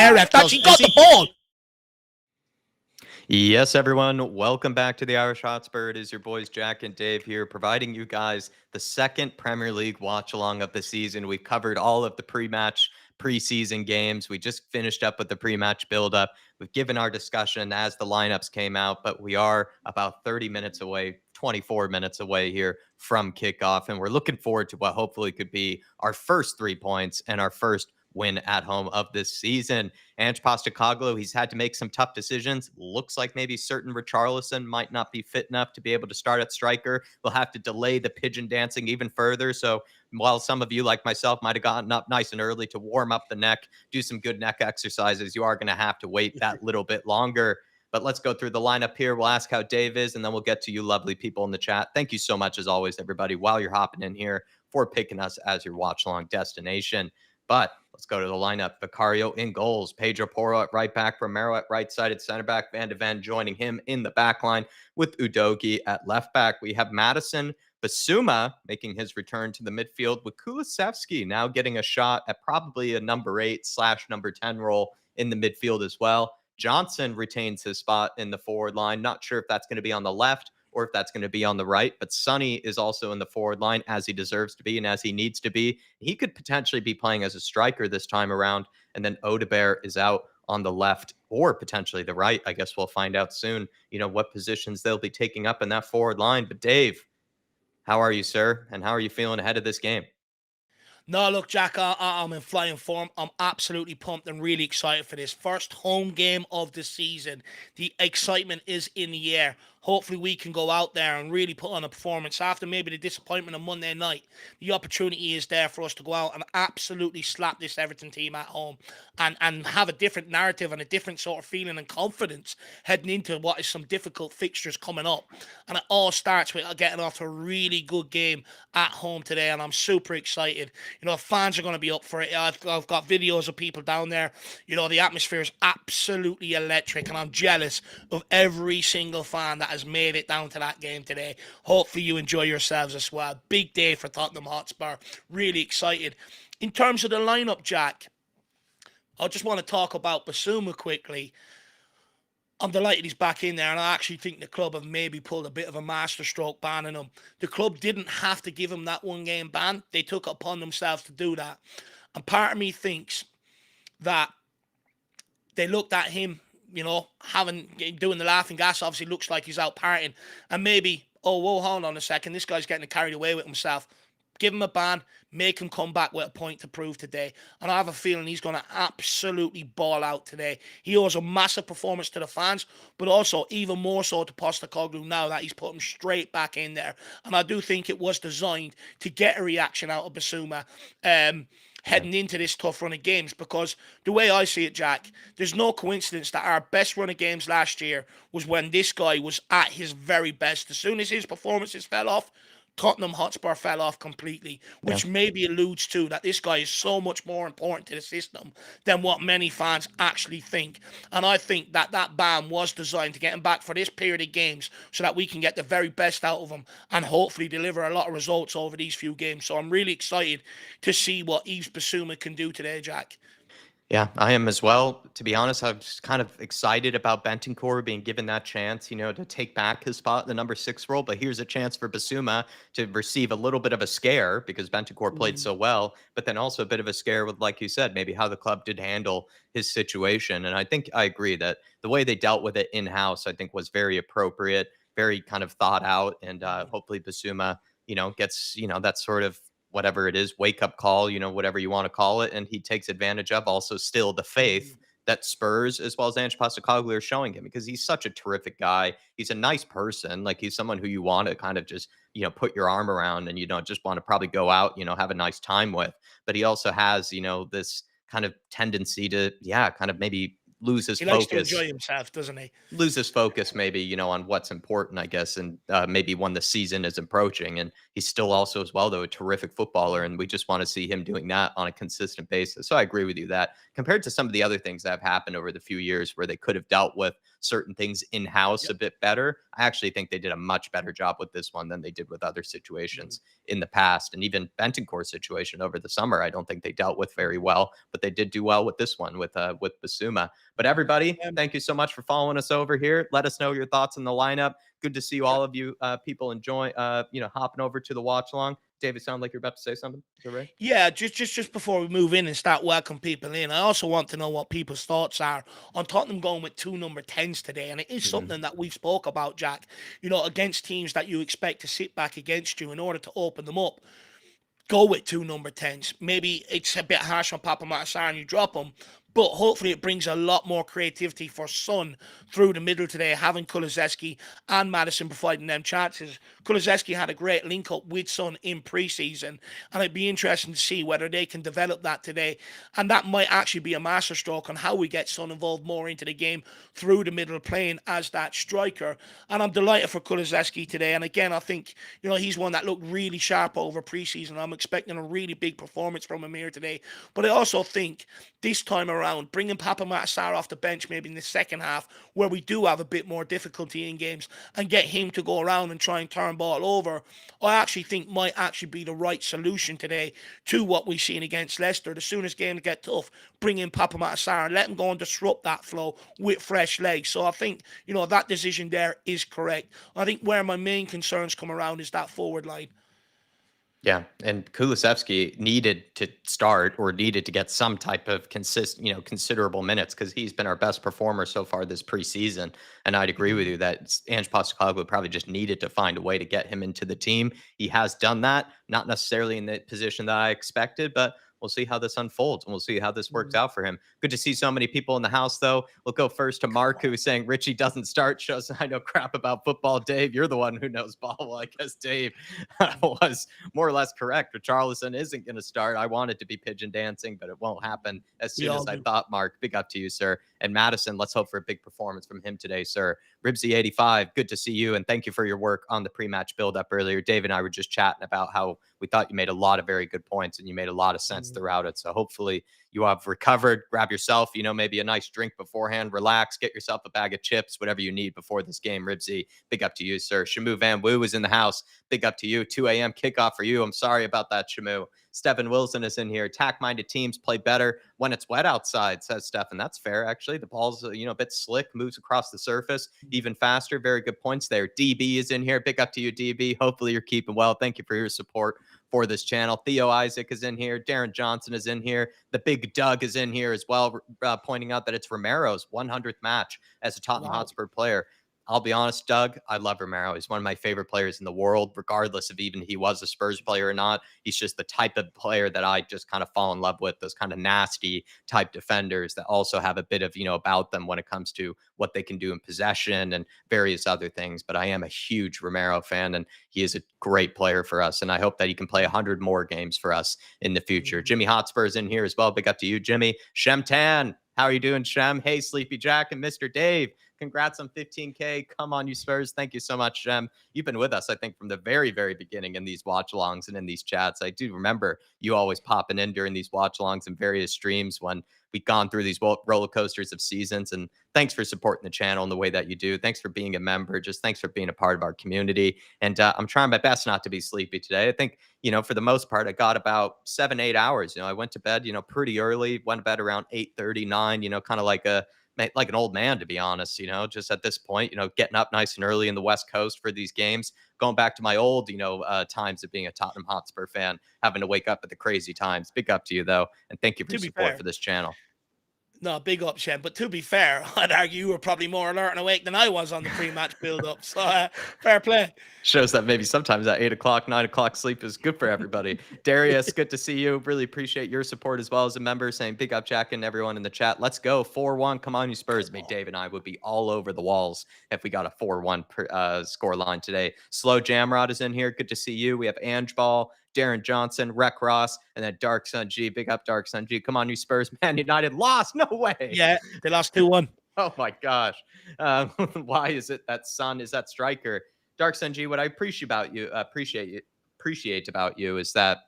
there, ref. That's, he got the ball. Yes, everyone. Welcome back to the Irish Hotspur. It is your boys Jack and Dave here, providing you guys the second Premier League watch along of the season. We've covered all of the pre-match, preseason games. We just finished up with the pre-match build-up. We've given our discussion as the lineups came out, but we are about 30 minutes away, 24 minutes away here from kickoff, and we're looking forward to what hopefully could be our first 3 points and our first win at home of this season. Ange Postecoglou, he's had to make some tough decisions. Looks like maybe certain Richarlison might not be fit enough to be able to start at striker. We'll have to delay the pigeon dancing even further. So while some of you, like myself, might have gotten up nice and early to warm up the neck, do some good neck exercises, you are going to have to wait that little bit longer. But let's go through the lineup here. We'll ask how Dave is, and then we'll get to you lovely people in the chat. Thank you so much, as always, everybody, while you're hopping in here, for picking us as your watch-along destination. But let's go to the lineup. Vicario in goals. Pedro Porro at right back. Romero at right-sided center back. Van de Ven joining him in the back line with Udogie at left back. We have Madison. Bissouma making his return to the midfield with Kulusevski now getting a shot at probably a number 8/number 10 role in the midfield as well. Johnson retains his spot in the forward line. Not sure if that's going to be on the left or if that's going to be on the right. But Sonny is also in the forward line, as he deserves to be and as he needs to be. He could potentially be playing as a striker this time around. And then Odegaard is out on the left or potentially the right. I guess we'll find out soon, what positions they'll be taking up in that forward line. But Dave, how are you, sir? And how are you feeling ahead of this game? No, look, Jack, I'm in flying form. I'm absolutely pumped and really excited for this first home game of the season. The excitement is in the air. Hopefully we can go out there and really put on a performance after maybe the disappointment of Monday night. The opportunity is there for us to go out and absolutely slap this Everton team at home and have a different narrative and a different sort of feeling and confidence heading into what is some difficult fixtures coming up. And it all starts with getting off to a really good game at home today, and I'm super excited. Fans are going to be up for it. I've got videos of people down there. The atmosphere is absolutely electric, and I'm jealous of every single fan that has made it down to that game today. Hopefully you enjoy yourselves as well. Big day for Tottenham Hotspur. Really excited. In terms of the lineup, Jack, I just want to talk about Bissouma quickly. I'm delighted he's back in there, and I actually think the club have maybe pulled a bit of a masterstroke banning him. The club didn't have to give him that one-game ban. They took it upon themselves to do that. And part of me thinks that they looked at him, doing the laughing gas. Obviously looks like he's out partying. And maybe, whoa, hold on a second. This guy's getting carried away with himself. Give him a ban, make him come back with a point to prove today. And I have a feeling he's going to absolutely ball out today. He owes a massive performance to the fans, but also even more so to Postecoglou now that he's put him straight back in there. And I do think it was designed to get a reaction out of Bissouma heading into this tough run of games, because the way I see it, Jack, there's no coincidence that our best run of games last year was when this guy was at his very best. As soon as his performances fell off, Tottenham Hotspur fell off completely, which maybe alludes to that this guy is so much more important to the system than what many fans actually think. And I think that ban was designed to get him back for this period of games so that we can get the very best out of him and hopefully deliver a lot of results over these few games. So I'm really excited to see what Yves Bissouma can do today, Jack. Yeah, I am as well. To be honest, I'm just kind of excited about Bentancur being given that chance, to take back his spot in the number 6 role. But here's a chance for Bissouma to receive a little bit of a scare because Bentancur played so well, but then also a bit of a scare with, like you said, maybe how the club did handle his situation. And I think I agree that the way they dealt with it in-house, I think, was very appropriate, very kind of thought out. And hopefully Bissouma, gets, that sort of whatever it is, wake-up call, whatever you want to call it, and he takes advantage of also still the faith that Spurs as well as Ange Postecoglou are showing him, because he's such a terrific guy. He's a nice person. Like, he's someone who you want to kind of just, put your arm around and, just want to probably go out, have a nice time with. But he also has, this kind of tendency to, kind of maybe lose his focus. He likes to enjoy himself, doesn't he? Lose his focus, maybe, on what's important, I guess, and maybe when the season is approaching. And he's still also, as well, though, a terrific footballer, and we just want to see him doing that on a consistent basis. So I agree with you that compared to some of the other things that have happened over the few years where they could have dealt with certain things in-house Yep. a bit better. I actually think they did a much better job with this one than they did with other situations in the past. And even Bentancur's situation over the summer, I don't think they dealt with very well, but they did do well with this one with Bissouma. But everybody, thank you so much for following us over here. Let us know your thoughts on the lineup. Good to see all of you people enjoy, hopping over to the watch along. David, sound like you're about to say something? Is that right? Yeah, just before we move in and start welcoming people in, I also want to know what people's thoughts are on Tottenham going with 2 number 10s today. And it is something that we spoke about, Jack, against teams that you expect to sit back against you in order to open them up. Go with 2 number 10s. Maybe it's a bit harsh on Papa Matasar and you drop him, but hopefully it brings a lot more creativity for Son through the middle today, having Kulusevski and Madison providing them chances. Kulusevski had a great link up with Son in preseason, and it'd be interesting to see whether they can develop that today. And that might actually be a masterstroke on how we get Son involved more into the game through the middle, playing as that striker. And I'm delighted for Kulusevski today. And again, I think he's one that looked really sharp over preseason. I'm expecting a really big performance from him here today. But I also think this time around, bringing Papa Matasar off the bench maybe in the second half, where we do have a bit more difficulty in games, and get him to go around and try and turn ball over, I actually think might actually be the right solution today to what we've seen against Leicester. As soon as games get tough, bring in Papa Matasar and let him go and disrupt that flow with fresh legs. So I think, that decision there is correct. I think where my main concerns come around is that forward line. Yeah, and Kulusevski needed to start or needed to get some type of considerable minutes because he's been our best performer so far this preseason. And I'd agree with you that Ange Postecoglou probably just needed to find a way to get him into the team. He has done that, not necessarily in the position that I expected, but we'll see how this unfolds and we'll see how this works out for him. Good to see so many people in the house, though. We'll go first to Mark, who's saying Richie doesn't start. Shows I know crap about football. Dave, you're the one who knows ball. Well, I guess Dave was more or less correct. Richarlison isn't going to start. I wanted to be pigeon dancing, but it won't happen as soon as I thought. Mark, big up to you, sir. And Madison, let's hope for a big performance from him today, sir. Ribsy85, good to see you, and thank you for your work on the pre-match build-up earlier. Dave and I were just chatting about how we thought you made a lot of very good points, and you made a lot of sense throughout it. So hopefully you have recovered. Grab yourself, maybe a nice drink beforehand, relax, get yourself a bag of chips, whatever you need before this game. Ribsy, big up to you, sir. Shamu Van Woo is in the house. Big up to you. 2 a.m. kickoff for you. I'm sorry about that, Shamu. Stephen Wilson is in here. Attack-minded teams play better when it's wet outside, says Stephen. That's fair, actually. The ball's, a bit slick, moves across the surface even faster. Very good points there. DB is in here. Big up to you, DB. Hopefully you're keeping well. Thank you for your support for this channel. Theo Isaac is in here. Darren Johnson is in here. The Big Doug is in here as well, pointing out that it's Romero's 100th match as a Tottenham Hotspur player. I'll be honest, Doug, I love Romero. He's one of my favorite players in the world, regardless of even he was a Spurs player or not. He's just the type of player that I just kind of fall in love with, those kind of nasty type defenders that also have a bit of, about them when it comes to what they can do in possession and various other things. But I am a huge Romero fan, and he is a great player for us. And I hope that he can play 100 more games for us in the future. Jimmy Hotspur is in here as well. Big up to you, Jimmy. Shem Tan, how are you doing, Shem? Hey, Sleepy Jack and Mr. Dave. Congrats on 15K. Come on, you Spurs. Thank you so much, Shem. You've been with us, I think, from the very, very beginning in these watch-alongs and in these chats. I do remember you always popping in during these watch-alongs and various streams when we've gone through these roller coasters of seasons. And thanks for supporting the channel in the way that you do. Thanks for being a member. Just thanks for being a part of our community. And I'm trying my best not to be sleepy today. I think, for the most part, I got about 7-8 hours. I went to bed, pretty early, went to bed around 8:30, 9, kind of like an old man, to be honest, just at this point, getting up nice and early in the West Coast for these games, going back to my old, times of being a Tottenham Hotspur fan, having to wake up at the crazy times. Big up to you, though. And thank you for your support for this channel. No, big up, Shem. But to be fair, I'd argue you were probably more alert and awake than I was on the pre-match build-up. So fair play. Shows that maybe sometimes that 8 o'clock, 9 o'clock sleep is good for everybody. Darius, good to see you. Really appreciate your support as well as a member. Saying big up, Jack, and everyone in the chat. Let's go 4-1. Come on, you Spurs. I mean, Dave and I would be all over the walls if we got a 4-1 score line today. Slow Jamrod is in here. Good to see you. We have Ange Ball, Darren Johnson, Rec Ross, and then Dark Sun G. Big up, Dark Sun G. Come on, you Spurs. Man United lost. No way. Yeah, they lost 2-1. Oh, my gosh. Why is it that Sun is that striker? Dark Sun G, what I appreciate about you, appreciate about you is that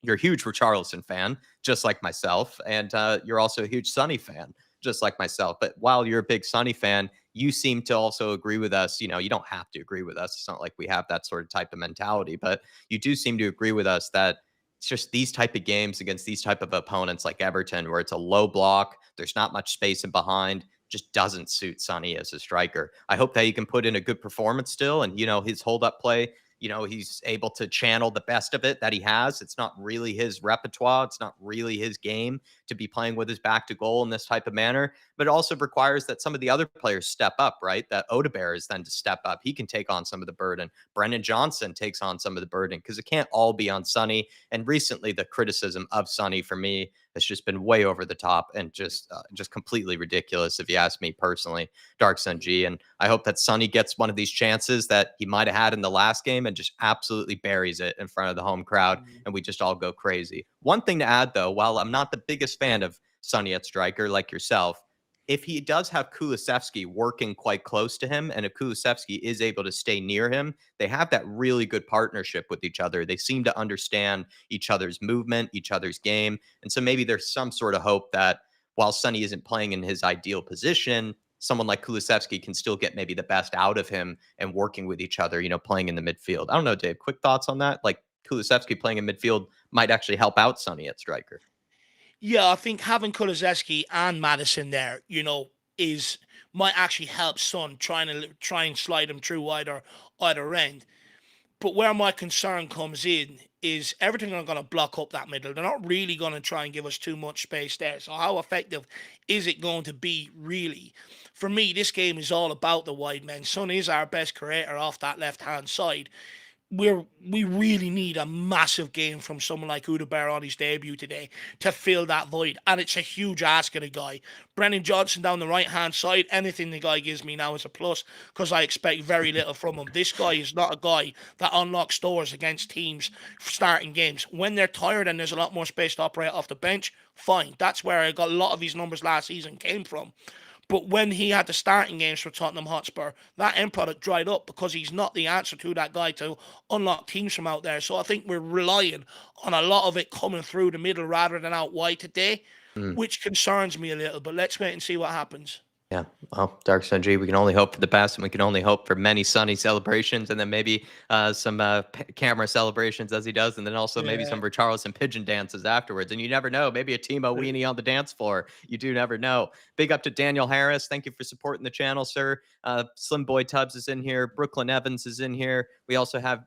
you're a huge Richarlison fan, just like myself, and you're also a huge Sonny fan, just like myself. But while you're a big Sonny fan, you seem to also agree with us. You don't have to agree with us. It's not like we have that sort of type of mentality, but you do seem to agree with us that it's just these type of games against these type of opponents like Everton, where it's a low block, there's not much space in behind, just doesn't suit Sonny as a striker. I hope that he can put in a good performance still, and his hold up play, he's able to channel the best of it that he has. It's not really his repertoire. It's not really his game to be playing with his back to goal in this type of manner. But it also requires that some of the other players step up, right? That Odegaard is then to step up. He can take on some of the burden. Brennan Johnson takes on some of the burden because it can't all be on Sonny. And recently, the criticism of Sonny for me has just been way over the top and just completely ridiculous, if you ask me personally, Dark Sun G. And I hope that Sonny gets one of these chances that he might have had in the last game and just absolutely buries it in front of the home crowd, and we just all go crazy. One thing to add, though, while I'm not the biggest fan of Sonny at striker like yourself, if he does have Kulusevski working quite close to him, and if Kulusevski is able to stay near him, they have that really good partnership with each other. They seem to understand each other's movement, each other's game. And so maybe there's some sort of hope that while Sonny isn't playing in his ideal position, someone like Kulusevski can still get maybe the best out of him and working with each other, playing in the midfield. I don't know, Dave, quick thoughts on that? Like Kulusevski playing in midfield might actually help out Sonny at striker. Yeah, I think having Kulusevski and Madison there, is might actually help Son try and slide him through either end. But where my concern comes in is everything are going to block up that middle. They're not really going to try and give us too much space there. So how effective is it going to be really? For me, this game is all about the wide men. Son is our best creator off that left hand side. We really need a massive game from someone like Odegaard on his debut today to fill that void, and it's a huge ask of the guy. Brennan Johnson down the right hand side, anything the guy gives me now is a plus because I expect very little from him. This guy is not a guy that unlocks doors against teams starting games. When they're tired and there's a lot more space to operate off the bench, fine. That's where I got a lot of his numbers last season came from. But when he had the starting games for Tottenham Hotspur, that end product dried up because he's not the answer to that guy to unlock teams from out there. So I think we're relying on a lot of it coming through the middle rather than out wide today, which concerns me a little. But let's wait and see what happens. Yeah, well, Dark Sun G, we can only hope for the best, and we can only hope for many Sunny celebrations, and then maybe some camera celebrations as he does, and then also maybe some Richarlison pigeon dances afterwards. And you never know, maybe a Timo weenie on the dance floor. You do never know. Big up to Daniel Harris. Thank you for supporting the channel, sir. Slim Boy Tubbs is in here. Brooklyn Evans is in here. We also have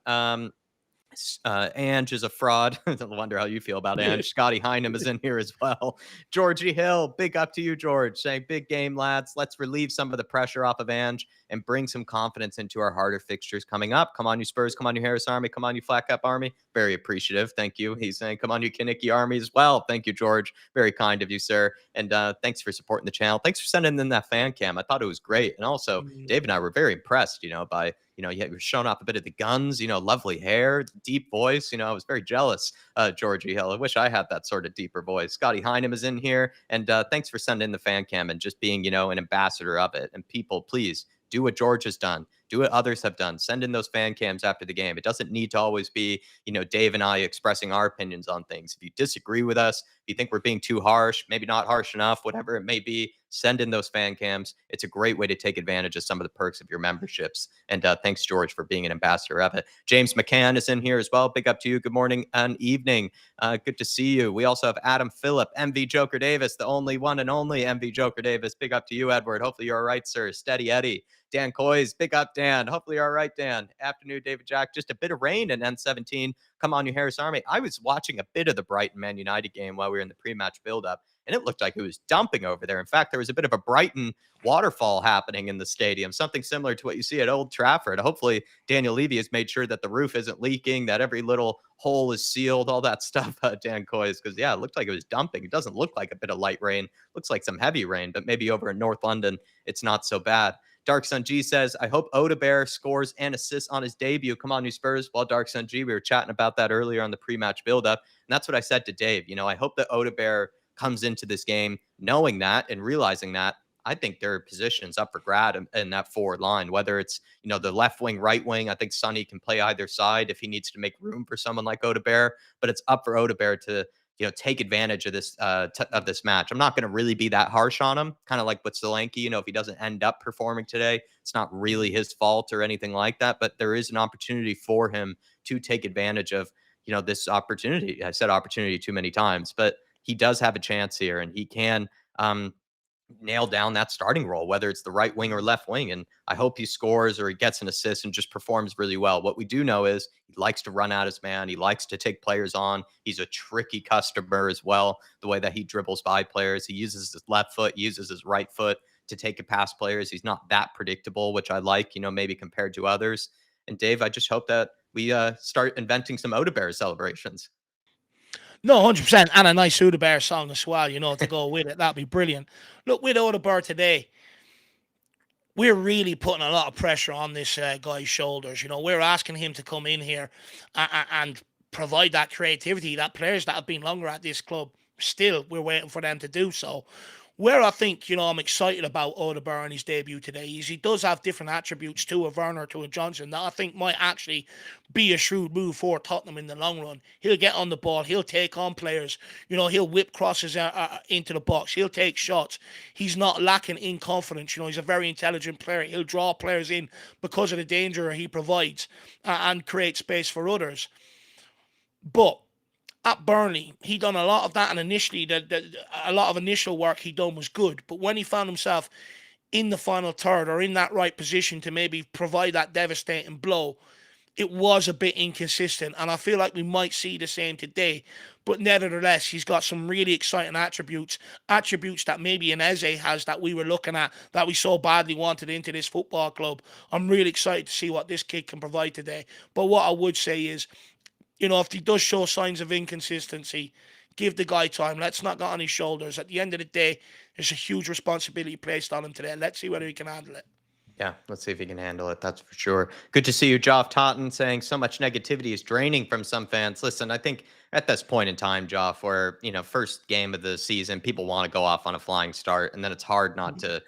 Ange is a fraud. I wonder how you feel about Ange. Scotty Hynam is in here as well. Georgie Hill, big up to you, George, saying big game, lads. Let's relieve some of the pressure off of Ange and bring some confidence into our harder fixtures coming up. Come on, you Spurs. Come on, you Harris Army. Come on, you Flat Cap Army. Very appreciative. Thank you. He's saying, come on, you Kinnicky Army as well. Thank you, George. Very kind of you, sir. And thanks for supporting the channel. Thanks for sending in that fan cam. I thought it was great. And also, Dave and I were very impressed, by you were showing off a bit of the guns, lovely hair, deep voice. I was very jealous, Georgie Hill. I wish I had that sort of deeper voice. Scotty Hynam is in here. And thanks for sending in the fan cam and just being, an ambassador of it. And people, please do what George has done. Do what others have done. Send in those fan cams after the game. It doesn't need to always be, Dave and I expressing our opinions on things. If you disagree with us, if you think we're being too harsh, maybe not harsh enough, whatever it may be, send in those fan cams. It's a great way to take advantage of some of the perks of your memberships. And thanks, George, for being an ambassador of it. James McCann is in here as well. Big up to you. Good morning and evening. Good to see you. We also have Adam Phillip, MV Joker Davis, the only one and only MV Joker Davis. Big up to you, Edward. Hopefully you're all right, sir. Steady Eddie. Dan Coys, big up, Dan. Hopefully you're all right, Dan. Afternoon, David Jack. Just a bit of rain in N17. Come on, you Harris Army. I was watching a bit of the Brighton Man United game while we were in the pre-match build-up, and it looked like it was dumping over there. In fact, there was a bit of a Brighton waterfall happening in the stadium, something similar to what you see at Old Trafford. Hopefully, Daniel Levy has made sure that the roof isn't leaking, that every little hole is sealed, all that stuff, Dan Coys, because, yeah, it looked like it was dumping. It doesn't look like a bit of light rain. It looks like some heavy rain, but maybe over in North London, it's not so bad. Dark Sun G says, I hope Odegaard scores and assists on his debut. Come on, you Spurs. Well, Dark Sun G, we were chatting about that earlier on the pre-match build-up, and that's what I said to Dave. I hope that Odegaard comes into this game knowing that and realizing that. I think there are positions up for grab in that forward line, whether it's, the left wing, right wing. I think Sonny can play either side if he needs to make room for someone like Odegaard, but it's up for Odegaard to take advantage of this match. I'm not going to really be that harsh on him, kind of like with Solanke. If he doesn't end up performing today, it's not really his fault or anything like that, but there is an opportunity for him to take advantage of, this opportunity. I said opportunity too many times, but he does have a chance here, and he can nail down that starting role, whether it's the right wing or left wing. And I hope he scores or he gets an assist and just performs really well. What we do know is he likes to run out his man. He likes to take players on. He's a tricky customer as well, the way that he dribbles by players. He uses his left foot, uses his right foot to take it past players. He's not that predictable, which I like, maybe compared to others. And Dave, I just hope that we start inventing some Odebear celebrations. No, 100%. And a nice Odebear song as well, to go with it. That'd be brilliant. Look, with Odebear today, we're really putting a lot of pressure on this guy's shoulders. We're asking him to come in here and provide that creativity that players that have been longer at this club, still, we're waiting for them to do so. Where I think, I'm excited about Odebear and his debut today is he does have different attributes to a Werner, to a Johnson, that I think might actually be a shrewd move for Tottenham in the long run. He'll get on the ball. He'll take on players. He'll whip crosses into the box. He'll take shots. He's not lacking in confidence. He's a very intelligent player. He'll draw players in because of the danger he provides and create space for others. But at Burnley, he done a lot of that, and initially, a lot of initial work he done was good. But when he found himself in the final third or in that right position to maybe provide that devastating blow, it was a bit inconsistent. And I feel like we might see the same today. But nevertheless, he's got some really exciting attributes that maybe an Eze has that we were looking at, that we so badly wanted into this football club. I'm really excited to see what this kid can provide today. But what I would say is, if he does show signs of inconsistency, give the guy time. Let's not get on his shoulders. At the end of the day, there's a huge responsibility placed on him today. Let's see whether he can handle it. Yeah, let's see if he can handle it. That's for sure. Good to see you, Joff Totten, saying so much negativity is draining from some fans. Listen, I think at this point in time, Joff, where, first game of the season, people want to go off on a flying start, and then it's hard not to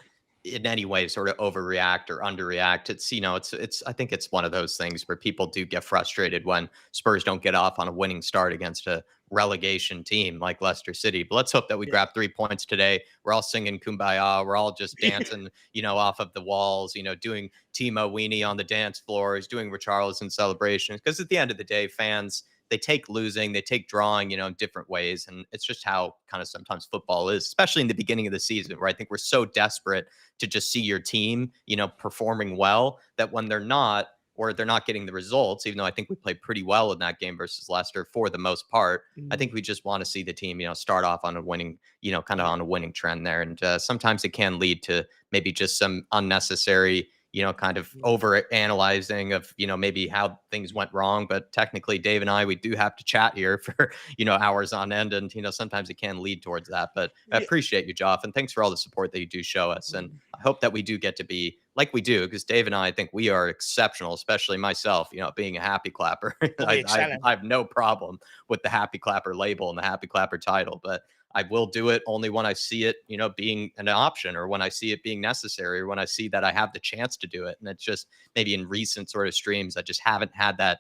in any way sort of overreact or underreact. It's I think it's one of those things where people do get frustrated when Spurs don't get off on a winning start against a relegation team like Leicester City. But let's hope that we grab 3 points today. We're all singing Kumbaya. We're all just dancing, off of the walls, doing Timo Weenie on the dance floor. He's doing Richarlison celebrations. Because at the end of the day, fans, they take losing, they take drawing, in different ways. And it's just how kind of sometimes football is, especially in the beginning of the season, where I think we're so desperate to just see your team, performing well, that when they're not, or they're not getting the results, even though I think we played pretty well in that game versus Leicester for the most part, I think we just want to see the team, start off on a winning, kind of on a winning trend there. And sometimes it can lead to maybe just some unnecessary, kind of over analyzing of, maybe how things went wrong. But technically, Dave and I, we do have to chat here for, hours on end. And, sometimes it can lead towards that. But I appreciate you, Joff. And thanks for all the support that you do show us. And I hope that we do get to be like we do, because Dave and I think we are exceptional, especially myself, being a happy clapper. I have no problem with the happy clapper label and the happy clapper title. But I will do it only when I see it, being an option, or when I see it being necessary, or when I see that I have the chance to do it. And it's just maybe in recent sort of streams, I just haven't had that,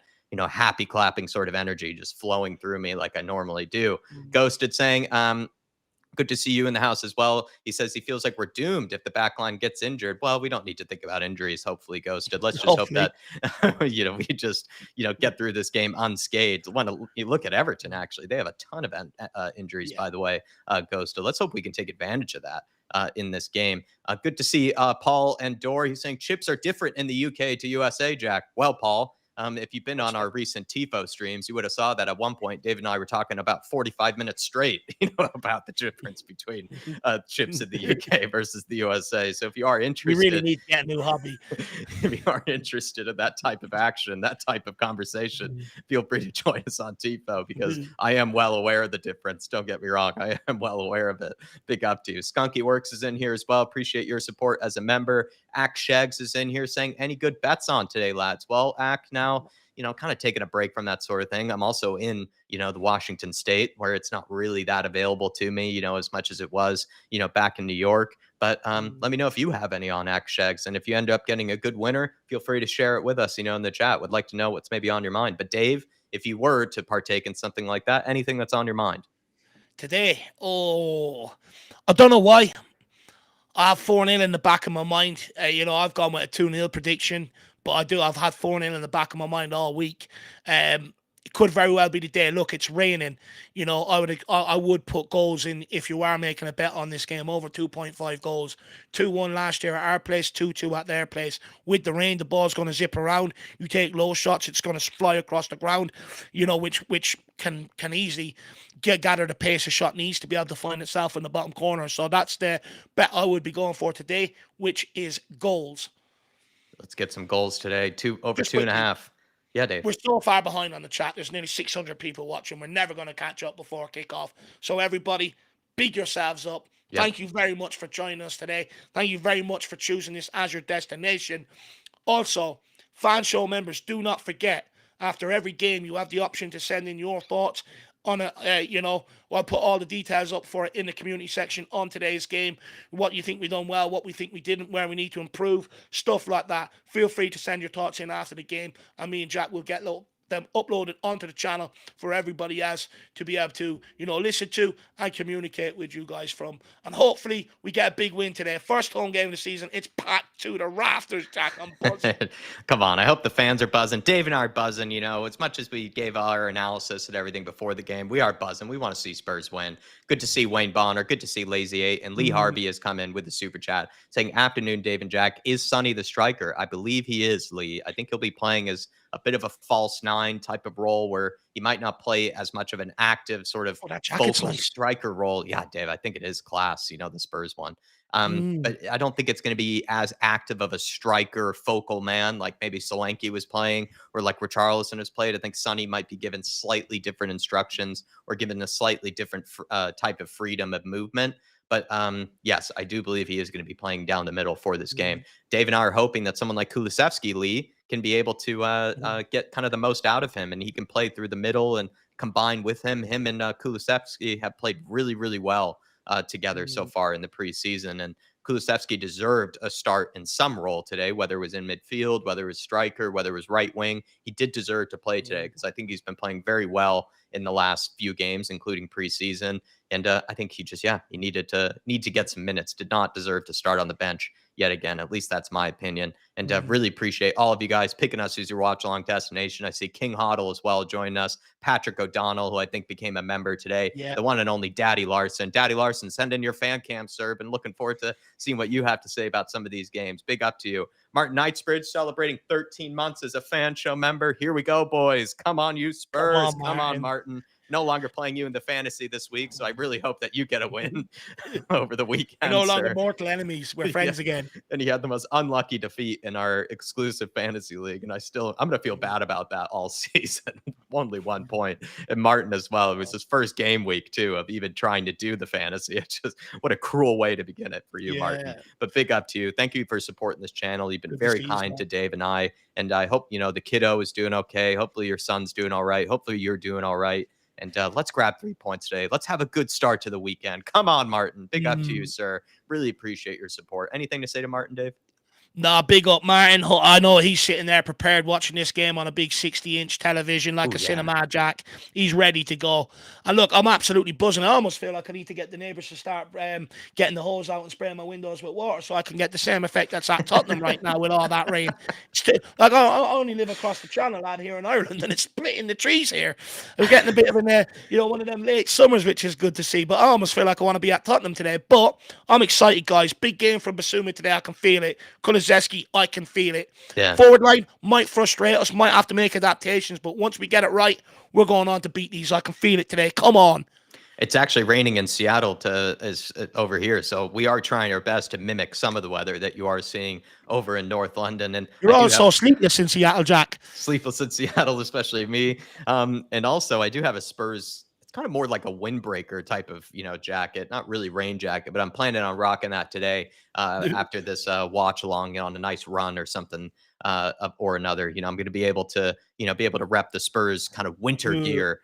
happy clapping sort of energy just flowing through me like I normally do. Ghosted saying, good to see you in the house as well. He says he feels like we're doomed if the back line gets injured. Well, we don't need to think about injuries, hopefully, Ghosted. Let's just hope that, we just, get through this game unscathed. When you look at Everton, actually, they have a ton of injuries, by the way, Ghosted. Let's hope we can take advantage of that in this game. Good to see Paul and Dor. He's saying chips are different in the UK to USA, Jack. Well, Paul, if you've been on our recent TIFO streams, you would have saw that at one point, Dave and I were talking about 45 minutes straight, about the difference between chips in the UK versus the USA. So if you are interested, we really need to get a new hobby. If you are interested in that type of action, that type of conversation, feel free to join us on TIFO, because I am well aware of the difference. Don't get me wrong. I am well aware of it. Big up to you. Skunky Works is in here as well. Appreciate your support as a member. Ack Shegs is in here saying, any good bets on today, lads? Well, Ack, now, kind of taking a break from that sort of thing. I'm also in, the Washington State, where it's not really that available to me, as much as it was, back in New York. But let me know if you have any on Ack Shegs. And if you end up getting a good winner, feel free to share it with us, in the chat. Would like to know what's maybe on your mind. But Dave, if you were to partake in something like that, anything that's on your mind? Today, oh, I don't know why. I have 4-0 in the back of my mind. I've gone with a 2-0 prediction, but I've had 4-0 in the back of my mind all week. It could very well be the day. Look, it's raining. I would put goals in if you are making a bet on this game over 2.5 goals. 2-1 last year at our place, 2-2 at their place. With the rain, the ball's going to zip around. You take low shots, it's going to fly across the ground. Which can easily gather the pace a shot needs to be able to find itself in the bottom corner. So that's the bet I would be going for today, which is goals. Let's get some goals today. Over Just two and a quickly, half. Yeah, Dave. we're so far behind on the chat. There's nearly 600 people watching. We're never going to catch up before kickoff. So everybody, big yourselves up. Yep. Thank you very much for joining us today. Thank you very much for choosing this as your destination. Also, fan show members, do not forget, after every game, you have the option to send in your thoughts on I'll put all the details up for it in the community section on today's game. What you think we done well, what we think we didn't, where we need to improve, stuff like that. Feel free to send your thoughts in after the game, and me and Jack will get them uploaded onto the channel for everybody else to be able to, listen to and communicate with you guys from. And hopefully we get a big win today. First home game of the season. It's packed to the rafters, Jack. I'm buzzing. Come on. I hope the fans are buzzing. Dave and I are buzzing. As much as we gave our analysis and everything before the game, we are buzzing. We want to see Spurs win. Good to see Wayne Bonner. Good to see Lazy 8. And Lee Harvey has come in with the super chat saying, afternoon, Dave and Jack. Is Sonny the striker? I believe he is, Lee. I think he'll be playing as a bit of a false nine type of role where he might not play as much of an active sort of focal striker role. Yeah, Dave, I think it is class, the Spurs one. But I don't think it's going to be as active of a striker focal man like maybe Solanke was playing or like Richarlison has played. I think Sonny might be given slightly different instructions or given a slightly different type of freedom of movement. But yes, I do believe he is going to be playing down the middle for this game. Dave and I are hoping that someone like Kulusevski, Lee, can be able to get kind of the most out of him, and he can play through the middle and combine with him. Him and Kulusevski have played really, really well together so far in the preseason, and Kulusevski deserved a start in some role today, whether it was in midfield, whether it was striker, whether it was right wing. He did deserve to play today because I think he's been playing very well in the last few games, including preseason. And I think he needed to get some minutes. Did not deserve to start on the bench yet again. At least that's my opinion. And really appreciate all of you guys picking us as your watch along destination. I see King Hoddle as well joining us. Patrick O'Donnell, who I think became a member today. Yeah. The one and only Daddy Larson. Daddy Larson, send in your fan cam, sir. Been looking forward to seeing what you have to say about some of these games. Big up to you. Martin Knightsbridge celebrating 13 months as a fan show member. Here we go, boys. Come on, you Spurs. Come on, Martin. No longer playing you in the fantasy this week, so I really hope that you get a win over the weekend. We're no longer mortal enemies. We're friends again. And he had the most unlucky defeat in our exclusive fantasy league, and I'm going to feel bad about that all season. Only 1 point. And Martin as well. It was his first game week, too, of even trying to do the fantasy. It's just what a cruel way to begin it for you, Martin. But big up to you. Thank you for supporting this channel. You've been very kind to Dave and I, and I hope, the kiddo is doing okay. Hopefully your son's doing all right. Hopefully you're doing all right. And let's grab 3 points today. Let's have a good start to the weekend. Come on, Martin. Big up to you, sir. Really appreciate your support. Anything to say to Martin, Dave? Nah, big up, Martin. I know he's sitting there prepared watching this game on a big 60-inch television like cinema, Jack. He's ready to go. And look, I'm absolutely buzzing. I almost feel like I need to get the neighbours to start getting the hose out and spraying my windows with water so I can get the same effect that's at Tottenham right now with all that rain. Like, I only live across the channel out here in Ireland, and it's splitting the trees here. We're getting a bit of one of them late summers, which is good to see. But I almost feel like I want to be at Tottenham today. But I'm excited, guys. Big game from Bissouma today. I can feel it. Kulusevski, I can feel it. Yeah. Forward line might frustrate us, might have to make adaptations, but once we get it right, we're going on to beat these. I can feel it today. Come on. It's actually raining in Seattle over here, so we are trying our best to mimic some of the weather that you are seeing over in North London. And you're also sleepless in Seattle, Jack. Sleepless in Seattle, especially me. And also, I do have a Spurs. It's kind of more like a windbreaker type of jacket, not really rain jacket, but I'm planning on rocking that today after this watch along on a nice run or something or another. I'm going to be able to rep the Spurs kind of winter gear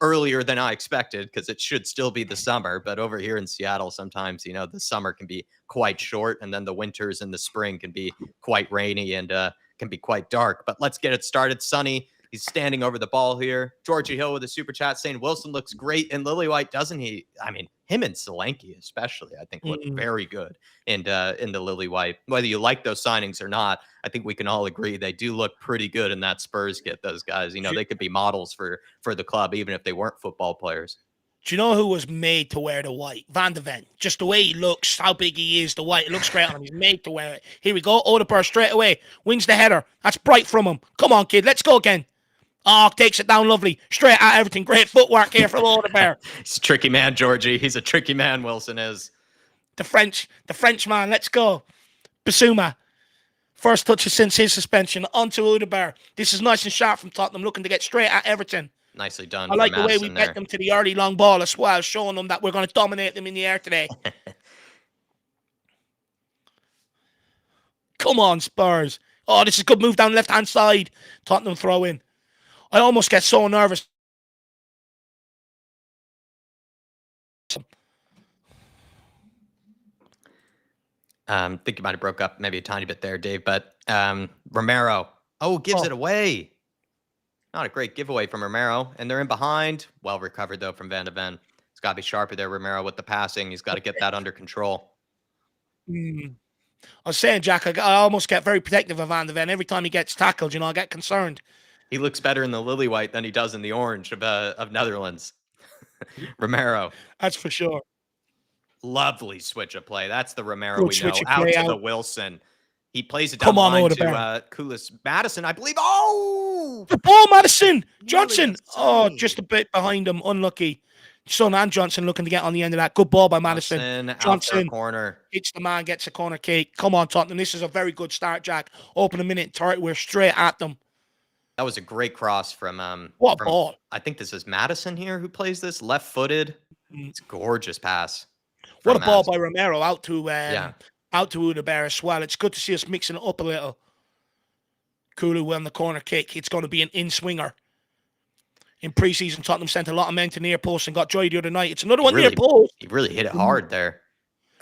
earlier than I expected because it should still be the summer. But over here in Seattle, sometimes the summer can be quite short, and then the winters and the spring can be quite rainy and can be quite dark. But let's get it started. Sunny. He's standing over the ball here. Georgie Hill with a super chat saying Wilson looks great in Lillywhite, doesn't he? I mean, him and Solanke especially, I think, look very good in the Lillywhite. Whether you like those signings or not, I think we can all agree they do look pretty good in that Spurs kit. Those guys, you know, they could be models for the club, even if they weren't football players. Do you know who was made to wear the white? Van de Ven. Just the way he looks, how big he is, the white. It looks great on him. He's made to wear it. Here we go. Odegaard straight away. Wins the header. That's bright from him. Come on, kid. Let's go again. Oh, takes it down lovely. Straight at everything. Great footwork here from Odegaard. He's a tricky man, Georgie. He's a tricky man, Wilson is. The French man. Let's go. Bissouma. First touches since his suspension. Onto Odegaard. This is nice and sharp from Tottenham, looking to get straight at Everton. Nicely done. I like the way we get them to the early long ball as well, showing them that we're going to dominate them in the air today. Come on, Spurs. Oh, this is a good move down left-hand side. Tottenham throw in. I almost get so nervous. Think you might have broke up maybe a tiny bit there, Dave, but Romero. Oh, gives it away. Not a great giveaway from Romero. And they're in behind. Well recovered, though, from Van de Ven. He's got to be sharper there, Romero, with the passing. He's got to get that under control. I was saying, Jack, I almost get very protective of Van de Ven. Every time he gets tackled, you know, I get concerned. He looks better in the Lillywhite than he does in the orange of Netherlands. Romero. That's for sure. Lovely switch of play. That's the Romero we know. Out to the Wilson. He plays it down the line to Kulis Madison, I believe. Oh! The ball, Madison! Johnson! Oh, just a bit behind him. Unlucky. Son and Johnson looking to get on the end of that. Good ball by Madison. Johnson corner. Hits the man, gets a corner kick. Come on, Tottenham. This is a very good start, Jack. Open a minute 30. We're straight at them. That was a great cross from what a ball. I think this is Madison here who plays this. Left-footed. It's a gorgeous pass. What a ball by Romero out to Odegaard as well. It's good to see us mixing it up a little. Kulu on the corner kick. It's going to be an in-swinger. In pre-season, Tottenham sent a lot of men to near post and got joy the other night. It's another one near post. He really hit it hard there.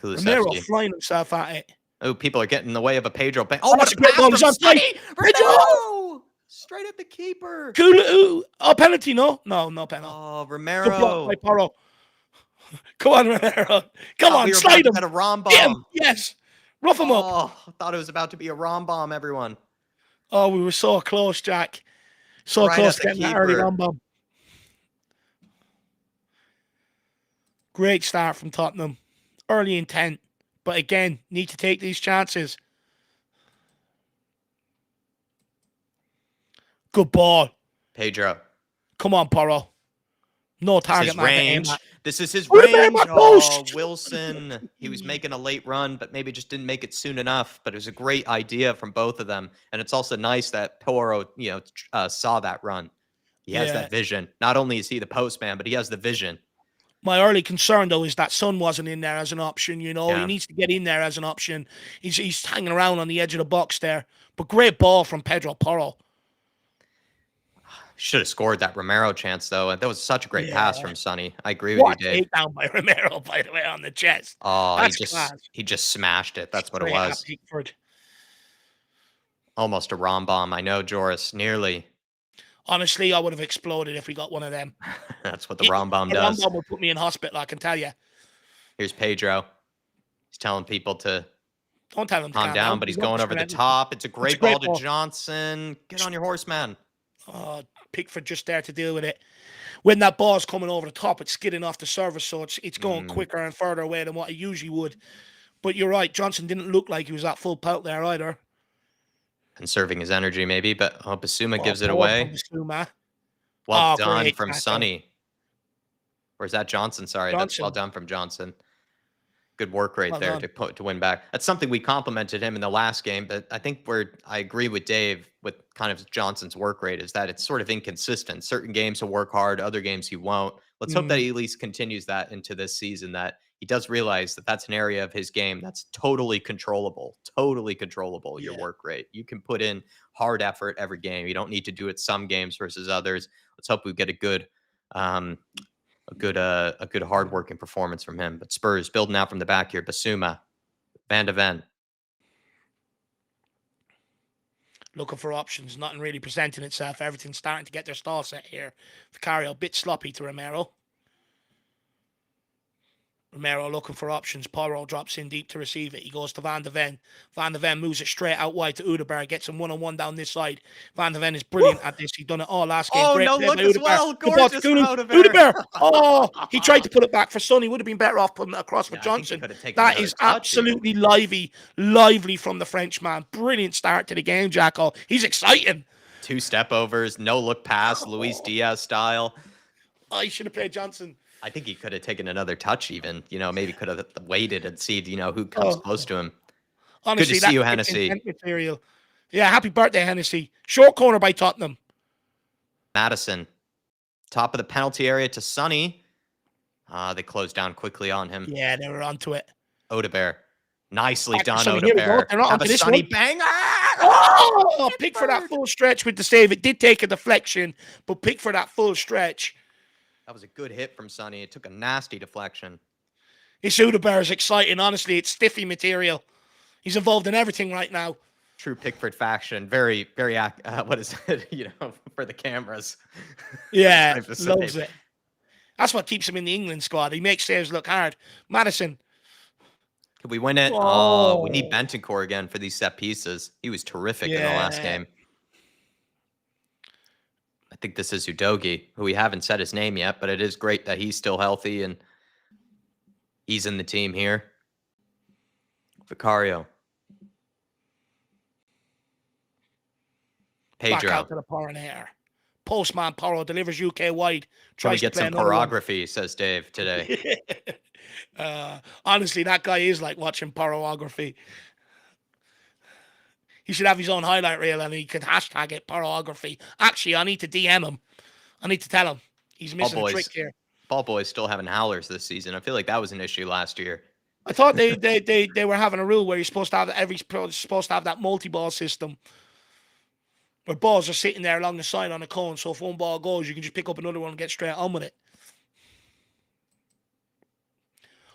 Romero flying himself at it. Oh, people are getting in the way of a Pedro. Oh, that's a great ball. He's on side. Pedro! Straight at the keeper. Kulu. Oh, penalty, no? No penalty. Oh, Romero. Come on, Romero. Come on, slide him. At a rom bomb. Yes. Rough him up. Oh, I thought it was about to be a rom bomb, everyone. Oh, we were so close, Jack. So close to getting that early rom bomb. Great start from Tottenham. Early intent. But again, need to take these chances. Good ball. Pedro. Come on, Porro. No target man. Range. This is his range. Oh, Wilson. He was making a late run, but maybe just didn't make it soon enough. But it was a great idea from both of them. And it's also nice that Porro, saw that run. He has that vision. Not only is he the postman, but he has the vision. My early concern, though, is that Son wasn't in there as an option, He needs to get in there as an option. He's hanging around on the edge of the box there. But great ball from Pedro Porro. Should have scored that Romero chance, though. And that was such a great pass from Sonny. I agree with you, Dave. Takedown by Romero, by the way, on the chest. Oh, he just smashed it. That's what it was. Almost a rom bomb. I know, Joris. Nearly. Honestly, I would have exploded if we got one of them. That's what the rom bomb does. The rom bomb would put me in hospital, I can tell you. Here's Pedro. He's telling people to don't tell him calm down, but he's going over the top. It's a great ball to Johnson. Get on your horse, man. Oh, Pickford just there to deal with it. When that ball's coming over the top, it's skidding off the surface, so it's going quicker and further away than what it usually would. But you're right, Johnson didn't look like he was at full pelt there either. Conserving his energy, maybe, but Bissouma gives it away. Well done from Sonny. Or is that Johnson? Sorry, that's well done from Johnson. Good work right there to win back. That's something we complimented him in the last game, but I think I agree with Dave with kind of Johnson's work rate is that it's sort of inconsistent. Certain games he'll work hard, other games he won't. Let's hope that he at least continues that into this season, that he does realize that that's an area of his game that's totally controllable, your work rate. You can put in hard effort every game. You don't need to do it some games versus others. Let's hope we get a good hard-working performance from him. But Spurs building out from the back here. Bissouma, Van de Ven. Looking for options, nothing really presenting itself. Everything's starting to get their stall set here. Vicario, a bit sloppy to Romero. Romero looking for options. Porro drops in deep to receive it. He goes to Van de Ven. Van de Ven moves it straight out wide to Udeberg. Gets him one-on-one down this side. Van de Ven is brilliant at this. He's done it all last game. Oh, Great no play look by as Udeberg. well. The ball to Gorgeous Kulu. from Odeberg. Oh, he tried to put it back for Sonny. Would have been better off putting it across for Yeah, I think he Johnson. could have taken That another is touch even. absolutely lively from the Frenchman. Brilliant start to the game, Jacko. He's exciting. 2 step overs, no look pass, Luis Diaz style. Oh, he should have played Johnson. I think he could have taken another touch even. Maybe could have waited and see, who comes close to him. Honestly, Good to see you, that's Hennessy. material. Yeah, happy birthday, Hennessy. Short corner by Tottenham. Madison, top of the penalty area to Sonny. They closed down quickly on him. Yeah, they were onto it. Odeberg. Nicely done, Sonny, here we go. Odeberg. They're not Have a onto this Sonny one. banger. Oh, Pickford that full stretch with the save. It did take a deflection, but Pickford that full stretch. That was a good hit from Sonny. It took a nasty deflection. This Udeberg is exciting. Honestly, it's stiffy material. He's involved in everything right now. True Pickford faction. Very, very, what is it, for the cameras. Yeah, loves it. That's what keeps him in the England squad. He makes saves look hard. Madison. Could we win it? Oh, we need Bentancur again for these set pieces. He was terrific in the last game. I think this is Udogi, who we haven't said his name yet, but it is great that he's still healthy and he's in the team here. Vicario. Pedro. Back out to the Poronair. Postman Porro delivers UK wide. Trying to get some pornography, says Dave today. Honestly, that guy is like watching pornography. He should have his own highlight reel and he could hashtag it pornography. Actually, I need to DM him. I need to tell him. He's missing a trick here. Ball boys still having howlers this season. I feel like that was an issue last year. I thought they were having a rule where you're supposed to have that multi-ball system where balls are sitting there along the side on a cone. So if one ball goes, you can just pick up another one and get straight on with it.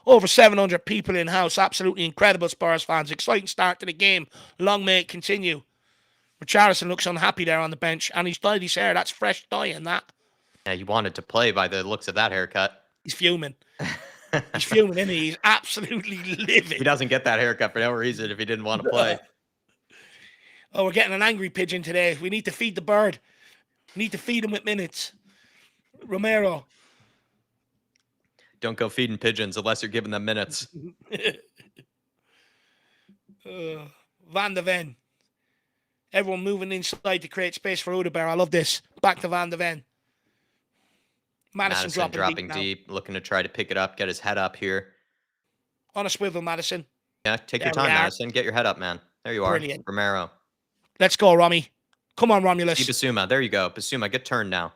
Over 700 people in house. Absolutely incredible, Spurs fans. Exciting start to the game. Long may it continue. Richarlison looks unhappy there on the bench, and he's dyed his hair. That's fresh dye in that. Yeah, you wanted to play by the looks of that haircut. He's fuming. He's fuming, isn't he? He's absolutely livid. He doesn't get that haircut for no reason if he didn't want to play. Oh, we're getting an angry pigeon today. We need to feed the bird. We need to feed him with minutes. Romero. Don't go feeding pigeons unless you're giving them minutes. Van de Ven. Everyone moving inside to create space for Udeberg. I love this. Back to Van de Ven. Madison dropping deep, looking to try to pick it up, get his head up here. On a swivel, Madison. Yeah, take your time, Madison. Get your head up, man. There you are. Brilliant. Romero. Let's go, Romy. Come on, Romulus. See Bissouma. There you go. Bissouma, good turn now.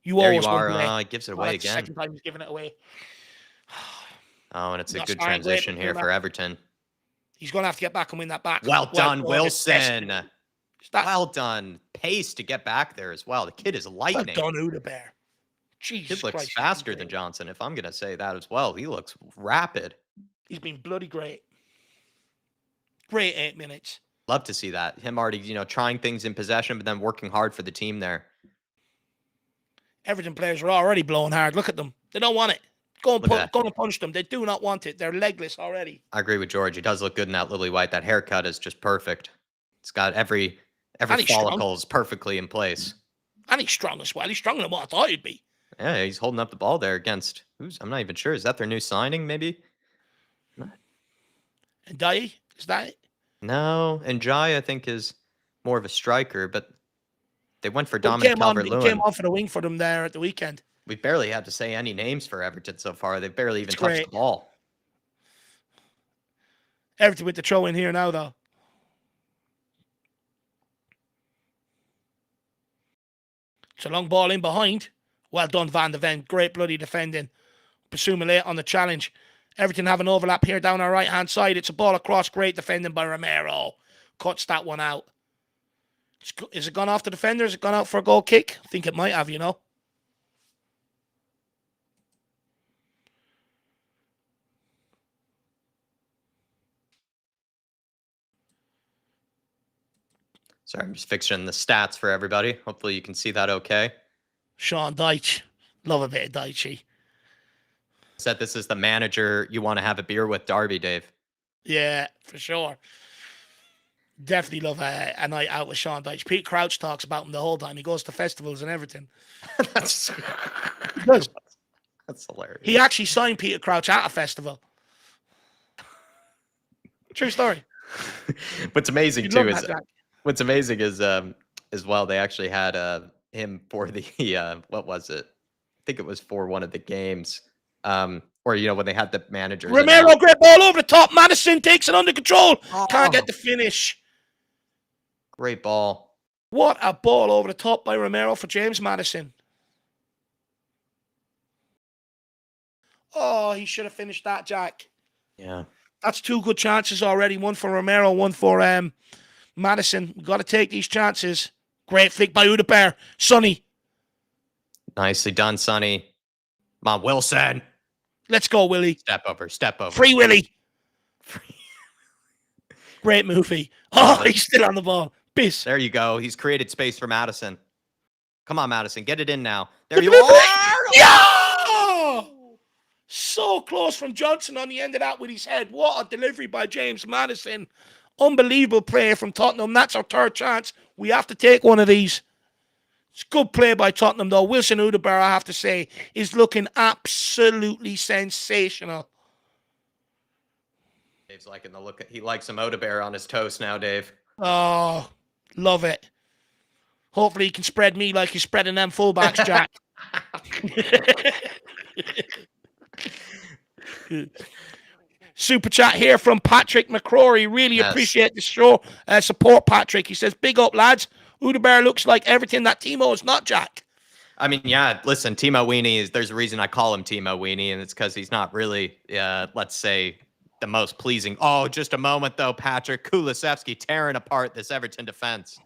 There you are. He gives it away again. Second time he's giving it away. Oh, and it's a good transition here for Everton. He's going to have to get back and win that back. Well done, Wilson. Well done. Pace to get back there as well. The kid is lightning. Well done, Udeberg. Jesus He looks faster than Johnson, if I'm going to say that as well. He looks rapid. He's been bloody great. Great 8 minutes. Love to see that. Him already, trying things in possession, but then working hard for the team there. Everton players are already blowing hard. Look at them. They don't want it. Go and punch them. They do not want it. They're legless already. I agree with George. He does look good in that lily white. That haircut is just perfect. It's got every follicle is perfectly in place. And he's strong as well. He's stronger than what I thought he'd be. Yeah, he's holding up the ball there against I'm not even sure. Is that their new signing, maybe? And Dye, is that it? No, and Jai, I think, is more of a striker, but they went for Dominic Calvert-Lewin. He came on for the wing for them there at the weekend. We barely had to say any names for Everton so far. They've barely even touched the ball. Everton with the throw in here now, though. It's a long ball in behind. Well done, Van de Ven. Great bloody defending. Bissouma late on the challenge. Everton have an overlap here down our right-hand side. It's a ball across. Great defending by Romero. Cuts that one out. Is it gone off the defender? Is it gone out for a goal kick? I think it might have, Sorry, I'm just fixing the stats for everybody. Hopefully you can see that okay. Sean Dyche. Love a bit of Dyche. Said this is the manager you want to have a beer with, Darby, Dave. Yeah, for sure. Definitely love a night out with Sean Dyche. Pete Crouch talks about him the whole time. He goes to festivals and everything. That's hilarious. He actually signed Peter Crouch at a festival. True story. What's amazing too is as well, they actually had him for the what was it? I think it was for one of the games. Or when they had the managers. Romero, great ball over the top. Madison takes it under control. Can't get the finish. Great ball. What a ball over the top by Romero for James Madison. Oh, he should have finished that, Jack. Yeah. That's 2 good chances already. One for Romero, one for Madison. We've got to take these chances. Great flick by Udebert. Sonny. Nicely done, Sonny. Come on, Wilson. Let's go, Willie. Step over. Free Willie. Great movie. Oh, he's still on the ball. Biss. There you go. He's created space for Madison. Come on, Madison. Get it in now. There you are. Yeah! So close from Johnson on the end of that with his head. What a delivery by James Madison. Unbelievable play from Tottenham. That's our 3rd chance. We have to take one of these. It's good play by Tottenham, though. Wilson Udebert, I have to say, is looking absolutely sensational. Dave's liking the look. He likes some Udebert on his toast now, Dave. Oh, love it. Hopefully he can spread me like he's spreading them fullbacks, Jack. Super chat here from Patrick McCrory. Really appreciate the show. Support Patrick. He says, big up, lads. Udebert looks like everything that Timo is not, Jack. I mean, yeah, listen, Timo Weenie there's a reason I call him Timo Weenie, and it's because he's not really, let's say, the most pleasing. Oh, just a moment, though, Patrick. Kulusevski tearing apart this Everton defense.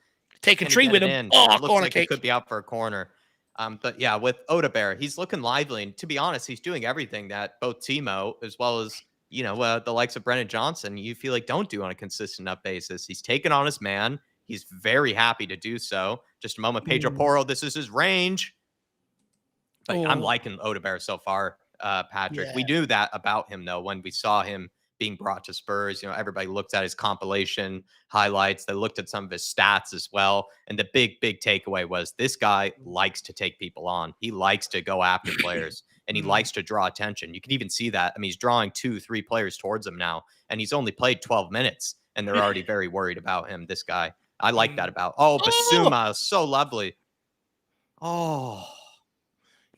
Taking 3 with him. Oh, looks corner like kick. He could be out for a corner. But yeah, with Udebert, he's looking lively. And to be honest, he's doing everything that both Timo, as well as, the likes of Brennan Johnson, you feel like don't do on a consistent enough basis. He's taken on his man. He's very happy to do so. Just a moment, Pedro Porro, this is his range. But I'm liking Udebert so far, Patrick. Yeah. We knew that about him, though, when we saw him being brought to Spurs. Everybody looked at his compilation highlights. They looked at some of his stats as well. And the big takeaway was this guy likes to take people on. He likes to go after players, and he likes to draw attention. You can even see that. I mean, he's drawing 2-3 players towards him now, and he's only played 12 minutes, and they're already very worried about him, this guy. I like that about. Oh, Bissouma, so lovely. Oh.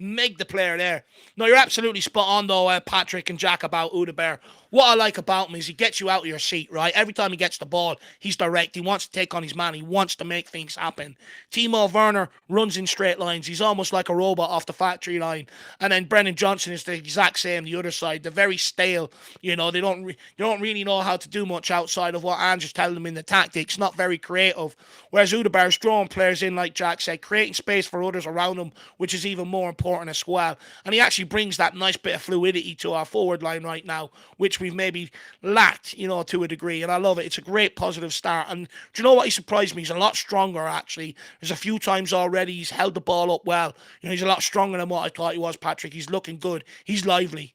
Meg the player there. No, you're absolutely spot on, though, Patrick and Jack, about Udebert. What I like about him is he gets you out of your seat, right? Every time he gets the ball, he's direct. He wants to take on his man. He wants to make things happen. Timo Werner runs in straight lines. He's almost like a robot off the factory line. And then Brennan Johnson is the exact same, the other side. They're very stale. They don't really know how to do much outside of what Andrew's telling them in the tactics. Not very creative. Whereas Udebert's drawing players in, like Jack said, creating space for others around him, which is even more important as well. And he actually brings that nice bit of fluidity to our forward line right now, which we've maybe lacked, to a degree. And I love it. It's a great positive start. And do you know what? He surprised me. He's a lot stronger, actually. There's a few times already he's held the ball up well. He's a lot stronger than what I thought he was, Patrick. He's looking good. He's lively.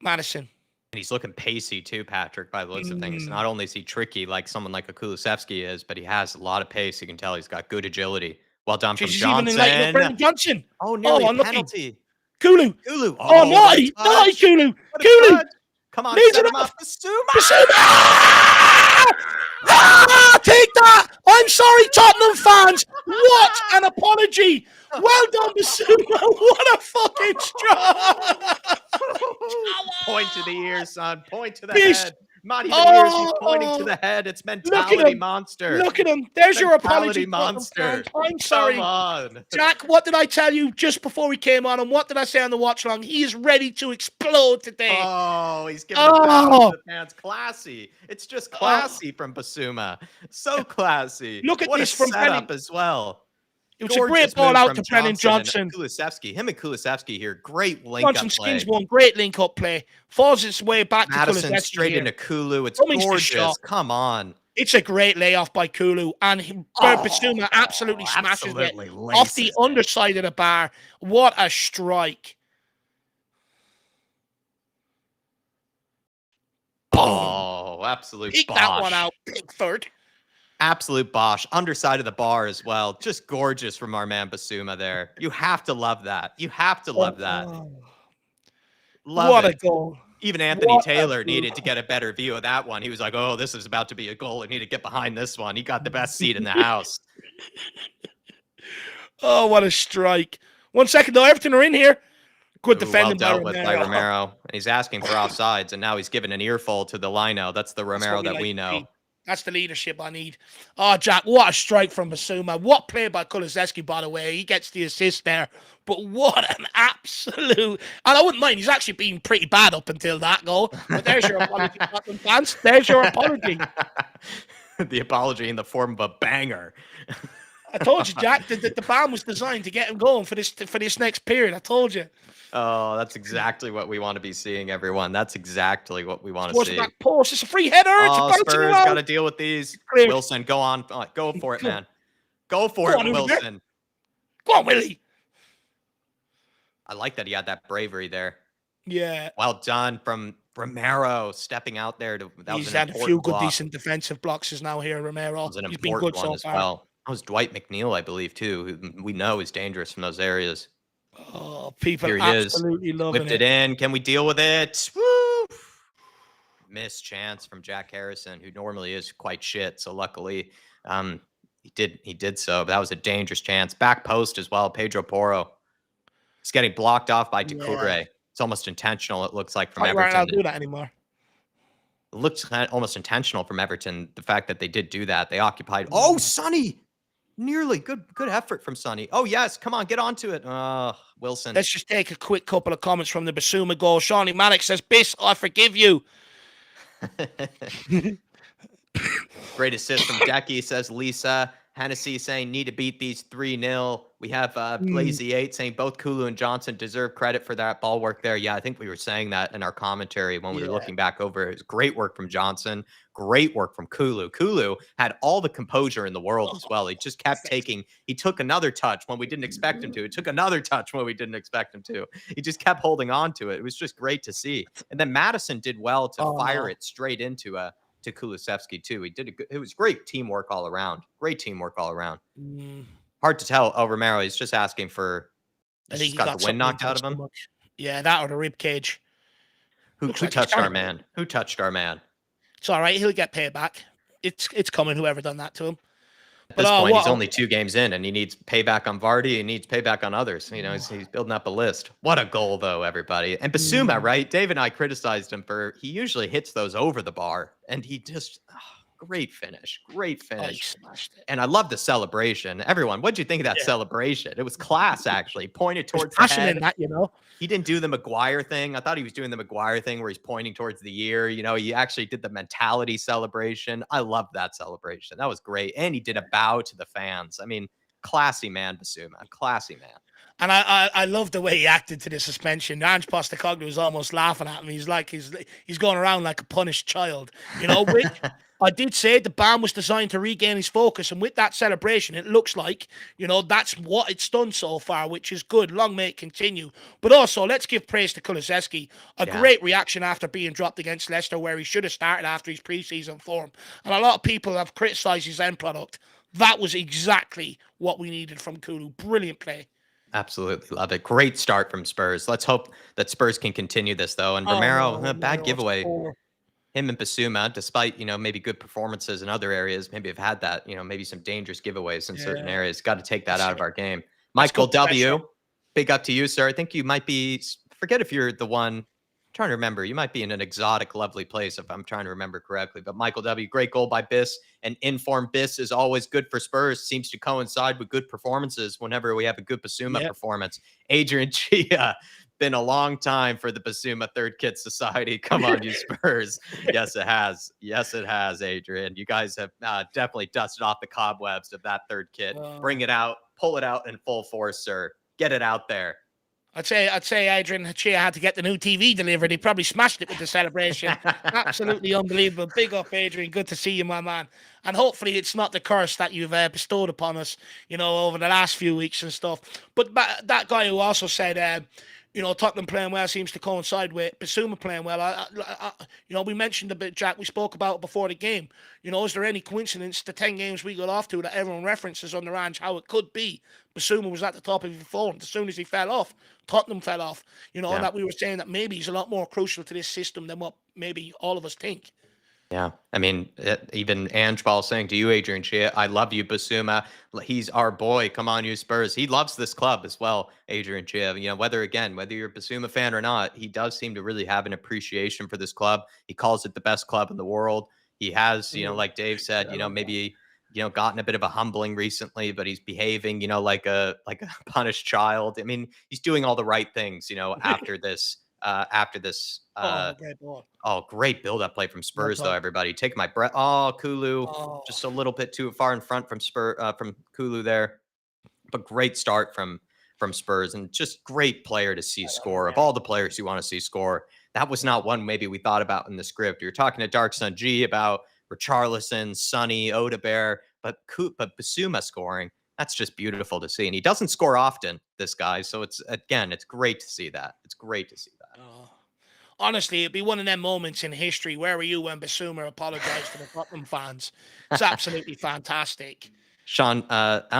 Madison. And he's looking pacey too, Patrick, by the looks of things. Not only is he tricky like someone like a Kulusevski is, but he has a lot of pace. You can tell he's got good agility. Well done from Johnson. Johnson. Oh, nearly a penalty. Kulu. Oh, nice, Kulu. Come on, set him up. Bissouma. Take that. I'm sorry, Tottenham fans. What an apology. Well done, Bissouma. What a fucking strike. Point to the ears, son. Point to the head. Not even ears. He's pointing to the head. It's mentality monster. Look at him. There's your apology, monster. I'm sorry. Come on. Jack, what did I tell you just before we came on? And what did I say on the watch along? He is ready to explode today. Oh, he's giving the fans. Classy. It's just classy from Bissouma. So classy. Look at what this a from setup as well. It was a great ball out to Brennan Johnson. Kulusevski. Him and Kulusevski here. Great link-up Johnson play. skins one. Great link-up play. Falls its way back Madison to Kulusevski straight here. into Kulu. It's Cummings gorgeous. Come on. It's a great layoff by Kulu, and Bissouma absolutely smashes it off the underside of the bar. What a strike. Oh, absolute Pick bosh. that one out, Pickford. Absolute bosh. Underside of the bar as well. Just gorgeous from our man Bissouma there. You have to love that. You have to love that. What a goal. Even Anthony Taylor needed to get a better view of that one. He was like, oh, this is about to be a goal. I need to get behind this one. He got the best seat in the house. Oh, what a strike. 1 second, though. Everton are in here. Good defending well dealt with by Romero. And he's asking for offsides, and now he's given an earful to the lino. That's the Romero that we know. That's the leadership I need. Oh, Jack, what a strike from Bissouma. What play by Kulusevski, by the way. He gets the assist there. But what an absolute... And I wouldn't mind. He's actually been pretty bad up until that goal. But there's your apology, Tottenham fans. There's your apology. The apology in the form of a banger. I told you, Jack, the ban was designed to get him going for this next period. I told you. Oh, that's exactly what we want to be seeing, everyone. That's exactly what we want to see. Back post. It's a free header. Oh, Spurs got to deal with these. Clear. Wilson, go on. Go for it, man. Go for it, Wilson. Go on, Willie. I like that he had that bravery there. Yeah. Well done from Romero stepping out there. He's had a few good, decent defensive blocks now here, Romero. He's been good so far. Well. That was Dwight McNeil, I believe, too, who we know is dangerous from those areas. Oh, people absolutely loving it. Whipped it in. Can we deal with it? Woo! Missed chance from Jack Harrison, who normally is quite shit. So luckily, he did so. But that was a dangerous chance. Back post as well. Pedro Porro. He's getting blocked off by Doucouré. Yeah. It's almost intentional. It looks like from Everton. Right, I'll do that anymore. It looks almost intentional from Everton. The fact that they did do that, they occupied. Oh, Sonny. Nearly. Good effort from Sonny. Oh, yes. Come on, get onto it. Wilson. Let's just take a quick couple of comments from the Bissouma goal. Shawnee Maddox says, Biss, I forgive you. Great assist from Decky, says Lisa. Hennessy saying, need to beat these 3-0. We have Blazy 8 saying both Kulu and Johnson deserve credit for that ball work there. Yeah, I think we were saying that in our commentary when we were looking back over. It was great work from Johnson. Great work from Kulu. Kulu had all the composure in the world as well. He just kept he took another touch when we didn't expect him to. He took another touch when we didn't expect him to. He just kept holding on to it. It was just great to see. And then Madison did well to fire it straight into to Kulusevski too. He did it was great teamwork all around. Great teamwork all around. Hard to tell. Oh, Romero, he's just asking for. I think he got the wind knocked out of him. Yeah, that or the rib cage. Who touched our man? Who touched our man? It's all right. He'll get payback. It's coming. Whoever done that to him. At this point, he's only 2 games in, and he needs payback on Vardy. He needs payback on others. You know, he's building up a list. What a goal, though, everybody. And Bissouma, right? Dave and I criticized him for he usually hits those over the bar, and he just great finish. And I love the celebration. Everyone, what'd you think of that celebration? It was class, actually. Pointed towards the head. In that, you know. He didn't do the Maguire thing. I thought he was doing the Maguire thing where he's pointing towards the ear. You know, he actually did the mentality celebration. I loved that celebration. That was great. And he did a bow to the fans. I mean, classy man, Bissouma. Classy man. And I love the way he acted to the suspension. Ange Postecoglou was almost laughing at him. He's like he's going around like a punished child, you know. Which I did say the ban was designed to regain his focus, and with that celebration, it looks like that's what it's done so far, which is good. Long may it continue. But also, let's give praise to Kulusevski. A great reaction after being dropped against Leicester, where he should have started after his pre-season form. And a lot of people have criticised his end product. That was exactly what we needed from Kulu. Brilliant play. Absolutely love it. Great start from Spurs. Let's hope that Spurs can continue this, though. And Romero, bad giveaway. Him and Bissouma, despite, maybe good performances in other areas, maybe have had that, maybe some dangerous giveaways in certain areas. Got to take that out of our game. Michael W., big up to you, sir. I think you might be, forget if you're the one, I'm trying to remember. You might be in an exotic, lovely place if I'm trying to remember correctly. But Michael W., great goal by Biss. And informed Biss is always good for Spurs. Seems to coincide with good performances whenever we have a good Bissouma performance. Adrian Chia, been a long time for the Bissouma Third Kit Society. Come on, you Spurs. Yes, it has. Yes, it has, Adrian. You guys have definitely dusted off the cobwebs of that third kit. Bring it out. Pull it out in full force, sir. Get it out there. I'd say Adrian Chia had to get the new TV delivered. He probably smashed it with the celebration. Absolutely unbelievable. Big up, Adrian. Good to see you, my man. And hopefully it's not the curse that you've bestowed upon us, over the last few weeks and stuff. But that guy who also said, Tottenham playing well seems to coincide with Bissouma playing well. We mentioned a bit, Jack. We spoke about it before the game. Is there any coincidence the 10 games we got off to that everyone references on the ranch how it could be? Bissouma was at the top of his form. As soon as he fell off, Tottenham fell off. And that we were saying that maybe he's a lot more crucial to this system than what maybe all of us think. Yeah, I mean, even Ange Ball saying to you, Adrian Chia, I love you, Bissouma. He's our boy. Come on, you Spurs. He loves this club as well, Adrian Chia. Whether you're a Bissouma fan or not, he does seem to really have an appreciation for this club. He calls it the best club in the world. He has, like Dave said, maybe gotten a bit of a humbling recently, but he's behaving, like a punished child. I mean, he's doing all the right things, after this. Great ball. Oh, great build-up play from Spurs, though, everybody. Take my breath. Oh, Kulu, just a little bit too far in front from Kulu there. But great start from Spurs, and just great player to see score. Of all the players you want to see score, that was not one maybe we thought about in the script. You're talking to Dark Sun G about Richarlison, Sonny, Odebear, but Bissouma scoring. That's just beautiful to see. And he doesn't score often, this guy. So it's great to see that. It's great to see that. Honestly, it'd be one of them moments in history. Where were you when Bissouma apologized to the Tottenham fans? It's absolutely fantastic. Sean,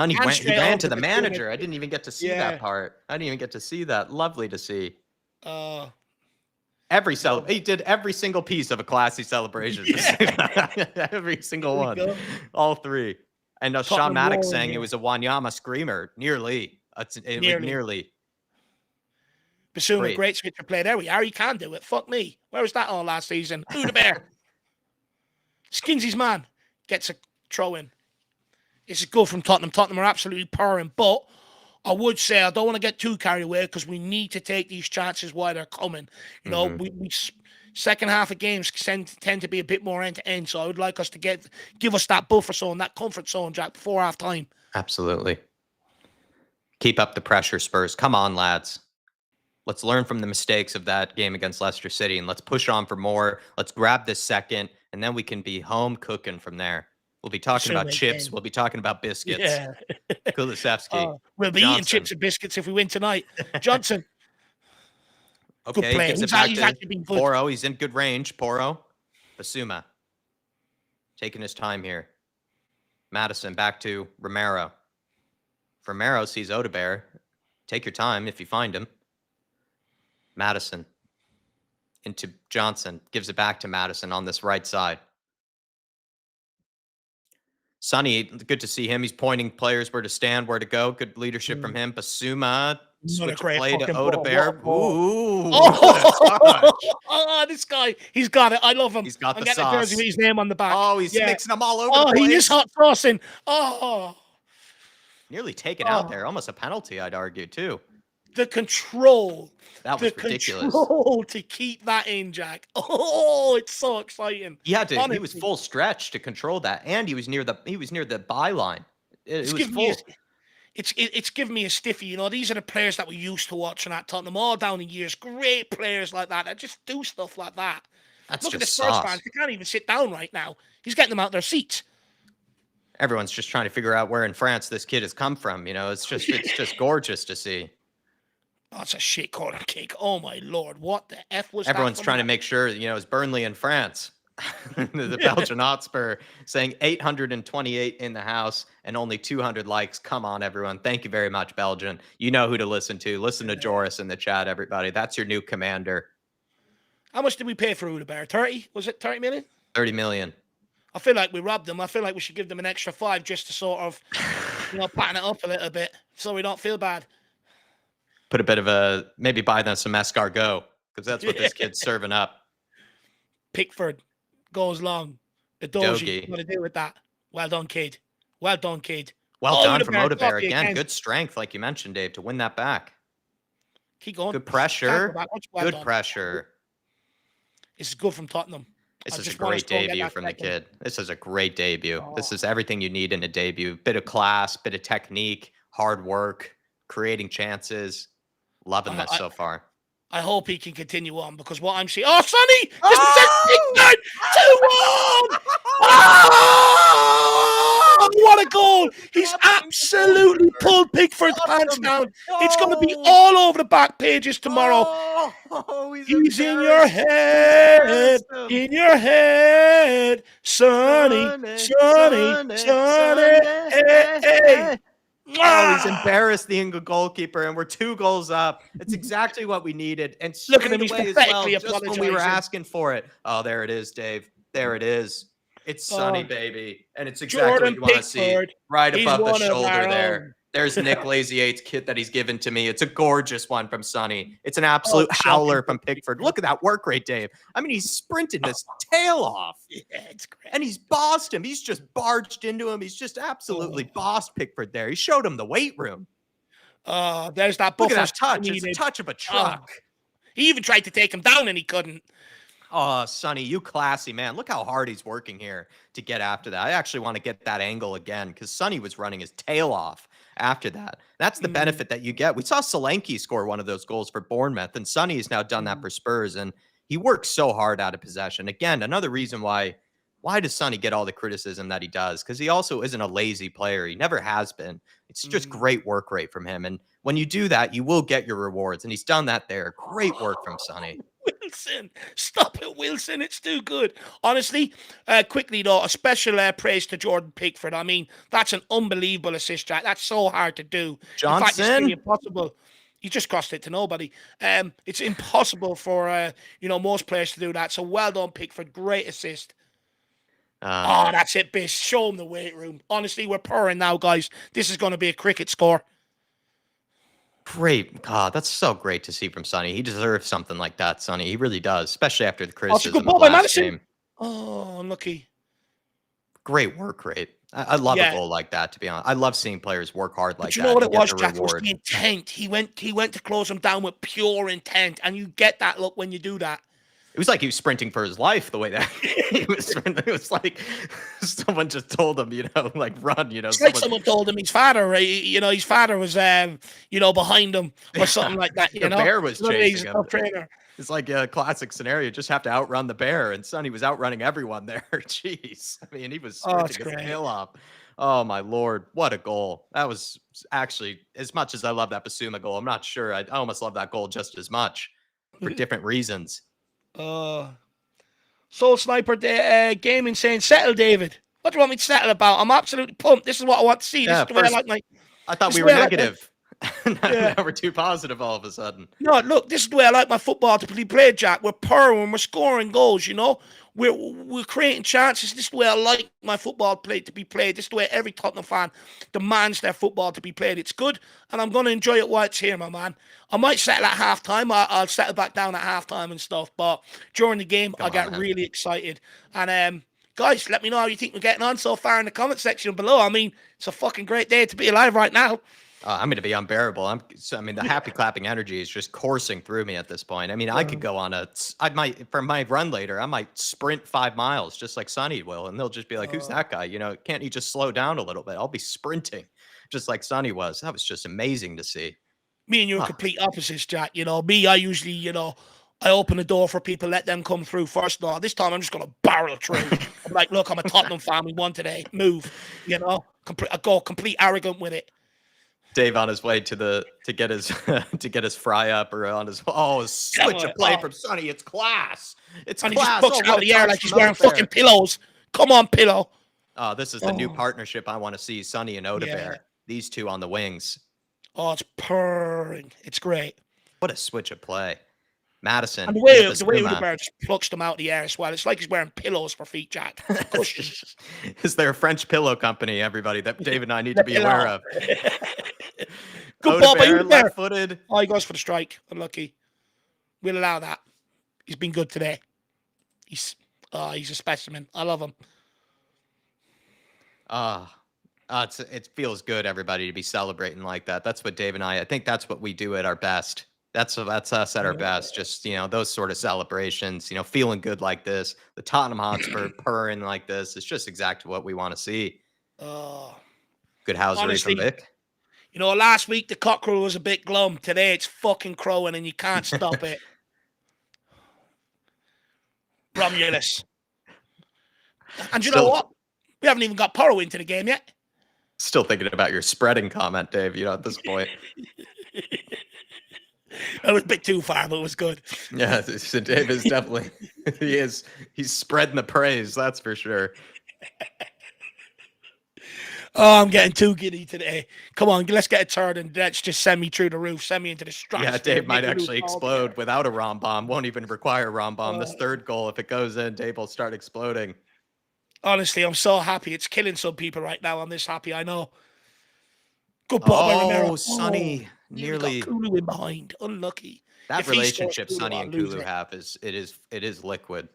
he ran to the manager. I didn't even get to see that part. I didn't even get to see that. Lovely to see. He did every single piece of a classy celebration. Yeah. Every single one. All three. And Sean Maddox saying it was a Wanyama screamer. Nearly. Nearly. Bissouma, great switcher play. There we are. He can do it. Fuck me. Where was that all last season? Who the bear? Skins his man. Gets a throw in. This is good from Tottenham. Tottenham are absolutely purring. But I would say I don't want to get too carried away because we need to take these chances while they're coming. We second half of games tend to be a bit more end to end. So I would like us to give us that buffer zone, that comfort zone, Jack, before half time. Absolutely. Keep up the pressure, Spurs. Come on, lads. Let's learn from the mistakes of that game against Leicester City, and let's push on for more. Let's grab this second, and then we can be home cooking from there. We'll be talking about chips. We'll be talking about biscuits. Yeah. Kulusevski. We'll be eating chips and biscuits if we win tonight. Johnson. Okay, good play. He's actually been good. Porro, he's in good range. Porro. Bissouma. Taking his time here. Maddison back to Romero. Romero sees Odebear. Take your time if you find him. Maddison into Johnson, gives it back to Maddison on this right side. Sonny, good to see him. He's pointing players where to stand, where to go. Good leadership from him. Bissouma, switch play to Odebear. Ooh. This guy, he's got it. I love him. He's got the sauce. Jersey with his name on the back. Oh, he's mixing them all over the place. He is hot crossing. Oh. Nearly taken out there. Almost a penalty, I'd argue, too. The control. That was ridiculous. Control to keep that in, Jack. Oh, it's so exciting. Yeah, dude, he was full stretch to control that, and he was near the byline. It was full. It's giving me a stiffy. These are the players that we used to watching at Tottenham all down the years. Great players like that just do stuff like that. Look at the Spurs fans; they can't even sit down right now. He's getting them out their seats. Everyone's just trying to figure out where in France this kid has come from. It's just gorgeous to see. Oh, it's a shit corner kick. Oh, my Lord. What the F was Everyone's trying to make sure, it's Burnley in France. The Belgian Hotspur saying 828 in the house and only 200 likes. Come on, everyone. Thank you very much, Belgian. You know who to listen to. Listen to Joris in the chat, everybody. That's your new commander. How much did we pay for Odebear? 30? Was it 30 million? 30 million. I feel like we robbed them. I feel like we should give them an extra 5 just to sort of, pattern it up a little bit so we don't feel bad. Put a bit of maybe buy them some escargot because that's what this kid's serving up. Pickford goes long. The Doji, what to do with that? Well done, kid. Well done, kid. Well done from Odebear again. Good strength, like you mentioned, Dave, to win that back. Keep going. Good Can't go pressure. backwards. Well Good done. pressure. This is good from Tottenham. This I is a just want us great to go and get debut that from the second. kid. This is a great debut. Oh, This is everything you need in a debut. Bit of class, bit of technique, hard work, creating chances. Loving this I, so far. I hope he can continue on because what I'm seeing. Oh, Sonny! Just a Oh! second! 2-1! Oh, what a goal! He's absolutely pulled Pickford's pants down. It's going to be all over the back pages tomorrow. Oh, He's in your head, in your head, Sonny, Sonny, Sonny. Hey. Oh, he's embarrassed the England goalkeeper, and we're 2 goals up. It's exactly what we needed. And Look at him, straight he's away as well, pathetically just when we were apologising. asking for it. Oh, there it is, Dave. There it is. It's Sonny, Oh, baby. And it's exactly Jordan what you want to see. Pickford, Right he's above the one of shoulder our there. own. There's Nick Lazy 8's kit that he's given to me. It's a gorgeous one from Sonny. It's an Oh, absolute howler shocking. from Pickford. Look at that work rate, Dave. I mean, he's sprinting his tail off. Yeah, it's great. And he's bossed him. He's just barged into him. He's just absolutely bossed Pickford there. He showed him the weight room. There's that Look buffer. at that touch. It's a touch of a truck. He even tried to take him down and he couldn't. Oh, Sonny, you classy, man. Look how hard he's working here to get after that. I actually want to get that angle again because Sonny was running his tail off after that. That's the benefit that you get. We saw Solanke score one of those goals for Bournemouth, and Sonny has now done that for Spurs, and he works so hard out of possession. Again, another reason why does Sonny get all the criticism that he does? Because he also isn't a lazy player. He never has been. It's just great work rate from him. And when you do that, you will get your rewards. And he's done that there. Great work from Sonny. Wilson, stop it, Wilson. It's too good. Honestly, quickly though, a special praise to Jordan Pickford. I mean, that's an unbelievable assist, Jack. That's so hard to do. In fact, it's Johnson? nearly impossible. You just crossed it to nobody. It's impossible for most players to do that. So well done, Pickford. Great assist. That's it, Bish. Show him the weight room. Honestly, we're purring now, guys. This is going to be a cricket score. Great. God, that's so great to see from Sonny. He deserves something like that, Sonny. He really does, especially after the It's a criticism good of ball by last Madison. game. Oh, unlucky. Great work rate. I love Yeah. a goal like that, to be honest. I love seeing players work hard like But you that know what and it get was, the Jack? It was reward. the intent. He went to close him down with pure intent, and you get that look when you do that. It was like he was sprinting for his life the way that he was sprinting. It was like someone just told him, like run, It's like someone told him his father, right? His father was, behind him or something like that. The bear was He's chasing a him. tough trainer. It's like a classic scenario. Just have to outrun the bear. And Sonny was outrunning everyone there. Jeez. I mean, he was It's sprinting his great. tail off. Oh, my Lord. What a goal. That was actually, as much as I love that Bissouma goal, I'm not sure. I almost love that goal just as much for different reasons. Soul Sniper Gaming saying, settle, David. What do you want me to settle about? I'm absolutely pumped. This is what I want to see. This Yeah, is the way I like my... I thought this we is were the way I like negative. Yeah. Now we're too positive all of a sudden. No, look, this is the way I like my football to be played, Jack. We're purring, we're scoring goals, We're creating chances. This is the way I like my football to be played. This is the way every Tottenham fan demands their football to be played. It's good, and I'm going to enjoy it while it's here, my man. I might settle at halftime. I'll settle back down at halftime and stuff, but during the game, I get really excited. And guys, let me know how you think we're getting on so far in the comment section below. I mean, it's a fucking great day to be alive right now. I'm going to be unbearable. The happy clapping energy is just coursing through me at this point. I mean, I could go on for my run later, I might sprint 5 miles just like Sonny will. And they'll just be like, who's that guy? Can't you just slow down a little bit? I'll be sprinting just like Sonny was. That was just amazing to see. Me and you are complete opposites, Jack. Me, I usually, I open the door for people, let them come through first. No, this time I'm just going to barrel through. I'm like, look, I'm a Tottenham fan. We won today. Move, I go complete arrogant with it. Dave on his way to get his to get his fry up or on his switch of play from Sonny. It's class. It's and class. He just puts out the air like he's wearing fucking pillows. Come on, pillow. Oh, this is the new partnership I want to see. Sonny and Odegaard. Yeah. These two on the wings. Oh, it's purring. It's great. What a switch of play. Madison. And the way Odegaard just plucks them out the air as well. It's like he's wearing pillows for feet, Jack. Is there a French pillow company, everybody, that Dave and I need to be aware of? Good ball by you there. Left-footed. Oh, he goes for the strike. Unlucky. We'll allow that. He's been good today. He's a specimen. I love him. It feels good, everybody, to be celebrating like that. That's what Dave and I think that's what we do at our best. That's us at our best. Just, those sort of celebrations, feeling good like this. The Tottenham Hotspur purring like this. It's just exactly what we want to see. Oh, Good housery from honestly, Vic. last week the cockerel was a bit glum. Today it's fucking crowing and you can't stop it. Romulus. And you know what? We haven't even got Porro into the game yet. Still thinking about your spreading comment, Dave, at this point. It was a bit too far, but it was good. Yeah, so Dave is definitely, he's spreading the praise, that's for sure. Oh, I'm getting too giddy today. Come on, let's get a turd and let's just send me through the roof, send me into the stratosphere. Yeah, Dave might actually explode without a ROM bomb. Won't even require a ROM bomb. This third goal, if it goes in, Dave will start exploding. Honestly, I'm so happy. It's killing some people right now. I'm this happy, I know. Good ball by Romero. Oh, Sonny. Nearly. Got Kulu in behind. Unlucky. That relationship Sonny and Kulu have is liquid.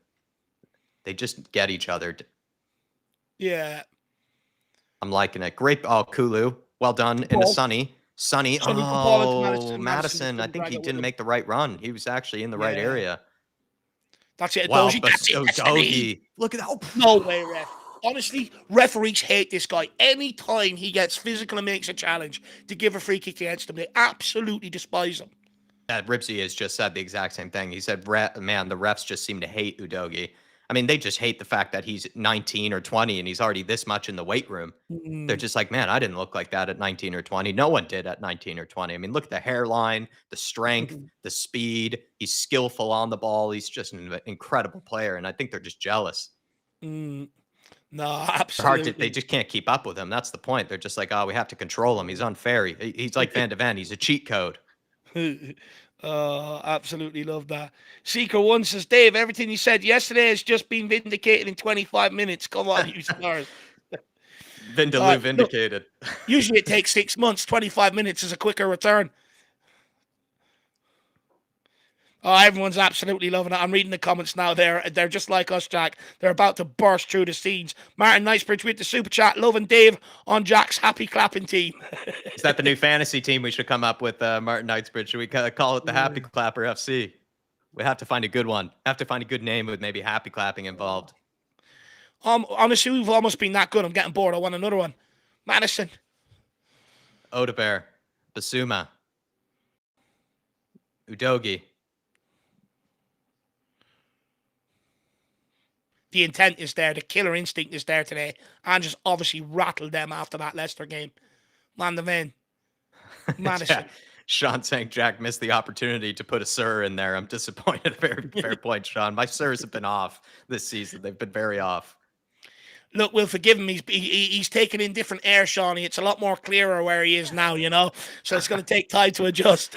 They just get each other. Yeah. I'm liking it. Great ball, Kulu. Well done. Into Sonny. Sonny. Oh, Madison. I think he didn't make the right run. He was actually in the right area. That's it. Wow, Dogie. Look at that. Oh. No way, ref. Honestly, referees hate this guy. Anytime he gets physical and makes a challenge to give a free kick against him, they absolutely despise him. Ripsy has just said the exact same thing. He said, man, the refs just seem to hate Udogie. I mean, they just hate the fact that he's 19 or 20 and he's already this much in the weight room. They're just like, man, I didn't look like that at 19 or 20. No one did at 19 or 20. I mean, look at the hairline, the strength, the speed. He's skillful on the ball. He's just an incredible player. And I think they're just jealous. No, absolutely. They just can't keep up with him. That's the point. They're just like, oh, we have to control him. He's unfair. He's like Van de Ven. He's a cheat code. Absolutely love that. Seeker1 says, Dave, everything you said yesterday has just been vindicated in 25 minutes. Come on, you Spurs. Vindaloo vindicated. Look, usually it takes 6 months. 25 minutes is a quicker return. Oh, everyone's absolutely loving it. I'm reading the comments now. They're just like us, Jack. They're about to burst through the scenes. Martin Knightsbridge with the super chat. Loving Dave on Jack's happy clapping team. Is that the new fantasy team we should come up with, Martin Knightsbridge? Should we call it the Happy Clapper FC? We have to find a good one. Have to find a good name with maybe happy clapping involved. Honestly, we've almost been that good. I'm getting bored. I want another one. Madison. Odebear. Bissouma. Udogie. The intent is there. The killer instinct is there today. And just obviously rattled them after that Leicester game. Man, the man. Madison. Sean saying Jack missed the opportunity to put a sir in there. I'm disappointed. Very fair point, Sean. My sirs have been off this season. They've been very off. Look, we'll forgive him. He's taken in different air, Shawnee. It's a lot more clearer where he is now, So it's going to take time to adjust.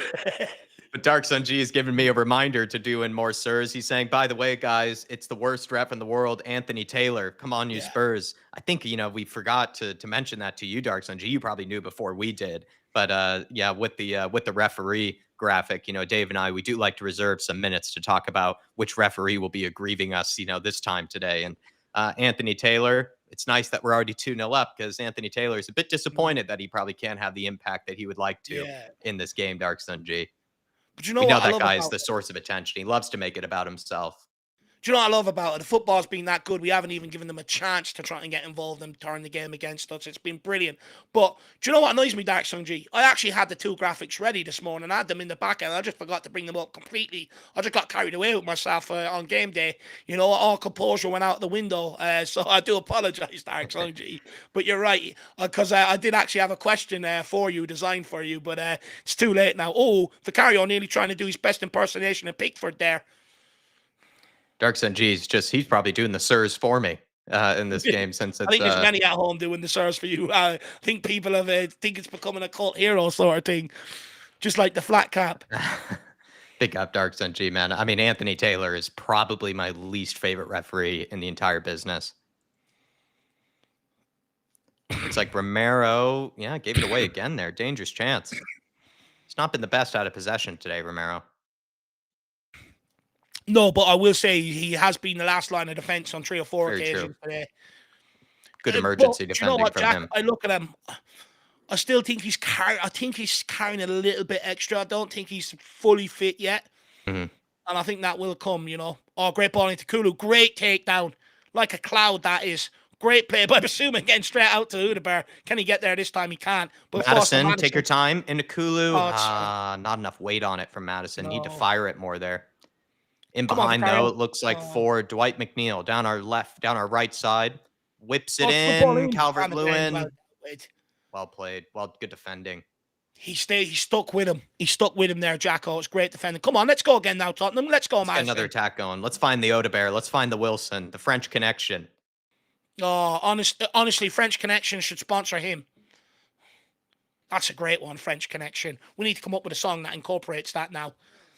But Dark Sun G has given me a reminder to do in more sirs. He's saying, by the way, guys, it's the worst ref in the world, Anthony Taylor. Come on, you Spurs. I think, we forgot to mention that to you, Dark Sun G. You probably knew before we did. But with the referee graphic, Dave and I, we do like to reserve some minutes to talk about which referee will be aggrieving us, this time today. And Anthony Taylor, it's nice that we're already 2-0 up because Anthony Taylor is a bit disappointed that he probably can't have the impact that he would like to in this game, Dark Sun G. But we know that guy is the source of attention. He loves to make it about himself. Do you know what I love about it? The football's been that good. We haven't even given them a chance to try and get involved and turn the game against us. It's been brilliant. But do you know what annoys me, Dark Sun G? I actually had the two graphics ready this morning. I had them in the back end. I just forgot to bring them up completely. I just got carried away with myself on game day. All composure went out the window. So I do apologize, Dark Sun G. But you're right. Because I did actually have a question for you, designed for you. But it's too late now. Oh, Vicario nearly trying to do his best impersonation of Pickford there. Dark Sun G he's probably doing the sirs for me in this game since it's. I think there's many at home doing the sirs for you. I think people think it's becoming a cult hero sort of thing, just like the flat cap. Big up Dark Sun G, man. I mean, Anthony Taylor is probably my least favorite referee in the entire business. It's like Romero, gave it away again there. Dangerous chance. He's not been the best out of possession today, Romero. No, but I will say he has been the last line of defense on 3 or 4 occasions today. Good emergency defending from Jack, him. I look at him. I still think I think he's carrying a little bit extra. I don't think he's fully fit yet. Mhm. And I think that will come, you know. Oh, great ball into Kulu. Great takedown. Like a cloud, that is. Great play by Bissouma getting straight out to Udeberg. Can he get there this time? He can't. But Foster Madison, take your time. Into Kulu. Oh, sorry. Not enough weight on it from Madison. Need to No. fire it more there. In Come on, behind, Vicario. though, it looks like Oh. for Dwight McNeil. Down our right side. Whips it Good ball in. in. Calvert-Lewin. Well, Well played. Well, good defending. he stuck with him. He stuck with him there, Jacko. It's great defending. Come on, let's go again now, Tottenham. Let's go, Let's get Madison. another attack going. Let's find the Odebear. Let's find the Wilson. The French connection. Oh, honestly, French Connection should sponsor him. That's a great one, French Connection. We need to come up with a song that incorporates that now.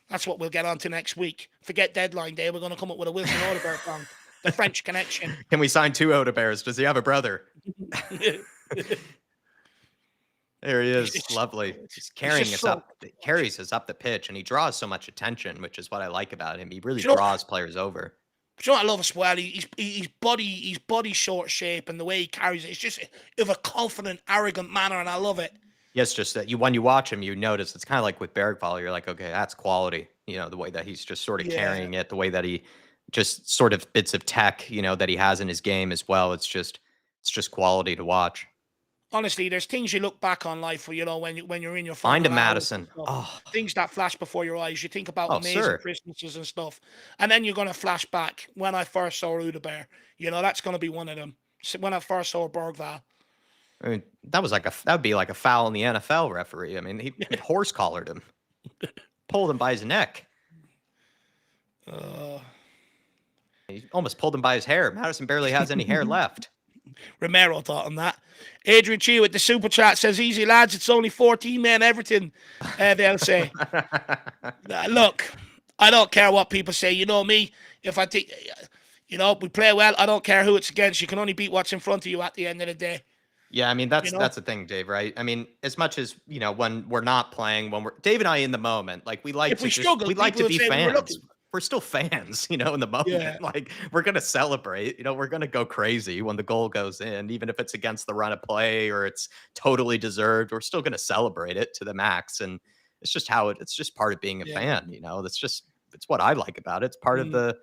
That's what we'll get on to next week. Forget deadline day. We're going to come up with a Wilson Odegaard song. The French Connection. Can we sign 2 Odebears? Does he have a brother? There he is. Lovely. He's carrying us up. Carries us up the pitch, and he draws so much attention, which is what I like about him. He really draws players over. But you know what I love as well? His body short shape and the way he carries it. It's just of a confident, arrogant manner, and I love it. Yes, just that when you watch him, you notice it's kind of like with Bergvall. You're like, okay, that's quality. You know, the way that he's just sort of carrying it, the way that he just sort of bits of tech, you know, that he has in his game as well. It's just quality to watch. Honestly, there's things you look back on life, you know, when you're in your find a Madison. Things that flash before your eyes. You think about amazing Christmases and stuff, and then you're gonna flash back when I first saw Udeberg. You know, that's gonna be one of them. When I first saw Bergvall. I mean, that would be like a foul in the NFL referee. I mean, he horse collared him, pulled him by his neck. He almost pulled him by his hair. Madison barely has any hair left. Romero thought on that. Adrian Chi with the super chat says, "Easy lads, it's only 14 men Everton." They'll say, "Look, I don't care what people say. You know me. If I think, you know, we play well, I don't care who it's against. You can only beat what's in front of you at the end of the day." Yeah, I mean, that's the thing, Dave, right? I mean, as much as, you know, when we're not playing, when we're Dave and I in the moment, like we like to be fans. We're still fans, you know, in the moment. Yeah. Like we're gonna celebrate, you know, we're gonna go crazy when the goal goes in, even if it's against the run of play or it's totally deserved. We're still gonna celebrate it to the max, and it's just it's just part of being a fan, you know. It's what I like about it. It's part of the.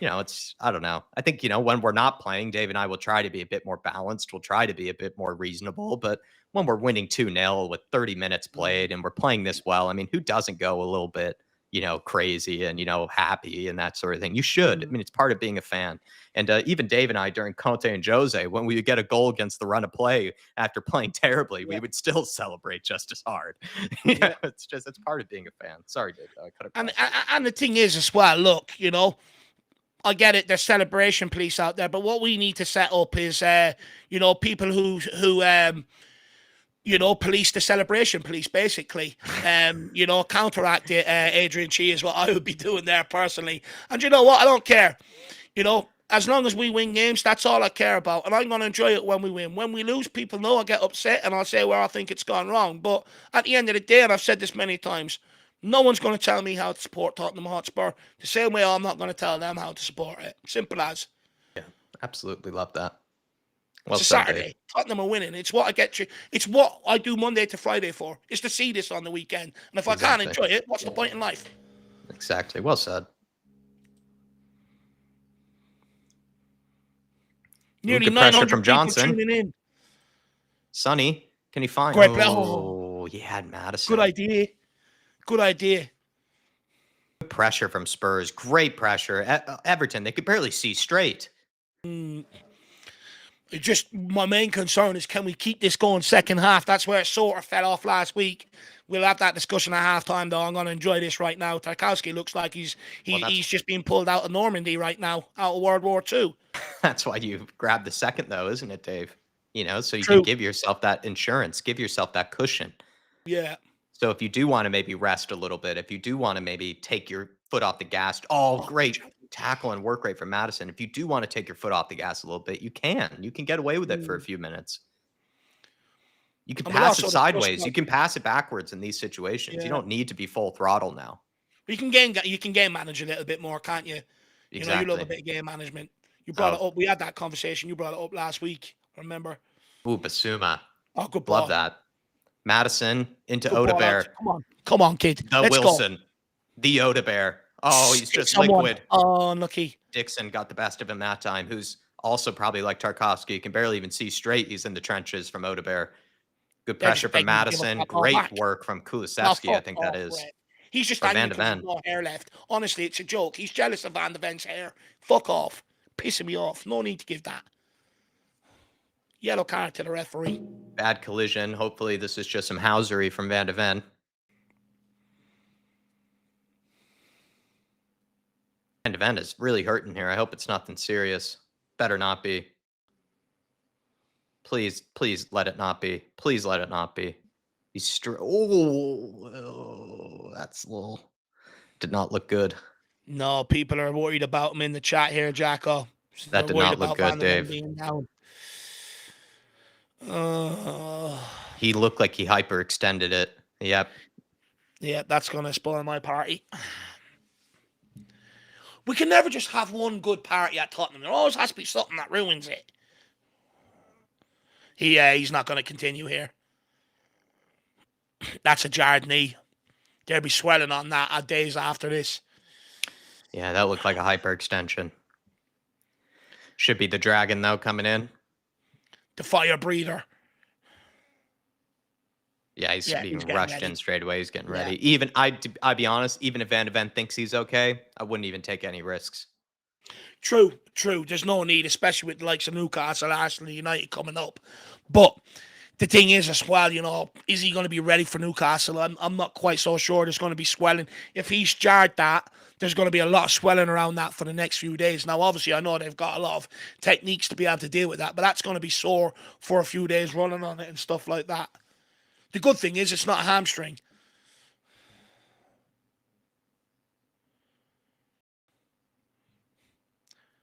You know, I don't know. I think, you know, when we're not playing, Dave and I will try to be a bit more balanced. We'll try to be a bit more reasonable. But when we're winning 2-0 with 30 minutes played and we're playing this well, I mean, who doesn't go a little bit, you know, crazy and, you know, happy and that sort of thing? You should. I mean, it's part of being a fan. And even Dave and I during Conte and Jose, when we would get a goal against the run of play after playing terribly, we would still celebrate just as hard. You know, it's part of being a fan. Sorry, Dave. I cut across. And the thing is as well, look, you know, I get it. There's celebration police out there, but what we need to set up is, you know, people who you know, police the celebration police, basically. You know, counteract it. Adrian Chi is what I would be doing there personally. And you know what? I don't care. You know, as long as we win games, that's all I care about. And I'm going to enjoy it when we win. When we lose, people know I get upset and I'll say where I think it's gone wrong. But at the end of the day, and I've said this many times, no one's going to tell me how to support Tottenham Hotspur the same way I'm not going to tell them how to support it. Simple as. Yeah, absolutely love that. Well, it's a Saturday. Tottenham are winning. It's what I get you. It's what I do Monday to Friday for. It's to see this on the weekend. And if I can't enjoy it, what's the point in life? Exactly. Well said. Nearly 900 from Johnson. Tuning in. Sonny, can you find? Great he had Madison. Good idea. Good idea. Good pressure from Spurs. Great pressure. Everton, they could barely see straight. Just my main concern is, can we keep this going second half? That's where it sort of fell off last week. We'll have that discussion at halftime, though. I'm going to enjoy this right now. Tarkowski looks like he's just being pulled out of Normandy right now, out of World War II. That's why you grab the second, though, isn't it, Dave? You know, so you can give yourself that insurance, give yourself that cushion. Yeah. So if you do want to maybe rest a little bit, if you do want to maybe take your foot off the gas, great tackle and work rate from Madison. If you do want to take your foot off the gas a little bit, you can. You can get away with it for a few minutes. You can pass it sideways. You can pass it backwards in these situations. Yeah. You don't need to be full throttle now. You can game manage a little bit more, can't you? Exactly. You know, you love a bit of game management. You brought it up. We had that conversation. You brought it up last week. Remember? Ooh, Bissouma. Oh, good ball. Love that. Madison into Good ball out. Odebear. Come on, kid. The Let's Wilson. The Odebear. Oh, he's Stick just someone. liquid. Oh, unlucky. Dixon got the best of him that time, who's also probably like Tarkovsky, can barely even see straight. He's in the trenches from Odebear. Good They're pressure just from begging to give us Madison. that ball Great back. work from No, Kulusevski, I fuck think that off, is. Brett. He's just Or angry Van de because Ven. there's no hair left. Honestly, it's a joke. He's jealous of Van de Ven's hair. Fuck off. Pissing me off. No need to give that. Yellow card to the referee. Bad collision. Hopefully this is just some housery from Van de Ven. Van de Ven is really hurting here. I hope it's nothing serious. Better not be. Please, please let it not be. Please let it not be. He's that's a little... Did not look good. No, people are worried about him in the chat here, Jacko. That did not look good, Dave. Being down. He looked like he hyperextended it. Yep. Yeah, that's going to spoil my party. We can never just have one good party at Tottenham. There always has to be something that ruins it. He's not going to continue here. That's a jarred knee. There'll be swelling on that days after this. Yeah, that looked like a hyperextension. Should be the Dragon, though, coming in. The fire breather. Yeah, he's being rushed in straight away. He's getting ready. Yeah. Even I'd be honest, even if Van de Ven thinks he's okay, I wouldn't even take any risks. True. There's no need, especially with the likes of Newcastle, Arsenal, United coming up. But the thing is as well, is he going to be ready for Newcastle? I'm not quite so sure. There's going to be swelling. If he's jarred that, there's going to be a lot of swelling around that for the next few days. Now, obviously, I know they've got a lot of techniques to be able to deal with that, but that's going to be sore for a few days running on it and stuff like that. The good thing is it's not a hamstring.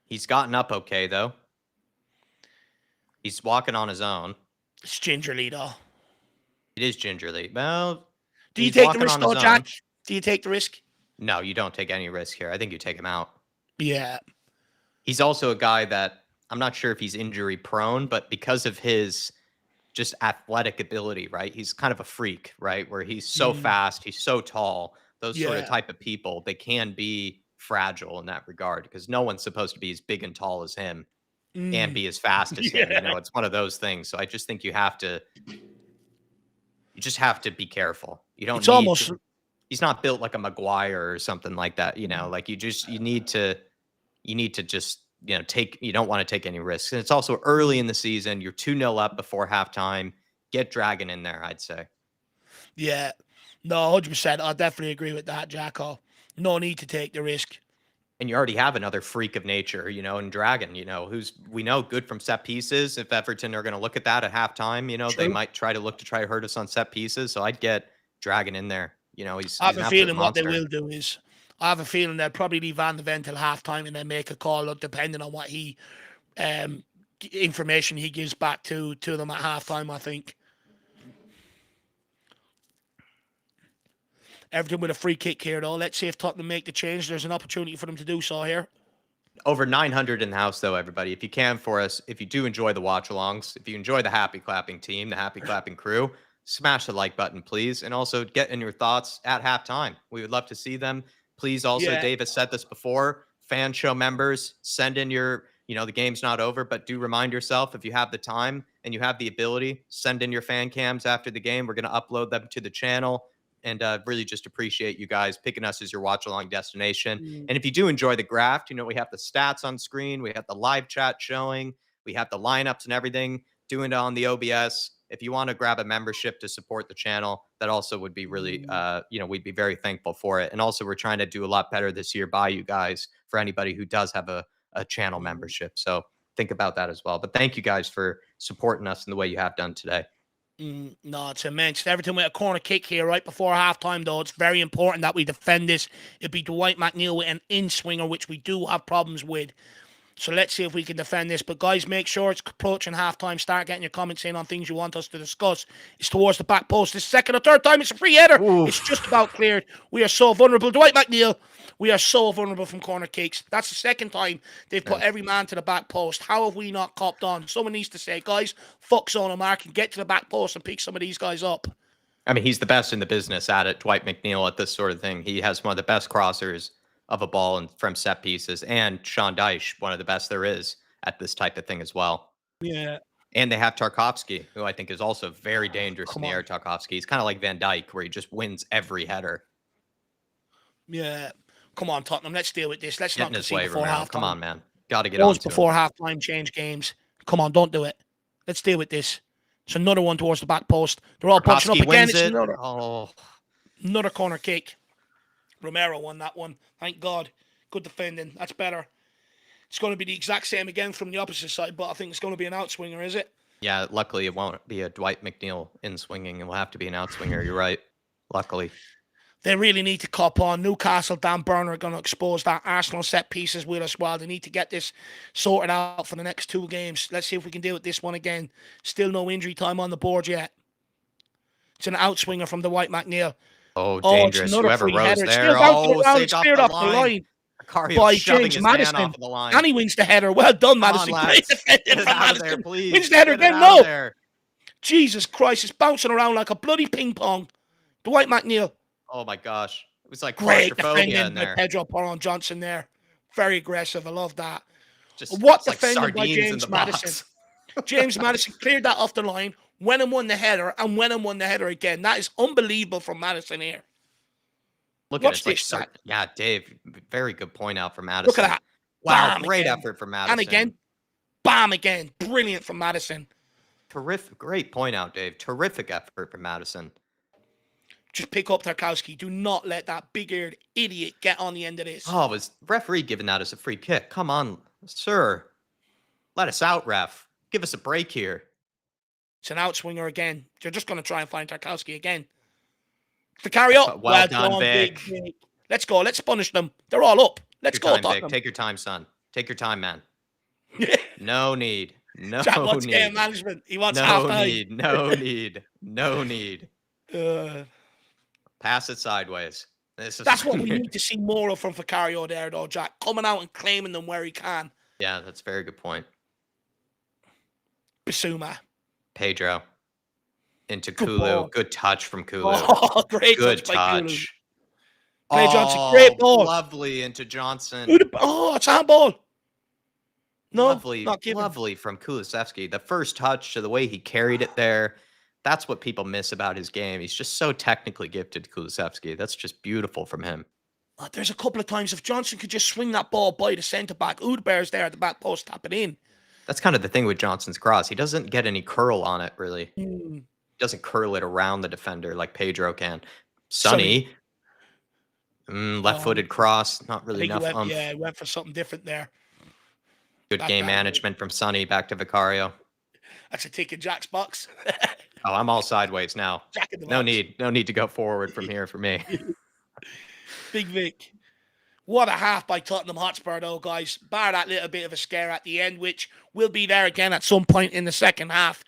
He's gotten up okay, though. He's walking on his own. It's gingerly, though. It is gingerly. Well, do you take the risk, though, Jack? Do you take the risk? No, you don't take any risk here. I think you take him out. Yeah. He's also a guy that I'm not sure if he's injury prone, but because of his just athletic ability, right? He's kind of a freak, right? Where he's so fast, he's so tall. Those sort of type of people, they can be fragile in that regard because no one's supposed to be as big and tall as him and be as fast as him. It's one of those things. So I just think you just have to be careful. You don't he's not built like a Maguire or something like that, like you need to just, you don't want to take any risks. And it's also early in the season. You're 2-0 up before halftime. Get Dragon in there, I'd say. Yeah. No, 100%. I definitely agree with that, Jacko. No need to take the risk. And you already have another freak of nature, in Dragon, who's we know good from set pieces. If Everton are going to look at that at halftime, they might try to hurt us on set pieces. So I'd get Dragon in there. I have a feeling what they will do is, I have a feeling they'll probably leave Van de Ven till halftime and then make a call depending on what information he gives back to them at halftime, I think. Everton with a free kick here, though. Let's see if Tottenham make the change. There's an opportunity for them to do so here. Over 900 in the house, though, everybody. If you can for us, if you do enjoy the watch-alongs, if you enjoy the happy clapping team, the happy clapping crew, smash the like button, please. And also get in your thoughts at halftime. We would love to see them. Please also, Dave has said this before, fan show members, send in your, the game's not over, but do remind yourself if you have the time and you have the ability, send in your fan cams after the game. We're going to upload them to the channel. And really just appreciate you guys picking us as your watch-along destination. And if you do enjoy the graft, we have the stats on screen. We have the live chat showing. We have the lineups and everything. Doing it on the OBS. If you want to grab a membership to support the channel, that also would be really, we'd be very thankful for it. And also, we're trying to do a lot better this year by you guys for anybody who does have a channel membership. So think about that as well. But thank you guys for supporting us in the way you have done today. No, it's immense. Everton with a corner kick here right before halftime, though. It's very important that we defend this. It'd be Dwight McNeil with an in-swinger, which we do have problems with. So let's see if we can defend this. But guys, make sure it's approaching halftime. Start getting your comments in on things you want us to discuss. It's towards the back post. This second or third time, it's a free header. It's just about cleared. We are so vulnerable. Dwight McNeil, we are so vulnerable from corner kicks. That's the second time they've put every man to the back post. How have we not copped on? Someone needs to say, guys, fuck zone mark and get to the back post and pick some of these guys up. I mean, he's the best in the business at it. Dwight McNeil at this sort of thing. He has one of the best crossers of a ball and from set pieces, and Sean Dyche, one of the best there is at this type of thing as well. Yeah. And they have Tarkovsky, who I think is also very dangerous in Come the air. on. Tarkovsky, he's kind of like Van Dijk, where he just wins every header. Yeah. Come on, Tottenham. Let's deal with this. Let's Get not in his concede way, before Romero. halftime. Come on, man. Got to get Goals on to before him. halftime change games. Come on, don't do it. Let's deal with this. It's another one towards the back post. They're all punching up again. It's another corner kick. Romero won that one. Thank God. Good defending. That's better. It's going to be the exact same again from the opposite side, but I think it's going to be an outswinger, is it? Yeah, luckily it won't be a Dwight McNeil in swinging. It will have to be an outswinger. You're right. Luckily. They really need to cop on. Newcastle, Dan Burner are going to expose that. Arsenal set pieces with us. Well, they need to get this sorted out for the next 2 games. Let's see if we can deal with this one again. Still no injury time on the board yet. It's an outswinger from Dwight McNeil. Oh, dangerous. Whoever rose there. It's cleared off the line. By James Maddison. And he wins the header. Well done, Maddison. Great defending from Maddison. Wins the header again. No. Jesus Christ. It's bouncing around like a bloody ping pong. Dwight McNeil. Oh my gosh. It was like great defending in there. By Pedro Porron Johnson there. Very aggressive. I love that. Just what defending by James Maddison. James Maddison cleared that off the line, went and won the header, and went and won the header again. That is unbelievable from Maddison here. Look at it. Like, yeah, Dave, very good point out for Maddison. Look at that. Wow, great effort from Maddison. And again, bam again. Brilliant from Maddison. Terrific. Great point out, Dave. Terrific effort from Maddison. Just pick up Tarkowski. Do not let that big-eared idiot get on the end of this. Oh, was referee giving that as a free kick? Come on, sir. Let us out, ref. Give us a break here. It's an outswinger again. They're just going to try and find Tarkowski again. To carry up. Well done, Vic. Big. Let's go. Let's punish them. They're all up. Let's go, Vic. Take your time, son. Take your time, man. No need. No Jack wants need. Game management. He wants half time. No need. Pass it sideways. That's what we need to see more of from Vicario there, though, Jack. Coming out and claiming them where he can. Yeah, that's a very good point. Bissouma. Pedro. Into Kulu. Good touch from Kulu. Oh, great good touch by Kulu. Play Johnson. Great ball. Lovely into Johnson. It's handball. No, lovely from Kulusevski. The first touch to the way he carried it there. That's what people miss about his game. He's just so technically gifted, Kulusevski. That's just beautiful from him. There's a couple of times if Johnson could just swing that ball by the centre-back. Udber's there at the back post, tap it in. That's kind of the thing with Johnson's cross. He doesn't get any curl on it, really. He doesn't curl it around the defender like Pedro can. Sonny. Left-footed cross. Not really enough. He went for something different there. Good game management from Sonny back to Vicario. That's a tick in Jack's box. Oh, I'm all sideways now. No need to go forward from here for me. Big Vic. What a half by Tottenham Hotspur, though, guys. Bar that little bit of a scare at the end, which will be there again at some point in the second half.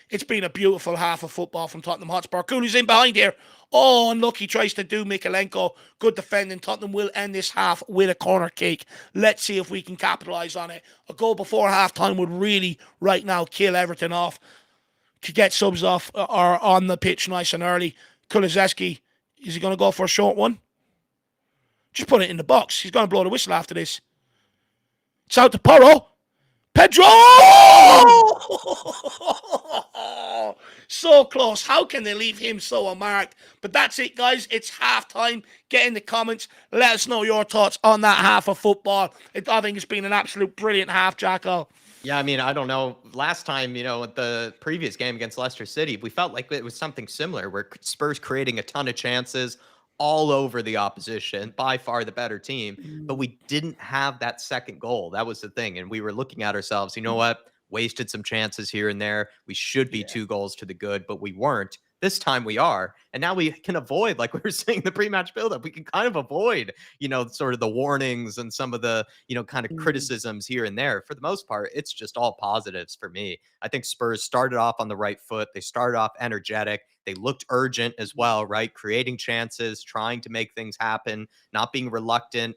It's been a beautiful half of football from Tottenham Hotspur. Kulu's in behind here. Oh, unlucky. Tries to do Mikalenko. Good defending. Tottenham will end this half with a corner kick. Let's see if we can capitalise on it. A goal before half-time would really, right now, kill Everton off. Could get subs off or on the pitch nice and early. Kulusevski, is he going to go for a short one? Just put it in the box. He's going to blow the whistle after this. It's out to Porro. Pedro! So close. How can they leave him so unmarked? But that's it, guys. It's halftime. Get in the comments. Let us know your thoughts on that half of football. I think it's been an absolute brilliant half, Jacko. Yeah, I mean, I don't know. Last time, at the previous game against Leicester City, we felt like it was something similar where Spurs creating a ton of chances all over the opposition, by far the better team, but we didn't have that second goal. That was the thing. And we were looking at ourselves, you know what? Wasted some chances here and there. We should be 2 goals to the good, but we weren't. This time we are. And now we can avoid, like we were saying, the pre-match buildup. We can kind of avoid, sort of the warnings and some of the, kind of criticisms here and there. For the most part, it's just all positives for me. I think Spurs started off on the right foot. They started off energetic. They looked urgent as well, right? Creating chances, trying to make things happen, not being reluctant.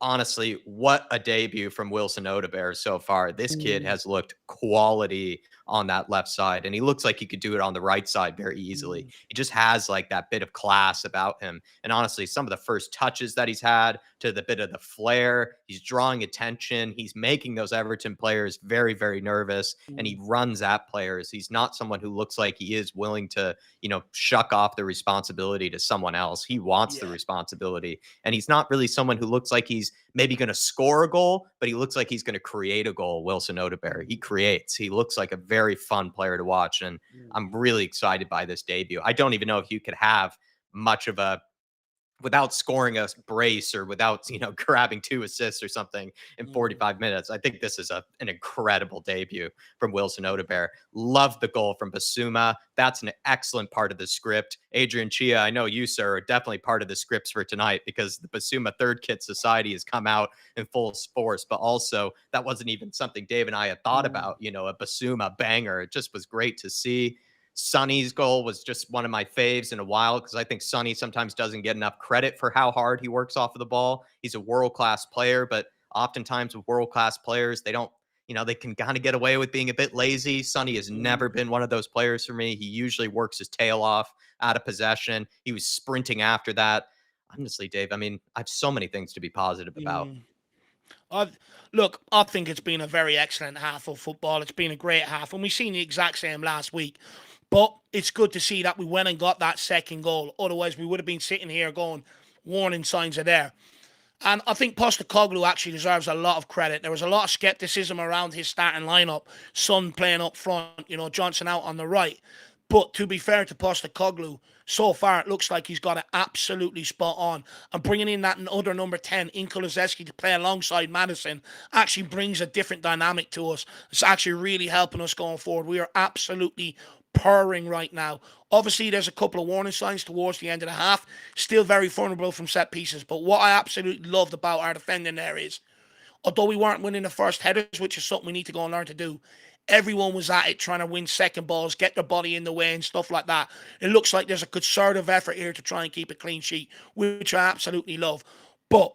Honestly, what a debut from Wilson Odobert so far. This kid has looked quality on that left side. And he looks like he could do it on the right side very easily. Mm, He just has like that bit of class about him. And honestly, some of the first touches that he's had to the bit of the flair, he's drawing attention. He's making those Everton players very, very nervous, and he mm, runs at players. He's not someone who looks like he is willing to, shuck off the responsibility to someone else. He wants the yeah. responsibility. And he's not really someone who looks like he's maybe going to score a goal, but he looks like he's going to create a goal. Wilson Odeberry, he Mm, creates. He looks like a very fun player to watch. And mm, I'm really excited by this debut. I don't even know if you could have much of a without scoring a brace or without grabbing 2 assists or something in mm, 45 minutes. I think this is an incredible debut from Wilson Odeberg. Love the goal from Bissouma. That's an excellent part of the script. Adrian Chia, I know you, sir, are definitely part of the scripts for tonight, because the Bissouma Third Kit Society has come out in full force. But also, that wasn't even something Dave and I had thought mm, about. A Bissouma banger. It just was great to see. Sonny's goal was just one of my faves in a while, because I think Sonny sometimes doesn't get enough credit for how hard he works off of the ball. He's a world-class player, but oftentimes with world-class players, they don't, they can kind of get away with being a bit lazy. Sonny has never mm, been one of those players for me. He usually works his tail off out of possession. He was sprinting after that. Honestly, Dave, I mean, I have so many things to be positive about. mm. I Look, I think it's been a very excellent half of football. It's been a great half, and we've seen the exact same last week. But it's good to see that we went and got that second goal. Otherwise, we would have been sitting here going, warning signs are there. And I think Postecoglou actually deserves a lot of credit. There was a lot of skepticism around his starting lineup. Son playing up front, Johnson out on the right. But to be fair to Postecoglou, so far it looks like he's got it absolutely spot on. And bringing in that other number 10 in Kulusevski to play alongside Madison actually brings a different dynamic to us. It's actually really helping us going forward. We are absolutely purring right now. Obviously, there's a couple of warning signs towards the end of the half. Still very vulnerable from set pieces. But what I absolutely loved about our defending there is, although we weren't winning the first headers, which is something we need to go and learn to do, everyone was at it trying to win second balls, get their body in the way and stuff like that. It looks like there's a concerted effort here to try and keep a clean sheet, which I absolutely love. But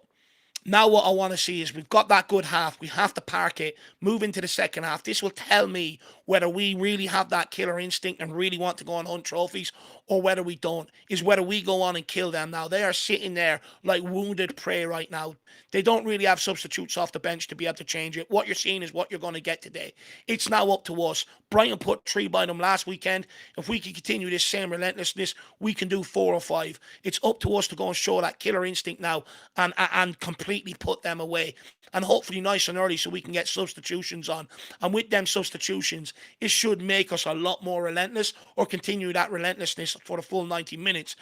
now what I want to see is, we've got that good half. We have to park it, move into the second half. This will tell me whether we really have that killer instinct and really want to go and hunt trophies, or whether we don't. Is whether we go on and kill them now. They are sitting there like wounded prey right now. They don't really have substitutes off the bench to be able to change it. What you're seeing is what you're going to get today. It's now up to us. Brighton put 3 by them last weekend. If we can continue this same relentlessness, we can do 4 or 5. It's up to us to go and show that killer instinct now, and completely put them away. And hopefully nice and early, so we can get substitutions on. And with them substitutions, it should make us a lot more relentless, or continue that relentlessness for the full 90 minutes.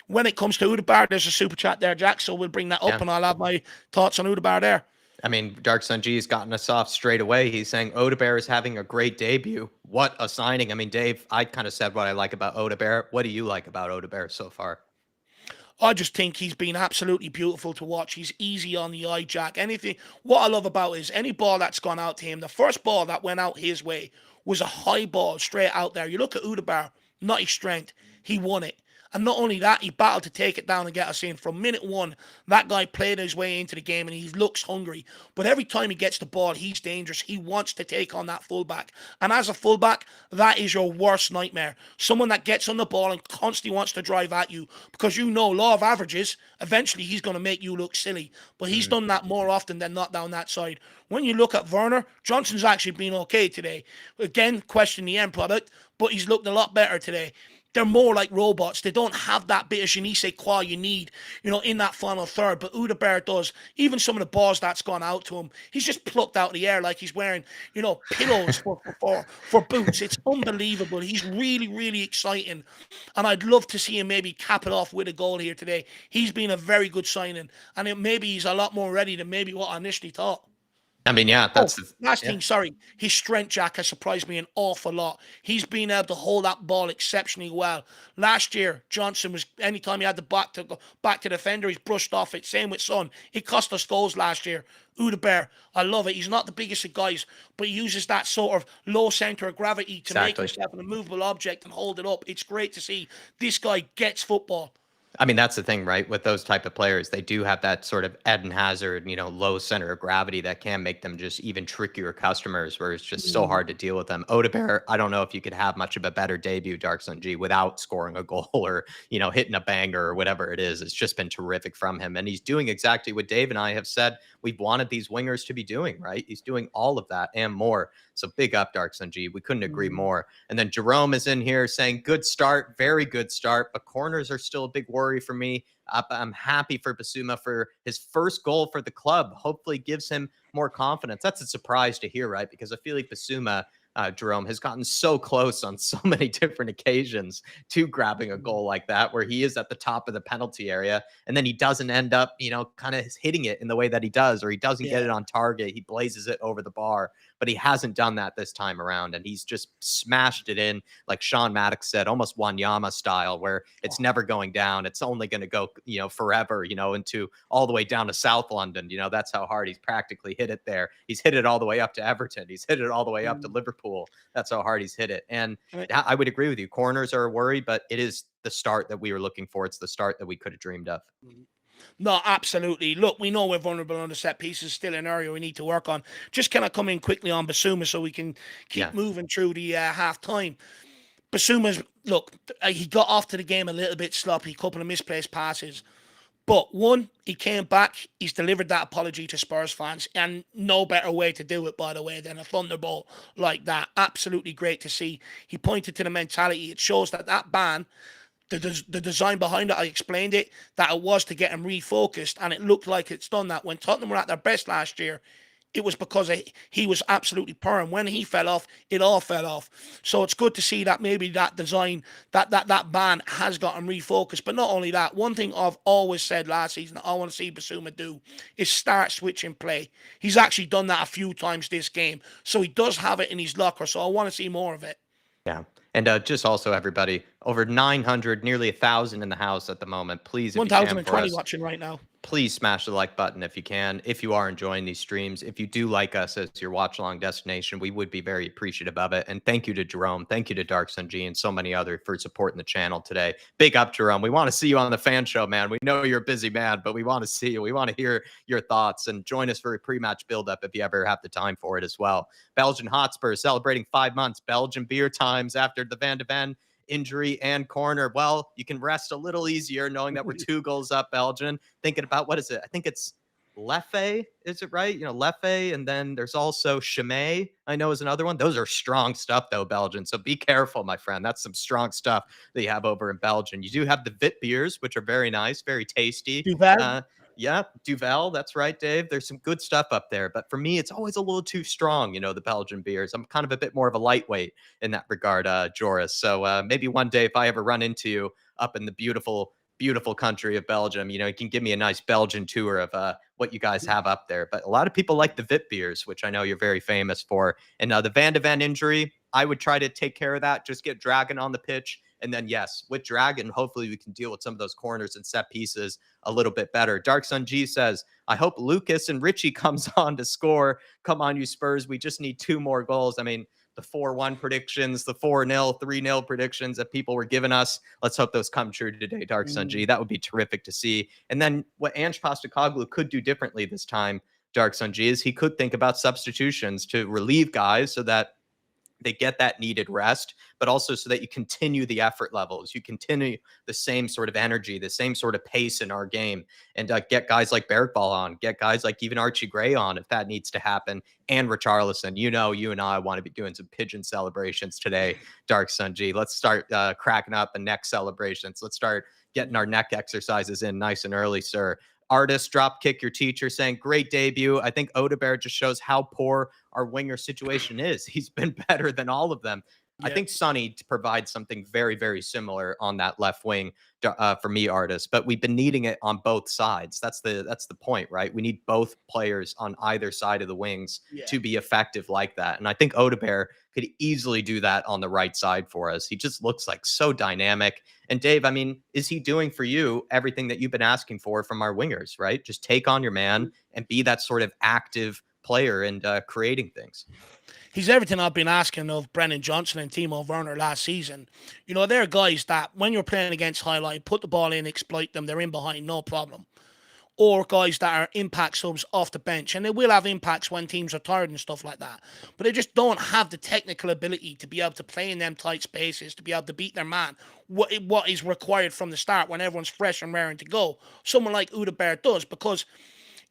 When it comes to Udebar, there's a super chat there, Jack, so we'll bring that up, Yeah. and I'll have my thoughts on Udebar there. I mean, Dark Sun G has gotten us off straight away. He's saying Odebear is having a great debut. What a signing. I mean, Dave, I kind of said what I like about Odebear. What do you like about Odebear so far? I just think he's been absolutely beautiful to watch. He's easy on the eye, Jack. Anything. What I love about is any ball that's gone out to him, the first ball that went out his way was a high ball straight out there. You look at Udebar, not his strength. He won it. And not only that, he battled to take it down and get us in. From minute one, that guy played his way into the game, and he looks hungry. But every time he gets the ball, he's dangerous. He wants to take on that fullback. And as a fullback, that is your worst nightmare. Someone that gets on the ball and constantly wants to drive at you, because law of averages, eventually he's going to make you look silly. But he's done that more often than not down that side. When you look at Werner, Johnson's actually been okay today. Again, question the end product, but he's looked a lot better today. They're more like robots. They don't have that bit of je ne sais quoi you need, in that final third. But Udeberg does. Even some of the balls that's gone out to him, he's just plucked out of the air like he's wearing, pillows for boots. It's unbelievable. He's really, really exciting. And I'd love to see him maybe cap it off with a goal here today. He's been a very good signing. And maybe he's a lot more ready than maybe what I initially thought. I mean, yeah, that's Last yeah. thing, sorry. His strength, Jack, has surprised me an awful lot. He's been able to hold that ball exceptionally well. Last year, Johnson was, anytime he had the back to go back to the defender, he's brushed off it. Same with Son. It cost us goals last year. Udeberg, I love it. He's not the biggest of guys, but he uses that sort of low center of gravity to make Exactly. himself an immovable object and hold it up. It's great to see. This guy gets football. I mean, that's the thing, right? With those type of players, they do have that sort of Eden Hazard, low center of gravity that can make them just even trickier customers where it's just so Mm, hard to deal with them. Odebear, I don't know if you could have much of a better debut, Dark Sun G, without scoring a goal or, hitting a banger or whatever it is. It's just been terrific from him. And he's doing exactly what Dave and I have said we've wanted these wingers to be doing, right? He's doing all of that and more. So big up, Dark Sun G. We couldn't agree mm. more. And then Jerome is in here saying, good start, very good start, but corners are still a big worry for me. I'm happy for Bissouma for his first goal for the club. Hopefully gives him more confidence. That's a surprise to hear, right? Because I feel like Bissouma, Jerome, has gotten so close on so many different occasions to grabbing a goal like that, where he is at the top of the penalty area and then he doesn't end up, kind of hitting it in the way that he does, or he doesn't get Yeah. it on target. He blazes it over the bar, but he hasn't done that this time around. And he's just smashed it in, like Sean Maddox said, almost Wanyama style, where it's never going down. It's only going to go, forever, into all the way down to South London. That's how hard he's practically hit it there. He's hit it all the way up to Everton. He's hit it all the way up to Mm. Liverpool. That's how hard he's hit it. And Right. I would agree with you. Corners are a worry, but it is the start that we were looking for. It's the start that we could have dreamed of. No, absolutely. Look, we know we're vulnerable on the set pieces. Still an area we need to work on. Just kind of come in quickly on Bissouma so we can keep Yeah. moving through the half time. Bissouma's, look, he got off to the game a little bit sloppy, couple of misplaced passes. But one, he came back, he's delivered that apology to Spurs fans, and no better way to do it, by the way, than a thunderbolt like that. Absolutely great to see. He pointed to the mentality. It shows that that ban, the design behind it, I explained it, that it was to get him refocused, and it looked like it's done that. When Tottenham were at their best last year, it was because he was absolutely purring. When he fell off, it all fell off. So it's good to see that maybe that design, that ban has got him refocused. But not only that, one thing I've always said last season I want to see Bissouma do is start switching play. He's actually done that a few times this game. So he does have it in his locker. So I want to see more of it. Yeah. And just also, everybody, over 900, nearly 1,000 in the house at the moment. Please, if you can, for 1020 us, watching right now. please smash the like button if you can. If you are enjoying these streams, if you do like us as your watch along destination, we would be very appreciative of it. And thank you to Jerome. Thank you to Dark Sun G and so many others for supporting the channel today. Big up, Jerome. We want to see you on the fan show, man. We know you're a busy man, but we want to see you. We want to hear your thoughts, and join us for a pre-match build-up if you ever have the time for it as well. Belgian Hotspur celebrating 5 months. Belgian beer times after the Van de Ven injury and corner. Well, you can rest a little easier knowing that we're 2 goals up, Belgian. Thinking about, what is it? I think it's Leffe, is it right? Leffe, and then there's also Chimay, I know, is another one. Those are strong stuff, though, Belgian. So be careful, my friend. That's some strong stuff that you have over in Belgium. You do have the Vit beers, which are very nice, very tasty. Duval? Yeah, Duvel. That's right, Dave. There's some good stuff up there. But for me, it's always a little too strong, the Belgian beers. I'm kind of a bit more of a lightweight in that regard, Joris. So maybe one day, if I ever run into you up in the beautiful, beautiful country of Belgium, you can give me a nice Belgian tour of what you guys have up there. But a lot of people like the Vit beers, which I know you're very famous for. And the Van de Ven injury, I would try to take care of that. Just get Dragon on the pitch. And then, yes, with Dragon, hopefully we can deal with some of those corners and set pieces a little bit better. Dark Sun G says, I hope Lucas and Richie comes on to score. Come on, you Spurs. We just need 2 more goals. I mean, the 4-1 predictions, the 4-0, 3-0 predictions that people were giving us. Let's hope those come true today, Dark Sun G. That would be terrific to see. And then what Ange Postecoglou could do differently this time, Dark Sun G, is he could think about substitutions to relieve guys so that they get that needed rest, but also so that you continue the effort levels. You continue the same sort of energy, the same sort of pace in our game, and get guys like Bergvall on, get guys like even Archie Gray on if that needs to happen, and Richarlison. You and I want to be doing some pigeon celebrations today, Dark Sun G. Let's start cracking up the neck celebrations. Let's start getting our neck exercises in nice and early, sir. Artist drop kick your teacher saying great debut. I think Odebear just shows how poor our winger situation is. He's been better than all of them. I think Sonny provides something very, very similar on that left wing for me, Artist. But we've been needing it on both sides. That's the point, right? We need both players on either side of the wings to be effective like that. And I think Odebear could easily do that on the right side for us. He just looks like so dynamic. And Dave, I mean, is he doing for you everything that you've been asking for from our wingers, right? Just take on your man and be that sort of active player and creating things. He's everything I've been asking of Brennan Johnson and Timo Werner last season. You know, they're guys that when you're playing against highlight, put the ball in, exploit them, they're in behind, no problem. Or guys that are impact subs off the bench. And they will have impacts when teams are tired and stuff like that. But they just don't have the technical ability to be able to play in them tight spaces, to be able to beat their man. What is required from the start when everyone's fresh and raring to go. Someone like Udebert does, because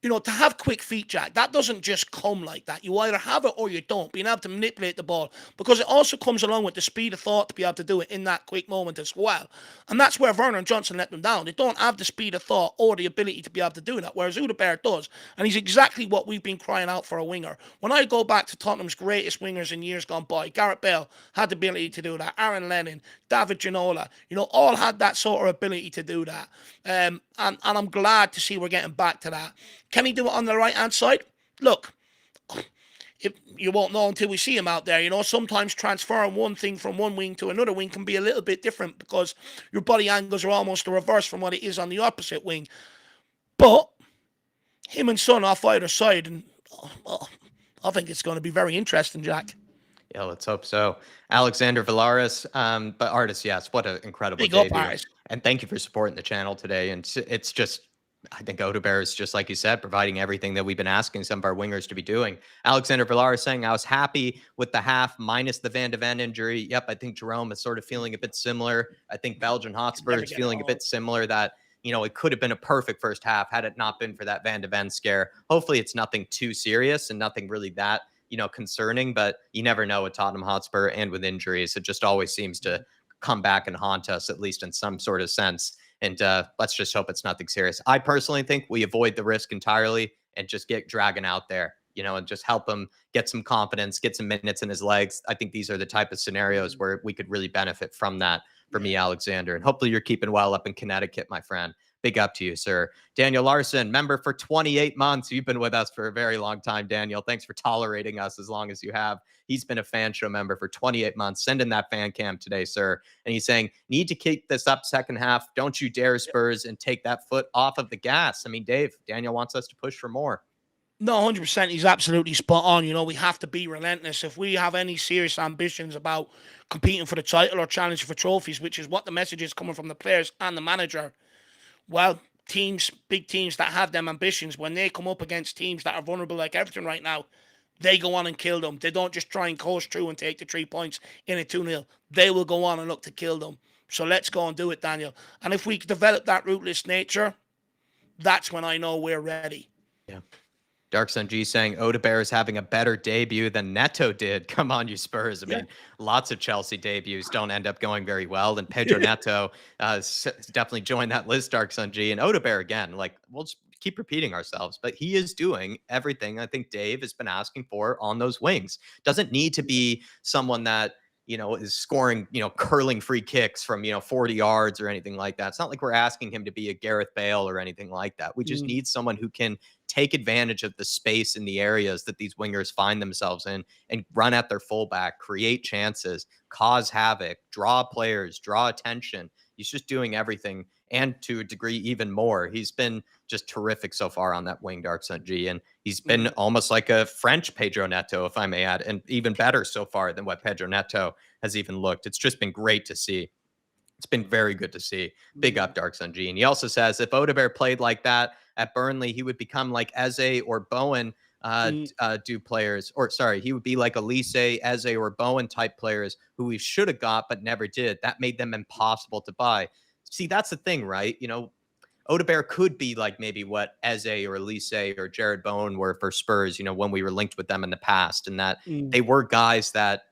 you know, to have quick feet, Jack, that doesn't just come like that. You either have it or you don't. Being able to manipulate the ball, because it also comes along with the speed of thought to be able to do it in that quick moment as well. And that's where Werner and Johnson let them down. They don't have the speed of thought or the ability to be able to do that, whereas Udebert does. And he's exactly what we've been crying out for a winger. When I go back to Tottenham's greatest wingers in years gone by, Gareth Bale had the ability to do that. Aaron Lennon, David Ginola, you know, all had that sort of ability to do that. And I'm glad to see we're getting back to that. Can he do it on the right-hand side? Look, you won't know until we see him out there. You know, sometimes transferring one thing from one wing to another wing can be a little bit different because your body angles are almost the reverse from what it is on the opposite wing. But him and Son off either side, and I think it's going to be very interesting, Jack. Yeah, let's hope so. Alexander Villaris, but Artis, yes, what an incredible Big debut. up, Artis. And thank you for supporting the channel today. And it's just, I think Odobert is just like you said, providing everything that we've been asking some of our wingers to be doing. Alexander Villaris saying, I was happy with the half minus the Van de Ven injury. Yep, I think Jerome is sort of feeling a bit similar. I think Belgian Hotspur is feeling a bit similar, that, you know, it could have been a perfect first half had it not been for that Van de Ven scare. Hopefully it's nothing too serious and nothing really that, you know, concerning, but you never know with Tottenham Hotspur and with injuries. It just always seems to come back and haunt us, at least in some sort of sense. And let's just hope it's nothing serious. I personally think we avoid the risk entirely and just get Dragon out there, you know, and just help him get some confidence, get some minutes in his legs. I think these are the type of scenarios where we could really benefit from that for me, Alexander. And hopefully you're keeping well up in Connecticut, my friend. Big up to you, sir. Daniel Larson, member for 28 months. You've been with us for a very long time, Daniel. Thanks for tolerating us as long as you have. He's been a fan show member for 28 months. Send in that fan cam today, sir. And he's saying, need to keep this up second half. Don't you dare, Spurs, and take that foot off of the gas. I mean, Dave, Daniel wants us to push for more. No, 100%. He's absolutely spot on. You know, we have to be relentless. If we have any serious ambitions about competing for the title or challenging for trophies, which is what the message is coming from the players and the manager, well, teams, big teams that have them ambitions, when they come up against teams that are vulnerable like Everton right now, they go on and kill them. They don't just try and coast through and take the 3 points in a 2-0. They will go on and look to kill them. So let's go and do it, Daniel. And if we develop that ruthless nature, that's when I know we're ready. Yeah. Dark Sun G saying Odobert is having a better debut than Neto did. Come on, you Spurs. I mean, lots of Chelsea debuts don't end up going very well. And Pedro Neto definitely joined that list, Dark Sun G. And Odobert, again, like, we'll just keep repeating ourselves, but he is doing everything I think Dave has been asking for on those wings. Doesn't need to be someone that, you know, is scoring, you know, curling free kicks from, you know, 40 yards or anything like that. It's not like we're asking him to be a Gareth Bale or anything like that. We just need someone who can take advantage of the space in the areas that these wingers find themselves in and run at their fullback, create chances, cause havoc, draw players, draw attention. He's just doing everything, and to a degree even more. He's been just terrific so far on that wing, Dark Sun G, and he's been almost like a French Pedro Neto, if I may add, and even better so far than what Pedro Neto has even looked. It's just been great to see. It's been very good to see. Big up, Dark Sun G. And he also says if Odobert played like that at Burnley, he would become like Eze or Bowen do players, or sorry, he would be like Elise, Eze, or Bowen type players who we should have got but never did. That made them impossible to buy. See, that's the thing, right? You know, Odobert could be like maybe what Eze or Elise or Jared Bowen were for Spurs, you know, when we were linked with them in the past, and that they were guys that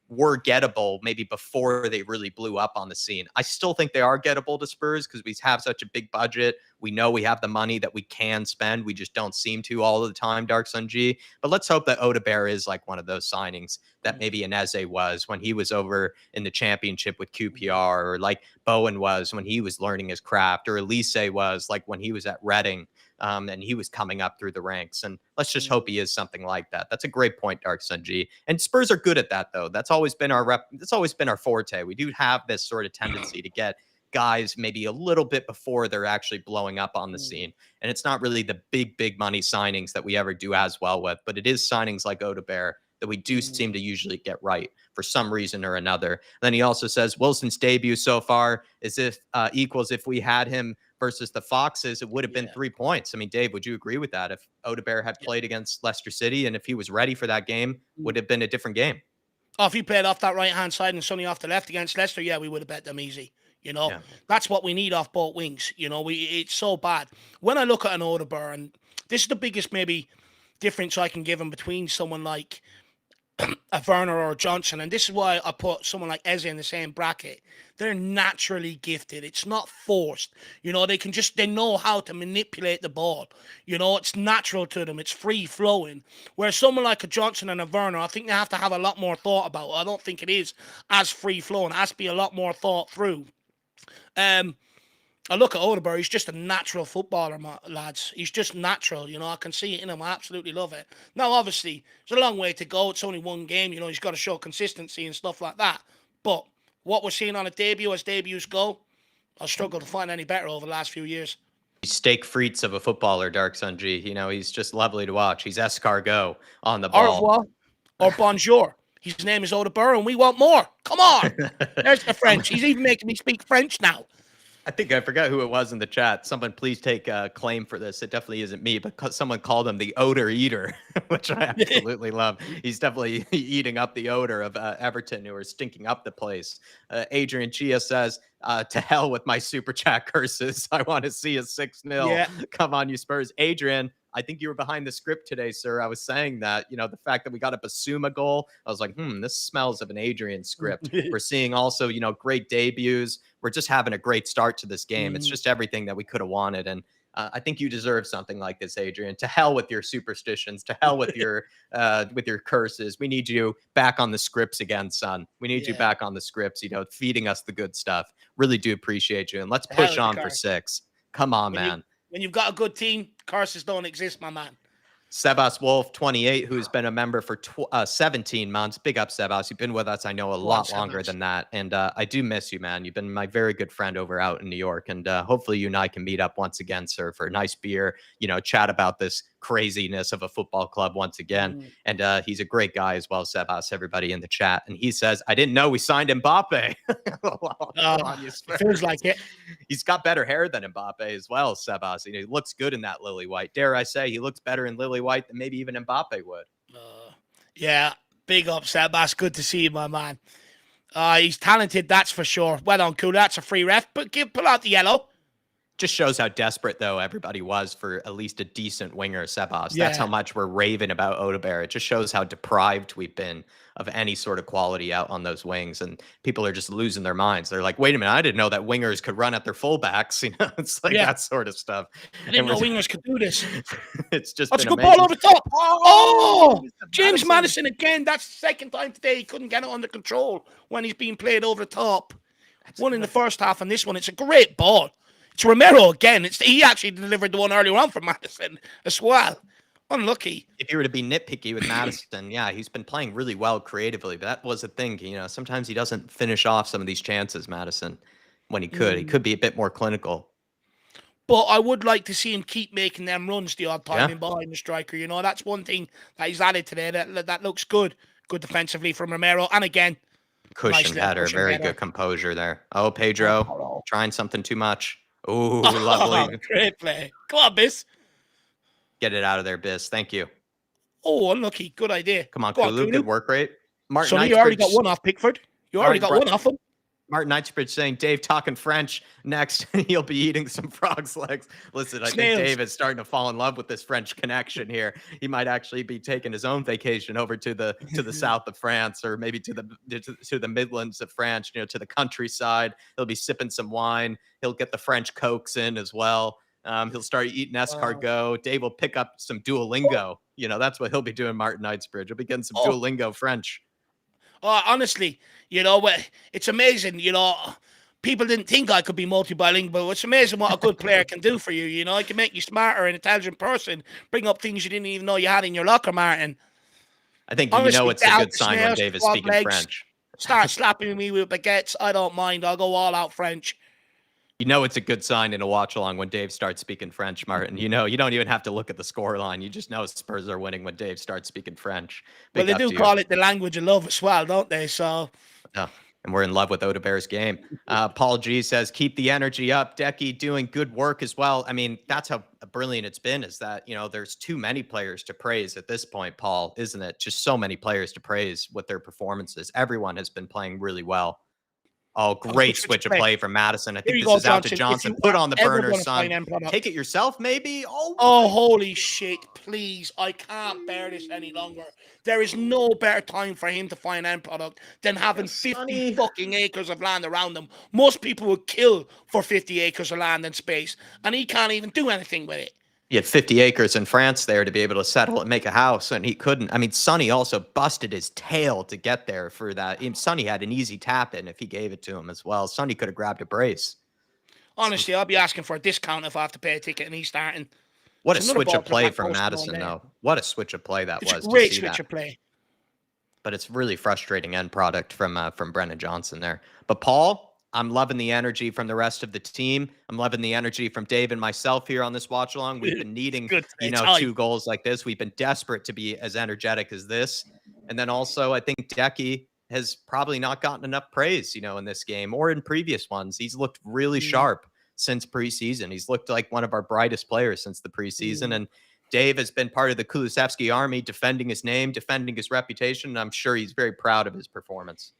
were gettable maybe before they really blew up on the scene. I still think they are gettable to Spurs because we have such a big budget. We know we have the money that we can spend. We just don't seem to all the time, Dark Sun G. But let's hope that Odobert is like one of those signings that maybe Eze was when he was over in the championship with QPR, or like Bowen was when he was learning his craft, or Elise was like when he was at Reading. And he was coming up through the ranks. And let's just hope he is something like that. That's a great point, Dark Sun G. And Spurs are good at that, though. That's always been our forte. We do have this sort of tendency to get guys maybe a little bit before they're actually blowing up on the scene. And it's not really the big money signings that we ever do as well with, but it is signings like Odobert that we do seem to usually get right for some reason or another. Then he also says Wilson's debut so far is equals if we had him versus the Foxes, it would have been 3 points. I mean, Dave, would you agree with that? If Odegaard had played against Leicester City and if he was ready for that game, would have been a different game. Oh, if he played off that right-hand side and Sonny off the left against Leicester, we would have bet them easy. That's what we need off both wings. It's so bad. When I look at an Odegaard, and this is the biggest maybe difference I can give him between someone like a Werner or a Johnson, and this is why I put someone like Eze in the same bracket. They're naturally gifted. It's not forced. They know how to manipulate the ball. It's natural to them. It's free flowing. Whereas someone like a Johnson and a Werner, I think they have to have a lot more thought about it. I don't think it is as free flowing. It has to be a lot more thought through. I look at Odegaard, he's just a natural footballer, lads. He's just natural, I can see it in him. I absolutely love it. Now, obviously, it's a long way to go. It's only one game, he's got to show consistency and stuff like that. But what we're seeing on a debut, as debuts go, I'll struggle to find any better over the last few years. Steak frites of a footballer, Dark Sun G. He's just lovely to watch. He's escargot on the Au ball. revoir or bonjour. His name is Odegaard, and we want more. Come on. There's the French. He's even making me speak French now. I think I forgot who it was in the chat. Someone please take claim for this. It definitely isn't me, but someone called him the odor eater, which I absolutely love. He's definitely eating up the odor of Everton, who are stinking up the place. Adrian Chia says, to hell with my super chat curses. I want to see a 6-0. Yeah. Come on, you Spurs. Adrian, I think you were behind the script today, sir. I was saying that, the fact that we got a Bissouma goal, I was like, this smells of an Adrian script. We're seeing also, great debuts. We're just having a great start to this game. It's just everything that we could have wanted. And I think you deserve something like this, Adrian. To hell with your superstitions. To hell with your curses. We need you back on the scripts again, son. We need you back on the scripts, feeding us the good stuff. Really do appreciate you. And let's push on for 6. Come on, man. When you've got a good team, curses don't exist, my man. Sebas Wolf, 28, who's been a member for 17 months. Big up, Sebas. You've been with us, I know, a lot longer than that. And I do miss you, man. You've been my very good friend over out in New York. And hopefully you and I can meet up once again, sir, for a nice beer, chat about this craziness of a football club once again. And he's a great guy as well, Sebas, everybody in the chat. And he says, I didn't know we signed Mbappe. Feels like it. He's got better hair than Mbappe as well, Sebas. He looks good in that lily white. Dare I say, he looks better in lily white than maybe even Mbappe would. Yeah, big up, Sebas. Good to see you, my man. He's talented, that's for sure. Well done, cool. That's a free ref, but pull out the yellow. Just shows how desperate, though, everybody was for at least a decent winger, Sebas. That's how much we're raving about Odegaard. It just shows how deprived we've been of any sort of quality out on those wings. And people are just losing their minds. They're like, wait a minute, I didn't know that wingers could run at their fullbacks. It's like that sort of stuff. I didn't know wingers could do this. It's just That's been a good amazing. ball over top. Oh, James Maddison again. That's the second time today he couldn't get it under control when he's being played over the top. One in the first half, and this one, it's a great ball. It's Romero again. He actually delivered the one earlier on for Maddison as well. Unlucky. If you were to be nitpicky with Maddison, he's been playing really well creatively, but that was a thing. Sometimes he doesn't finish off some of these chances, Maddison, when he could. He could be a bit more clinical. But I would like to see him keep making them runs the odd time in behind the striker. That's one thing that he's added today that looks good. Good defensively from Romero. And again, cushion header. Very good composure there. Oh, Pedro, trying something too much. Oh, lovely. Great play. Come on, Biss. Get it out of there, Biss. Thank you. Oh, unlucky. Good idea. Come on, Kulu. Good work rate. Martin Knightsbridge, you already got one off Pickford. You already got one off him. Martin Knightsbridge saying, Dave talking French next. He'll be eating some frog's legs. Listen, I think Dave is starting to fall in love with this French connection here. He might actually be taking his own vacation over to the south of France, or maybe to the Midlands of France, to the countryside. He'll be sipping some wine. He'll get the French Cokes in as well. He'll start eating escargot. Dave will pick up some Duolingo. That's what he'll be doing, Martin Knightsbridge. He'll be getting some Duolingo French. Honestly, it's amazing. People didn't think I could be multi-bilingual. It's amazing what a good player can do for you. It can make you smarter, an intelligent person, bring up things you didn't even know you had in your locker, Martin. I think honestly, it's a good sign when Dave is speaking French. Start slapping me with baguettes. I don't mind. I'll go all out French. You know it's a good sign in a watch along when Dave starts speaking French, Martin. You know, you don't even have to look at the score line. You just know Spurs are winning when Dave starts speaking French. Well, Big they up do to you. call it the language of love as well, don't they? So, Oh, and we're in love with Odebear's game. Paul G says, keep the energy up. Decky doing good work as well. I mean, that's how brilliant it's been, is that, you know, there's too many players to praise at this point, Paul, isn't it? Just so many players to praise with their performances. Everyone has been playing really well. Oh, great switch of play from Madison. I here think you this go, is out to Johnson. If Johnson. you Put are on the ever burner, going to son. find end product, Take it yourself, maybe? Oh, holy shit, please. I can't bear this any longer. There is no better time for him to find end product than having 50 fucking acres of land around him. Most people would kill for 50 acres of land and space, and he can't even do anything with it. He had 50 acres in France there to be able to settle and make a house, and he couldn't. I mean, Sonny also busted his tail to get there for that. Sonny had an easy tap in if he gave it to him as well. Sonny could have grabbed a brace. Honestly, I'll be asking for a discount if I have to pay a ticket and he's starting. What a switch of play from Madison, though. What a switch of play that was. It's a great switch of play. But it's really frustrating end product from Brennan Johnson there. But Paul, I'm loving the energy from the rest of the team. I'm loving the energy from Dave and myself here on this watch along. We've been needing, two goals like this. We've been desperate to be as energetic as this. And then also, I think Decky has probably not gotten enough praise, in this game or in previous ones. He's looked really sharp since preseason. He's looked like one of our brightest players since the preseason. And Dave has been part of the Kulusevski army, defending his name, defending his reputation. And I'm sure he's very proud of his performance.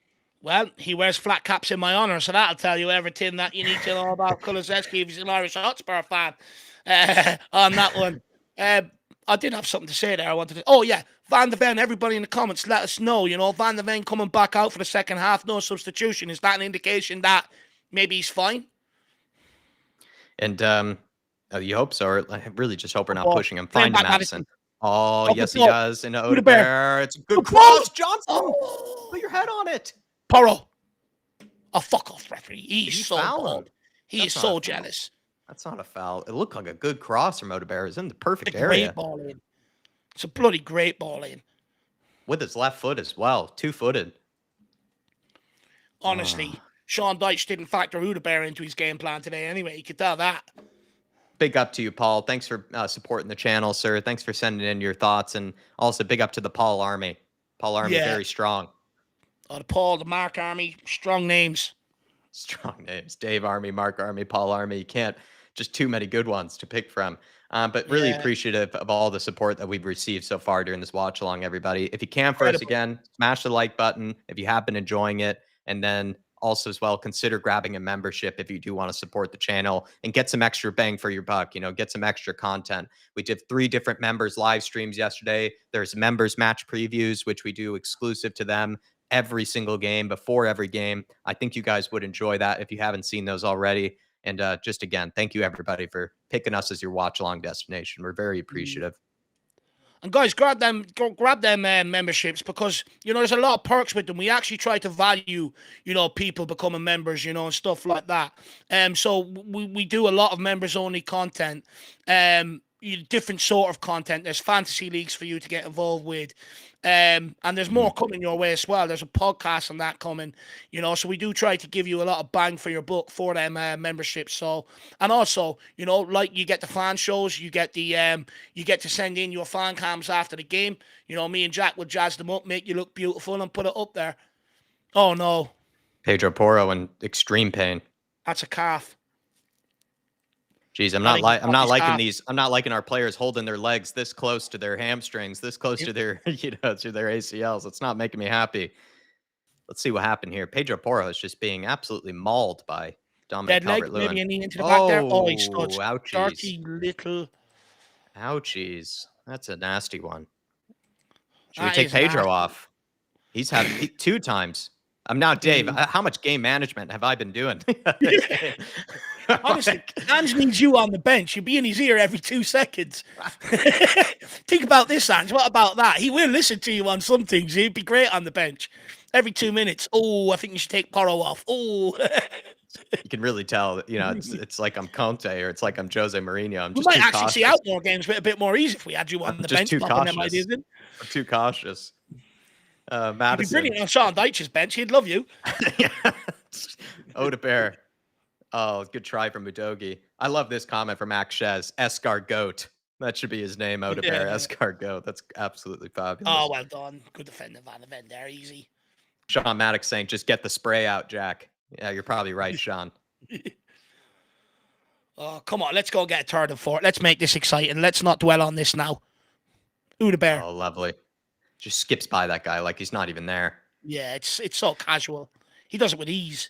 Well, he wears flat caps in my honor, so that'll tell you everything that you need to know about Kulusevski if he's an Irish Hotspur fan on that one. I did have something to say there. Oh, yeah. Van de Ven, everybody in the comments, let us know. Van de Ven coming back out for the second half, no substitution. Is that an indication that maybe he's fine? And you hope so. Or I really just hope we're not pushing him. Find Madison. Oh, yes, he does. And Odebear. It's a good cross. Johnson, put your head on it. Porro. Oh, fuck off, referee. He's so bald. He is so jealous. That's not a foul. It looked like a good cross from Odebear. It's in the perfect area. Great ball in. It's a bloody great ball in. With his left foot as well. 2-footed. Honestly, Sean Dyche didn't factor Odebear into his game plan today anyway. You could tell that. Big up to you, Paul. Thanks for supporting the channel, sir. Thanks for sending in your thoughts. And also big up to the Paul Army. Paul Army, very strong. Oh, the Paul, the Mark Army, strong names. Strong names. Dave Army, Mark Army, Paul Army. You can't, just too many good ones to pick from. But really appreciative of all the support that we've received so far during this watch along, everybody. If you can for us again, smash the like button if you have been enjoying it. And then also as well, consider grabbing a membership if you do want to support the channel and get some extra bang for your buck, get some extra content. We did 3 different members live streams yesterday. There's members match previews, which we do exclusive to them every single game, before every game. I think you guys would enjoy that if you haven't seen those already. And just again, thank you everybody for picking us as your watch along destination. We're very appreciative. And guys, grab them memberships, because there's a lot of perks with them. We actually try to value people becoming members, and stuff like that. So we do a lot of members only content, different sort of content. There's fantasy leagues for you to get involved with. And there's more coming your way as well. There's a podcast on that coming, so we do try to give you a lot of bang for your buck for them memberships. So, and also, like you get the fan shows, you get the you get to send in your fan cams after the game. Me and Jack will jazz them up, make you look beautiful, and put it up there. Oh no, Pedro Porro in extreme pain. That's a calf. Jeez, I'm not liking our players holding their legs this close to their hamstrings, this close to their, to their ACLs. It's not making me happy. Let's see what happened here. Pedro Porro is just being absolutely mauled by Dominic Calvert-Lewin. Maybe a knee into the back there. Oh, he studs. Ouchies. Dirty little. Ouchies. That's a nasty one. Should we take Pedro off? He's had 2 times. I'm now Dave. How much game management have I been doing? Honestly, Ange needs you on the bench. You'll be in his ear every 2 seconds. Think about this, Ange. What about that? He will listen to you on some things. He'd be great on the bench. Every 2 minutes. Oh, I think you should take Porro off. Oh. You can really tell, it's like I'm Conte or it's like I'm Jose Mourinho. I'm just we might actually see outdoor games a bit more easy if we had you on the bench. Too cautious. I'm too cautious. Madison. You'd be brilliant on Sean Dyche's bench. He'd love you. Odebear. Oh, good try from Udogi. I love this comment from Akshez. Escargot. That should be his name, Odebear. Yeah. Escargot. That's absolutely Oh, fabulous. well done. Good defender, Van de Ven there. Easy. Sean Maddox saying, just get the spray out, Jack. Yeah, you're probably right, Sean. Oh, come on. Let's go get a third and fourth. Let's make this exciting. Let's not dwell on this now. Ooh, the bear. Oh, lovely. Just skips by that guy like he's not even there. Yeah, it's so casual. He does it with ease.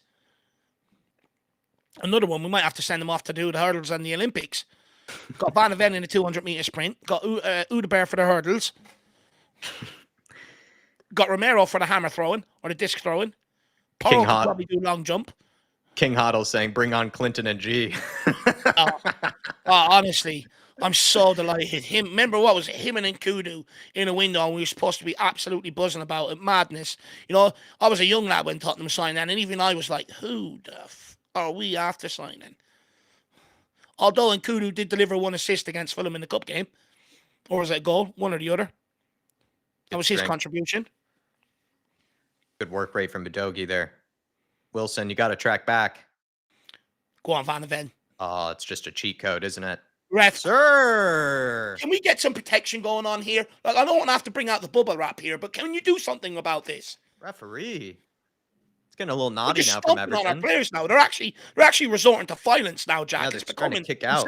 Another one, we might have to send him off to do the hurdles and the Olympics. Got Van de Ven in the 200-meter sprint. Got Udebear for the hurdles. Got Romero for the hammer throwing or the disc throwing. Porro could probably do long jump. King Hoddle saying, bring on Clinton and G. Honestly, I'm so delighted. Remember what was it? Him and Nkudu in a window, and we were supposed to be absolutely buzzing about it. Madness. You know, I was a young lad when Tottenham signed that, and even I was like, who the are we after signing? Although Nkudu did deliver one assist against Fulham in the cup game. Or was it a goal? One or the other. That was his contribution. Good work rate from Udogi there. Wilson, you got to track back. Go on, Van de Ven. Oh, it's just a cheat code, isn't it? Ref. Sir! Can we get some protection going on here? Like, I don't want to have to bring out the bubble wrap here, but can you do something about this? Referee. It's getting a little naughty now from Everton. On our players now. They're actually resorting to violence now, Jack. Yeah, it's becoming kick out.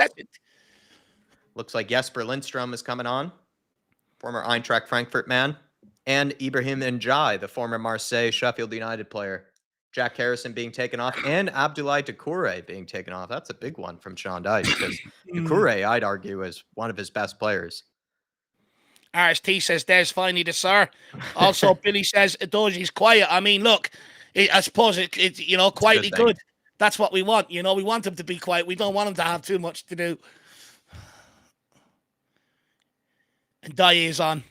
Looks like Jesper Lindstrom is coming on. Former Eintracht Frankfurt man. And Ibrahim Ndiaye, the former Marseille Sheffield United player. Jack Harrison being taken off, and Abdoulaye Doucouré being taken off. That's a big one from Sean Dyche, because Doucouré, I'd argue, is one of his best players. RST says, there's finally the sir. Also, Billy says, Doji's quiet. I mean, look, I suppose it's you know, quietly good. That's what we want. You know, we want him to be quiet. We don't want him to have too much to do. And Dye is on.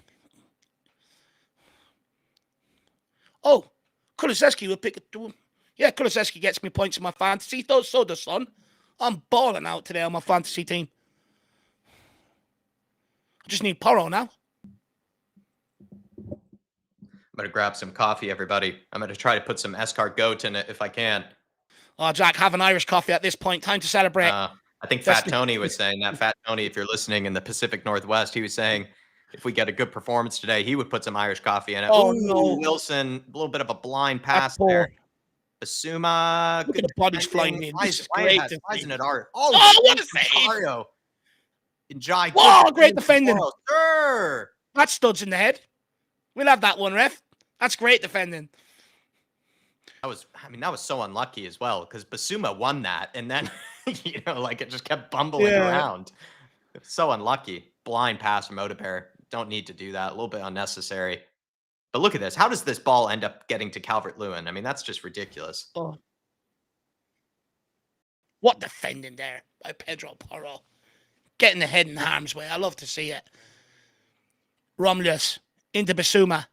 Oh, Kulusevski will pick it to him. Yeah, Kulusevski gets me points in my fantasy. So does Son. I'm balling out today on my fantasy team. I just need Porro now. I'm going to grab some coffee, everybody. I'm going to try to put some escargot in it if I can. Oh, Jack, have an Irish coffee at this point. Time to celebrate. I think Fat Tony was saying that. Fat Tony, if you're listening in the Pacific Northwest, he was saying if we get a good performance today, he would put some Irish coffee in it. Oh, no. Wilson, a little bit of a blind pass there. Bissouma. Look at the bodies flying in. This is great. Why isn't it art? Oh, what a save. Ndiaye. Whoa, great defending. Sir. That's studs in the head. We'll have that one, ref. That's great defending. That was so unlucky as well, because Bissouma won that, and then, you know, like it just kept bumbling around. So unlucky. Blind pass from Odebear. Don't need to do that. A little bit unnecessary. But look at this. How does this ball end up getting to Calvert-Lewin? I mean, that's just ridiculous. Oh. What defending there by Pedro Porro. Getting the head in harm's way. I love to see it. Romulus into Bissouma.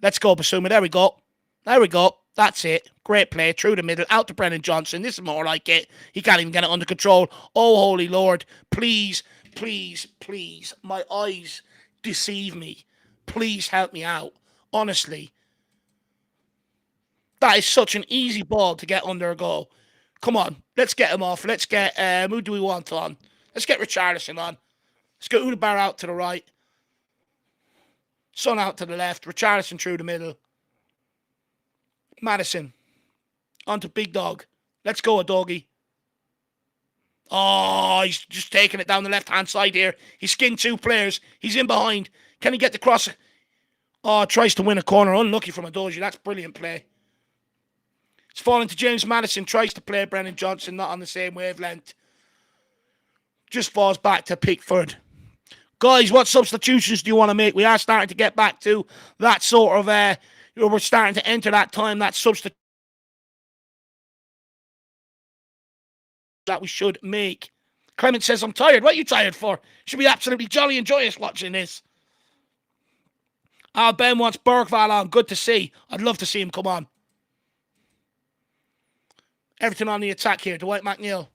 Let's go, Bissouma. There we go. There we go. That's it. Great play. Through the middle. Out to Brennan Johnson. This is more like it. He can't even get it under control. Oh, holy Lord. Please, please, please. My eyes deceive me. Please help me out. Honestly. That is such an easy ball to get under a goal. Come on. Let's get him off. Let's get... who do we want on? Let's get Richarlison on. Let's get Udebar out to the right. Son out to the left. Richarlison through the middle. Madison. On to Big Dog. Let's go, doggy. Oh, he's just taking it down the left-hand side here. He skinned two players. He's in behind. Can he get the cross? Oh, tries to win a corner. Unlucky from Adoji. That's brilliant play. It's falling to James Madison. Tries to play Brennan Johnson. Not on the same wavelength. Just falls back to Pickford. Guys, what substitutions do you want to make? We are starting to get back to that sort of... we're starting to enter that time, that substitution that we should make. Clement says, I'm tired. What are you tired for? Should be absolutely jolly and joyous watching this. Ben wants Bergval on. Good to see. I'd love to see him come on. Everything on the attack here. Dwight McNeil.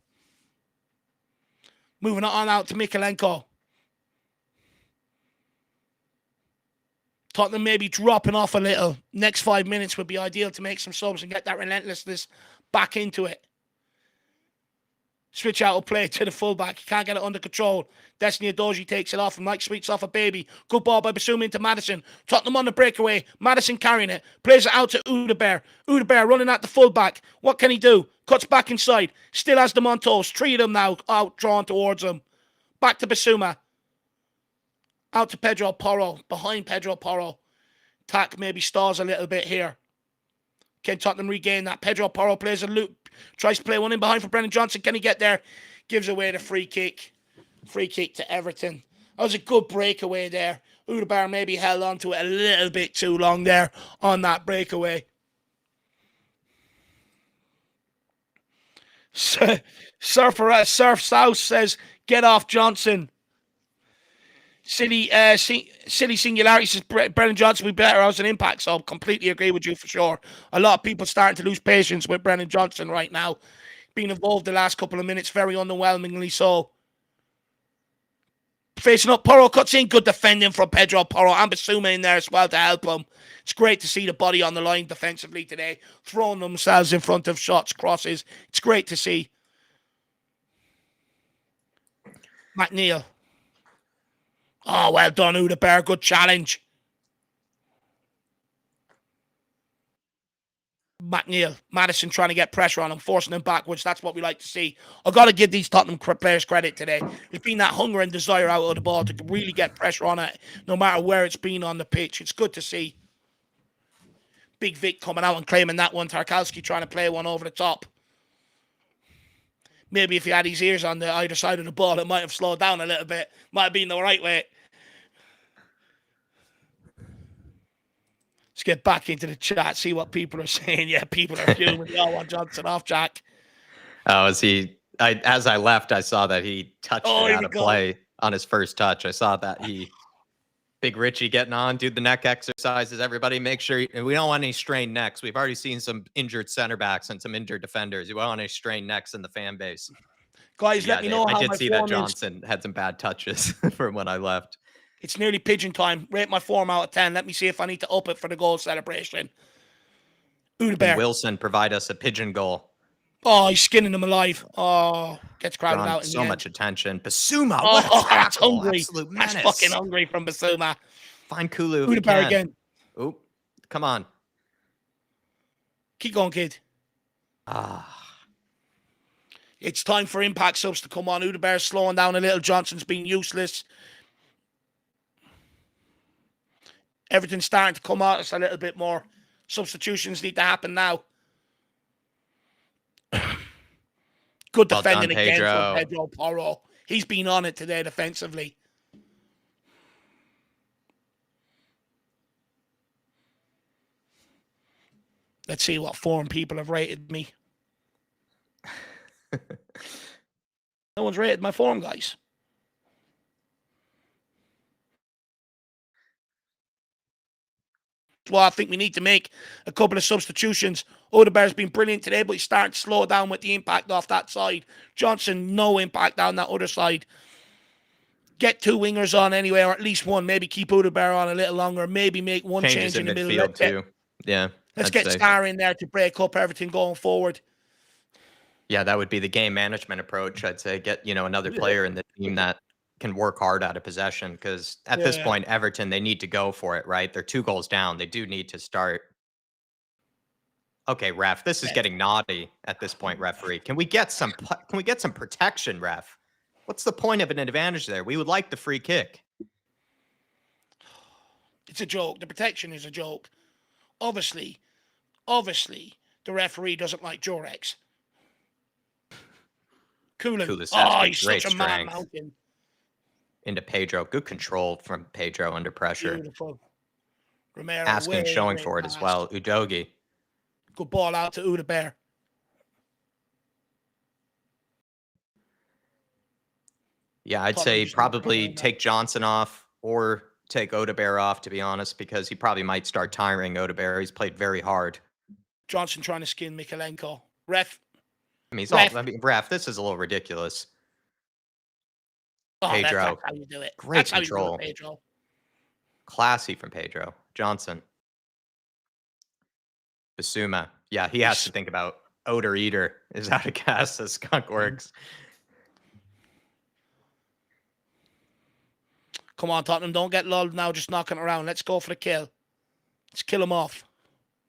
Moving on out to Mikalenko. Tottenham maybe dropping off a little. Next 5 minutes would be ideal to make some subs and get that relentlessness back into it. Switch out of play to the fullback. He can't get it under control. Destiny Adoji takes it off and Mike sweeps off a baby. Good ball by Bissouma into Madison. Tottenham on the breakaway. Madison carrying it. Plays it out to Udebear. Udebear running at the fullback. What can he do? Cuts back inside. Still has them on toes. Three of them now out drawn towards him. Back to Bissouma. Out to Pedro Porro. Behind Pedro Porro. Tack maybe stalls a little bit here. Can Tottenham regain that? Pedro Porro plays a loop. Tries to play one in behind for Brennan Johnson. Can he get there? Gives away the free kick. Free kick to Everton. That was a good breakaway there. Udebar maybe held on to it a little bit too long there on that breakaway. Surf South says, get off Johnson. Silly Singularity says Brennan Johnson will be better as an impact. So I completely agree with you for sure. A lot of people starting to lose patience with Brennan Johnson right now. Being involved the last couple of minutes, very underwhelmingly so. Facing up, Porro cuts in. Good defending from Pedro Porro and Bissouma in there as well to help him. It's great to see the body on the line defensively today, throwing themselves in front of shots, crosses. It's great to see. McNeil. Oh, well done, Udebear. Good challenge. McNeil. Madison trying to get pressure on him, forcing him backwards. That's what we like to see. I've got to give these Tottenham players credit today. There's been that hunger and desire out of the ball to really get pressure on it, no matter where it's been on the pitch. It's good to see. Big Vic coming out and claiming that one. Tarkowski trying to play one over the top. Maybe if he had his ears on the either side of the ball, it might have slowed down a little bit. Might have been the right way. Let's get back into the chat, see what people are saying. Yeah, people are fuming. They all want Johnson off, Jack. Oh, as I left, I saw that he touched it out of play on his first touch. I saw that Big Richie getting on, do the neck exercises. Everybody make sure we don't want any strained necks. We've already seen some injured center backs and some injured defenders. You don't want any strained necks in the fan base. Guys, let me know how I did my see form that Johnson had some bad touches from when I left. It's nearly pigeon time. Rate my form out of 10. Let me see if I need to up it for the goal celebration. Udebear. Wilson provide us a pigeon goal. Oh, he's skinning him alive. Oh, gets crowded out in the end. So much attention. Bissouma. Oh, that's hungry. Absolute menace. That's fucking hungry from Bissouma. Find Kulu. Udebear again. Oop. Come on. Keep going, kid. It's time for impact subs to come on. Udebear's slowing down a little. Johnson's been useless. Everything's starting to come out. It's a little bit more. Substitutions need to happen now. Good defending again from Pedro Porro. He's been on it today defensively. Let's see what form people have rated me. No one's rated my form, guys. Well, I think we need to make a couple of substitutions. Udebear's been brilliant today, but he's starting to slow down with the impact off that side. Johnson, no impact down that other side. Get two wingers on anyway, or at least one. Maybe keep Udebear on a little longer. Maybe make one change in the middle. Midfield too. Yeah. Let's get Star in there to break up everything going forward. Yeah, that would be the game management approach. I'd say get, another player in the team that can work hard out of possession, because at this point, Everton, they need to go for it, right? They're 2 goals down. They do need to start. Okay, ref, this is getting naughty at this point, referee. Can we get some protection, ref? What's the point of an advantage there? We would like the free kick. It's a joke. The protection is a joke. Obviously, the referee doesn't like Jorex. Kulu. Oh, he's such a man mountain. Into Pedro. Good control from Pedro under pressure. Beautiful. Romero. Asking, showing for it as well. Udogie. Good ball out to Udebear. Yeah, I'd say probably take Johnson off or take Udebear off, to be honest, because he probably might start tiring Udebear. He's played very hard. Johnson trying to skin Mikalenko. Ref. I mean, ref, this is a little ridiculous. Oh, Pedro. That's how you do it. Great control. Pedro. Classy from Pedro. Johnson. Bissouma. Yeah, he has to think about odor eater is out of gas as Skunk works. Come on, Tottenham. Don't get lulled now just knocking around. Let's go for the kill. Let's kill him off.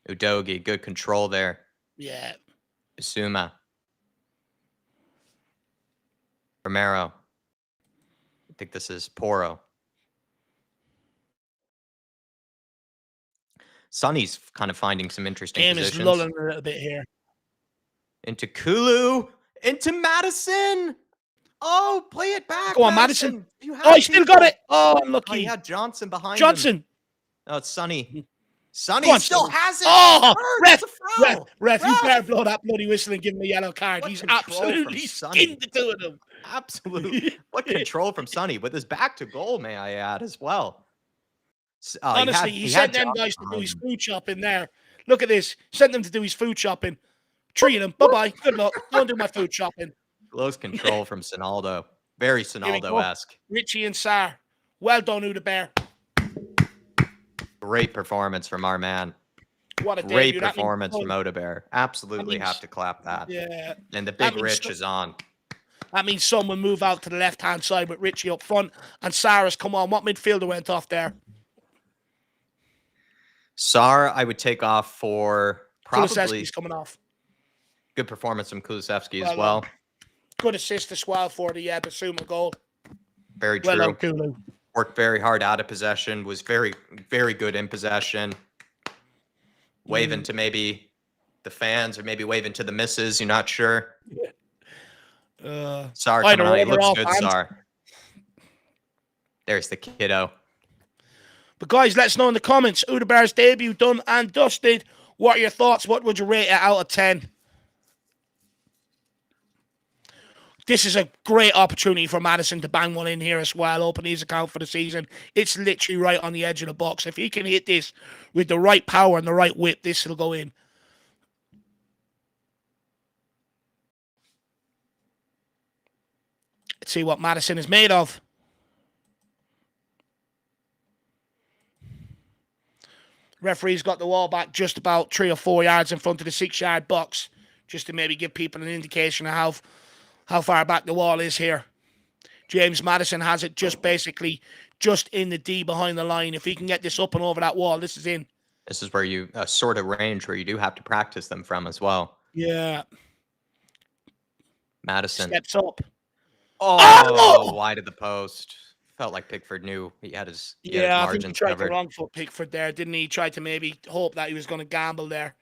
Udogie, good control there. Yeah. Bissouma. Romero. I think this is Poro. Sonny's kind of finding some interesting Game positions. is lulling a little bit here. Into Kulu. Into Madison. Oh, play it back. Go on, Madison. You Oh, he still got it. Oh, unlucky. Oh, he had Johnson behind him. Johnson. Oh, it's Sonny. Sonny on, still Sonny. has it. Oh, ref, ref, you better blow that bloody whistle and give him a yellow card. What He's control absolutely from Sonny. skinned the two of them. Absolutely. What control from Sonny with his back to goal, may I add, as well. Honestly, he sent them guys to do his food shopping there. Look at this. Sent them to do his food shopping. Three of them. Bye-bye. Good luck. Don't do my food shopping. Close control from Sinaldo. Very Sinaldo-esque. Richie and Sarr. Well done, Uda Bear. Great performance from our man. What a great performance from Uda Bear. Absolutely have to clap that. Yeah. And the big Rich is on. That means someone move out to the left-hand side with Richie up front. And Sarah's come on. What midfielder went off there? Sarr, I would take off for probably... Kulusevski's coming off. Good performance from Kulusevski as well. Good assist as well for the Bissouma goal. Very true. Well done, Kulu. Worked very hard out of possession. Was very, very good in possession. Waving to maybe the fans or maybe waving to the missus. You're not sure. Sarr coming on. He looks good, Sarr. There's the kiddo. But guys, let us know in the comments. Uda Bear's debut done and dusted. What are your thoughts? What would you rate it out of 10? This is a great opportunity for Madison to bang one in here as well. Open his account for the season. It's literally right on the edge of the box. If he can hit this with the right power and the right whip, this will go in. Let's see what Madison is made of. Referee's got the wall back just about 3 or 4 yards in front of the 6-yard box, just to maybe give people an indication of how far back the wall is here. James Madison has it just basically just in the D behind the line. If he can get this up and over that wall, this is in. This is where you, a sort of range where you do have to practice them from as well. Yeah. Madison. Steps up. Oh! Wide of the post. Felt like Pickford knew he had his I think he tried covered. the wrong foot Pickford there, didn't he? He tried to maybe hope that he was going to gamble there.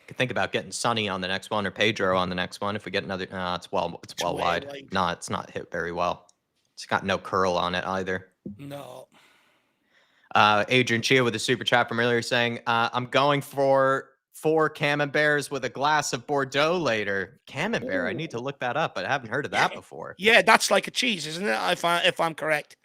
Could think about getting Sonny on the next one or Pedro on the next one if we get another. It's well wide. No, it's not hit very well. It's got no curl on it either. No. Adrian Chia with a super chat from earlier saying, I'm going for 4 Camemberts with a glass of Bordeaux later. Camembert, I need to look that up. I haven't heard of that before. Yeah, that's like a cheese, isn't it? If I'm correct.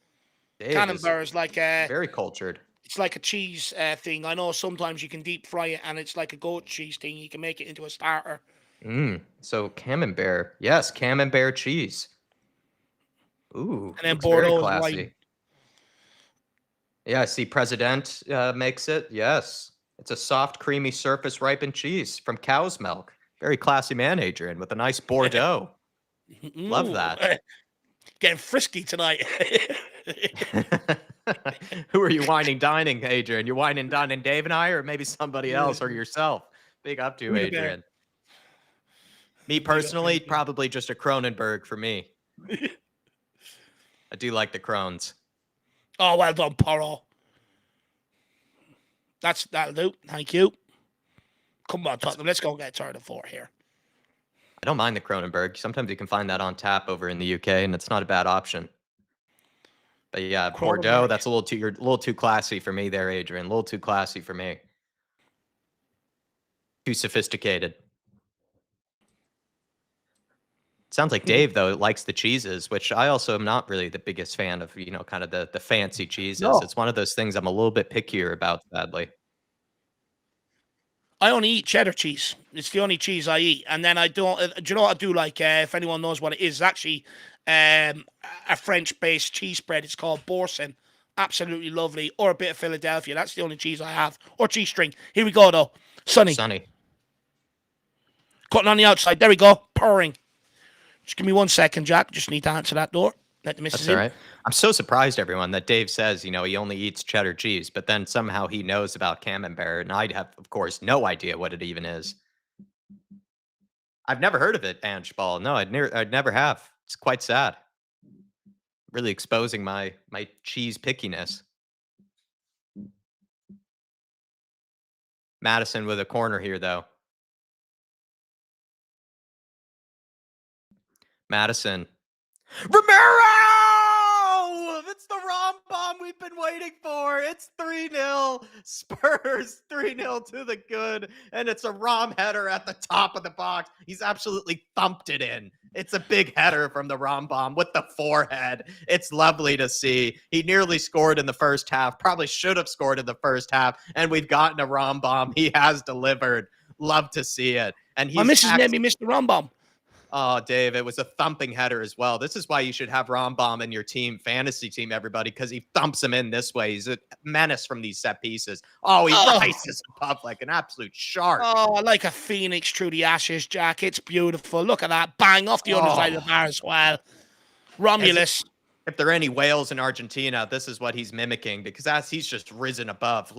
Camembert is like a... Very cultured. It's like a cheese thing. I know sometimes you can deep fry it and it's like a goat cheese thing. You can make it into a starter. So Camembert. Yes, Camembert cheese. Ooh. And then Bordeaux very classy. Wine. Yeah, I see President makes it. Yes. It's a soft, creamy, surface ripened cheese from cow's milk. Very classy man, Adrian, with a nice Bordeaux. Love that. Getting frisky tonight. Who are you whining dining, Adrian? You whining dining Dave and I, or maybe somebody else or yourself? Big up to you, Adrian. Me personally, probably just a Kronenberg for me. I do like the Crones. Oh, well done, Poro. That'll do. Thank you. Come on, Tottenham. Let's go get started 4 here. I don't mind the Kronenberg. Sometimes you can find that on tap over in the UK, and it's not a bad option. But yeah, Bordeaux, that's you're a little too classy for me there, Adrian. A little too classy for me. Too sophisticated. Sounds like Dave, though, likes the cheeses, which I also am not really the biggest fan of, kind of the fancy cheeses. No. It's one of those things I'm a little bit pickier about, sadly. I only eat cheddar cheese. It's the only cheese I eat. And then I don't... do you know what I do like? If anyone knows what it is, it's actually a French-based cheese spread. It's called Boursin. Absolutely lovely. Or a bit of Philadelphia. That's the only cheese I have. Or cheese string. Here we go, though. Sonny. Cutting on the outside. There we go. Purring. Just give me 1 second, Jack. Just need to answer that door. Let the missus That's all in. right. I'm so surprised, everyone, that Dave says, he only eats cheddar cheese, but then somehow he knows about camembert, and I'd have, of course, no idea what it even is. I've never heard of it, Ange Ball. No, I'd never have. It's quite sad. Really exposing my cheese pickiness. Madison with a corner here, though. Madison. Romero! It's the Rom bomb we've been waiting for. It's 3-0. Spurs 3-0 to the good. And it's a Rom header at the top of the box. He's absolutely thumped it in. It's a big header from the Rom bomb with the forehead. It's lovely to see. He nearly scored in the first half. Probably should have scored in the first half. And we've gotten a Rom bomb. He has delivered. Love to see it. And My he's missus named me Mr. Rumbum. Oh, Dave, it was a thumping header as well. This is why you should have Rombom in your fantasy team, everybody, because he thumps him in this way. He's a menace from these set pieces. Oh, he rises above like an absolute shark. Oh, like a phoenix through the ashes, Jack. It's beautiful. Look at that. Bang off the underside of the bar as well. Romulus. If there are any whales in Argentina, this is what he's mimicking, because he's just risen above,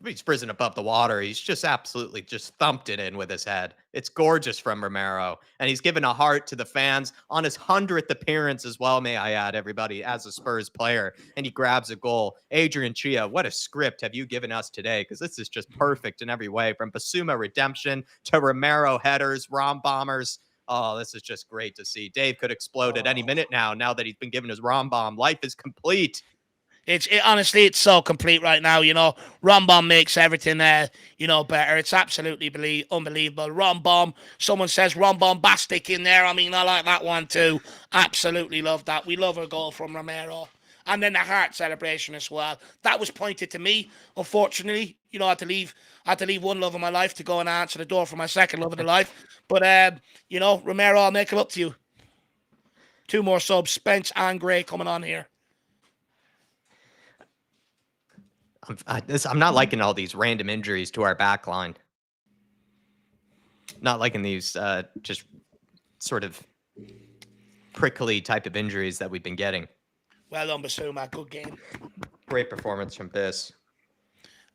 he's risen above the water. He's just absolutely just thumped it in with his head. It's gorgeous from Romero. And he's given a heart to the fans on his 100th appearance as well, may I add, everybody, as a Spurs player. And he grabs a goal. Adrian Chia, what a script have you given us today? Because this is just perfect in every way, from Bissouma redemption to Romero headers, Rom bombers. Oh, this is just great to see. Dave could explode at any minute now that he's been given his Rom bomb. Life is complete. Honestly, it's so complete right now. Rombom makes everything better. It's absolutely unbelievable. Rombom. Someone says Rombombastic in there. I mean, I like that one too. Absolutely love that. We love a goal from Romero. And then the heart celebration as well. That was pointed to me. Unfortunately, I had to leave one love of my life to go and answer the door for my second love of the life. But Romero, I'll make it up to you. 2 more subs, Spence and Gray coming on here. I'm not liking all these random injuries to our back line. Not liking these just sort of prickly type of injuries that we've been getting. Well done, Bissouma. Good game. Great performance from Biss.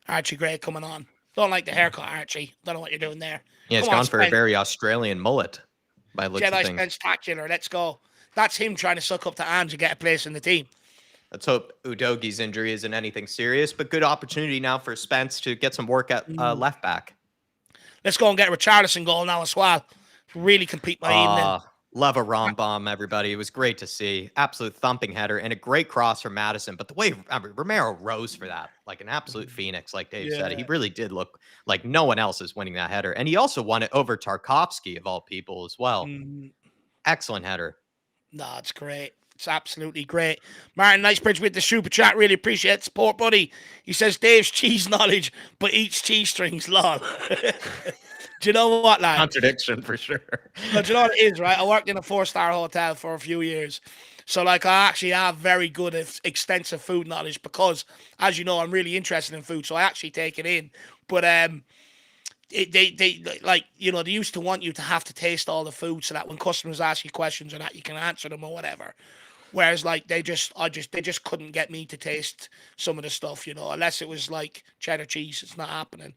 Archie Gray coming on. Don't like the haircut, Archie. Don't know what you're doing there. Yeah, he's gone for a very Australian mullet by looks of things. Jedi spectacular. Let's go. That's him trying to suck up to Ange and get a place in the team. Let's hope Udogi's injury isn't anything serious, but good opportunity now for Spence to get some work at left back. Let's go and get a Richarlison goal now as well. Really complete my evening. Love a Rom bomb, everybody. It was great to see. Absolute thumping header and a great cross from Madison. But the way Romero rose for that, like an absolute phoenix, like Dave said, he really did look like no one else is winning that header. And he also won it over Tarkovsky, of all people, as well. Excellent header. No, it's great. It's absolutely great. Martin Knightsbridge with the super chat. Really appreciate the support, buddy. He says Dave's cheese knowledge, but eats cheese strings. Lol. Do you know what, lad? Contradiction for sure. But do you know what it is, right? I worked in a 4-star hotel for a few years. So, I actually have very good, extensive food knowledge because, as you know, I'm really interested in food. So I actually take it in. But they used to want you to have to taste all the food so that when customers ask you questions or that you can answer them or whatever. Whereas they just couldn't get me to taste some of the stuff, unless it was like cheddar cheese. It's not happening.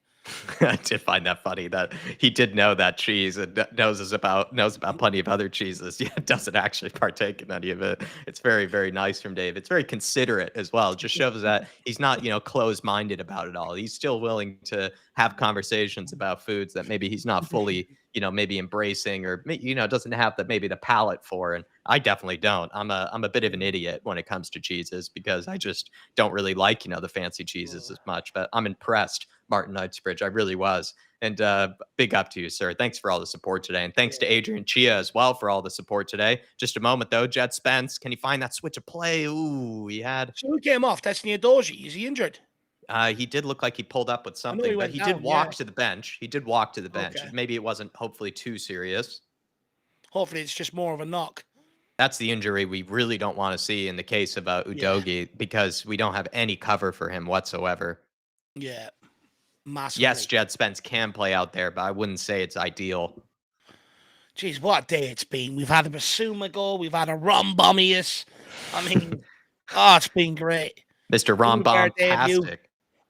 I did find that funny that he did know that cheese and knows about plenty of other cheeses, yet doesn't actually partake in any of it. It's very, very nice from Dave. It's very considerate as well. It just shows that he's not, closed-minded about it all. He's still willing to have conversations about foods that maybe he's not fully, maybe embracing or, doesn't have maybe the palate for. And I definitely don't. I'm a bit of an idiot when it comes to cheeses because I just don't really like, the fancy cheeses as much. But I'm impressed, Martin Knightsbridge. I really was. And big up to you, sir. Thanks for all the support today. And thanks to Adrian Chia as well for all the support today. Just a moment, though. Jet Spence, can he find that switch of play? Ooh, he had. So who came off? Destiny Adoji. Is he injured? He did look like he pulled up with something, but he did walk to the bench. He did walk to the bench. Okay. Maybe it wasn't hopefully too serious. Hopefully it's just more of a knock. That's the injury we really don't want to see in the case of Udogi because we don't have any cover for him whatsoever. Yeah. Massively. Yes, Jed Spence can play out there, but I wouldn't say it's ideal. Jeez, what a day it's been. We've had a Bissouma goal. We've had a Rombomius. I mean, oh, it's been great. Mr. Bear debut. Rombombastic,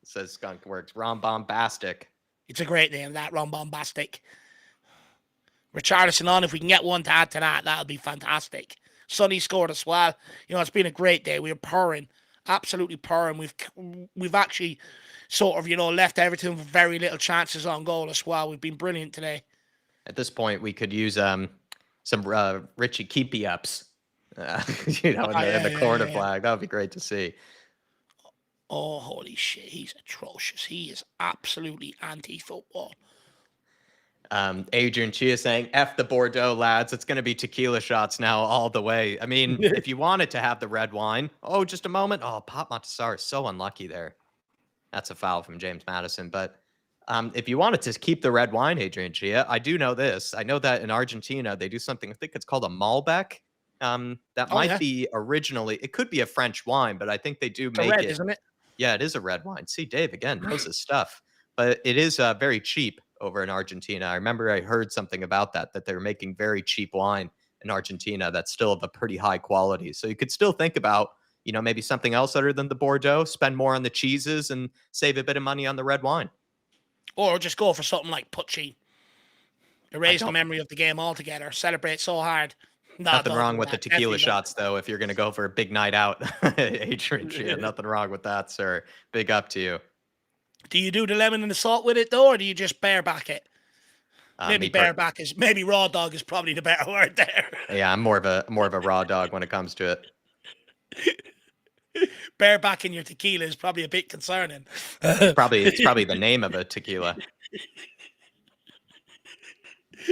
says Skunkworks. Rombombastic. It's a great name, that Rombombastic. Richarlison on, if we can get one to add to that, that'll be fantastic. Sonny scored as well. You know, it's been a great day. We're purring, absolutely purring. We've actually sort of, you know, left Everton with very little chances on goal as well. We've been brilliant today. At this point, we could use some Richie keepy ups, you know, in the corner flag. That would be great to see. Oh, holy shit. He's atrocious. He is absolutely anti-football. Adrian Chia saying, F the Bordeaux, lads. It's going to be tequila shots now all the way. I mean, if you wanted to have the red wine, oh, just a moment. Oh, Pop Montessar is so unlucky there. That's a foul from James Madison. But if you wanted to keep the red wine, Adrian Chia, I do know this. I know that in Argentina, they do something, I think it's called a Malbec. That might be originally, it could be a French wine, but I think they do make red, it. Isn't it? Yeah, it is a red wine. See, Dave, again, knows his stuff. But it is very cheap over in Argentina. I remember I heard something about that they're making very cheap wine in Argentina that's still of a pretty high quality. So you could still think about, you know, maybe something else other than the Bordeaux, spend more on the cheeses and save a bit of money on the red wine. Or just go for something like Pucci. Erase the memory of the game altogether. Celebrate so hard. Nothing wrong with the tequila shots, though, if you're going to go for a big night out. Adrian, nothing wrong with that, sir. Big up to you. Do you do the lemon and the salt with it, though, or do you just bareback it? Maybe raw dog is probably the better word there. Yeah, I'm more of a raw dog when it comes to it. Barebacking your tequila is probably a bit concerning. It's probably the name of a tequila.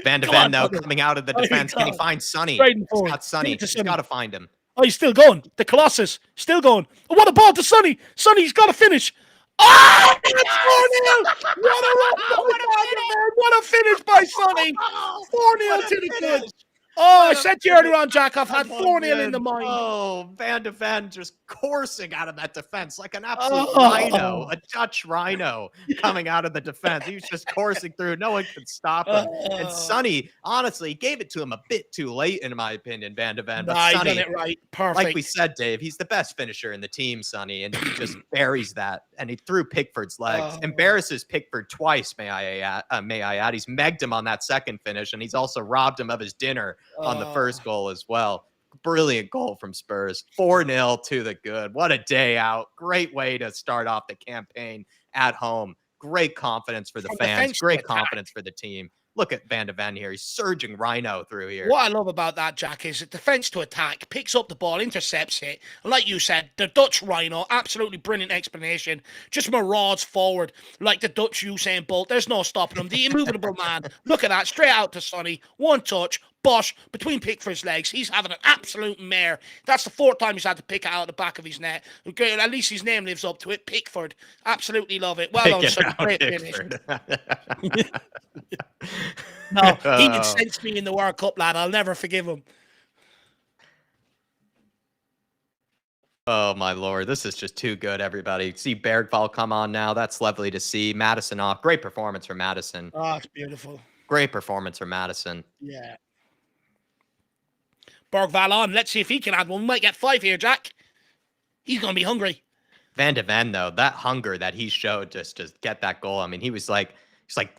Van de Ven, though, coming out of the defense. Can he find Sonny? He's got Sonny. He's got to find him. Oh, he's still going. The Colossus, still going. Oh, what a ball to Sonny. Sonny's got to finish. Oh, it's 4-0. What a finish by Sonny. 4-0 to the good. Oh, I said to you earlier on, Jack, I've had 4-0 in the mind. Oh, Van de Ven just coursing out of that defense like an absolute rhino, a Dutch rhino coming out of the defense. He was just coursing through. No one could stop him. And Sonny, honestly, gave it to him a bit too late, in my opinion, Van de Ven. But Sonny, done it right. Perfect. Like we said, Dave, he's the best finisher in the team, Sonny, and he just buries that. And he threw Pickford's legs. Embarrasses Pickford twice, may I add. He's megged him on that second finish, and he's also robbed him of his dinner on the first goal as well. Brilliant goal from Spurs. 4-0 to the good. What a day out. Great way to start off the campaign at home. Great confidence for the fans. Great confidence for the team. Look at Van de Ven here. He's surging rhino through here. What I love about that, Jack, is that defense to attack, picks up the ball, intercepts it. And like you said, the Dutch rhino, absolutely brilliant explanation. Just marauds forward like the Dutch Usain Bolt. There's no stopping him. The immovable man. Look at that. Straight out to Sonny. One touch. Bosh between Pickford's legs. He's having an absolute mare. That's the fourth time he's had to pick it out of the back of his net. At least his name lives up to it. Pickford. Absolutely love it. Well done, son. Great finish. No, he incensed me in the World Cup, lad. I'll never forgive him. Oh, my Lord. This is just too good, everybody. See Bergvall come on now. That's lovely to see. Madison off. Great performance from Madison. Oh, it's beautiful. Great performance from Madison. Yeah. Bergvall on. Let's see if he can add one. We might get 5 here, Jack. He's going to be hungry. Van de Ven, though, that hunger that he showed just to get that goal. I mean, he's like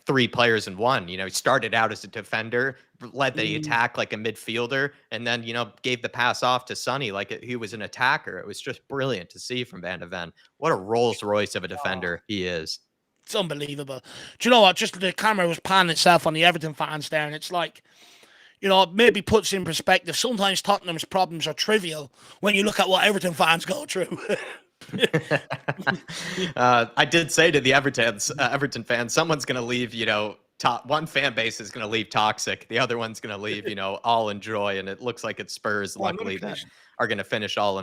3 players in one. You know, he started out as a defender, led the attack like a midfielder, and then, you know, gave the pass off to Sonny like he was an attacker. It was just brilliant to see from Van de Ven. What a Rolls Royce of a defender he is. It's unbelievable. Do you know what? Just the camera was panning itself on the Everton fans there, and it's like, you know, it maybe puts in perspective. Sometimes Tottenham's problems are trivial when you look at what Everton fans go through. I did say to the Everton fans, someone's going to leave, you know, one fan base is going to leave toxic. The other one's going to leave, you know, all enjoy. And it looks like it's Spurs, luckily, that are going to finish all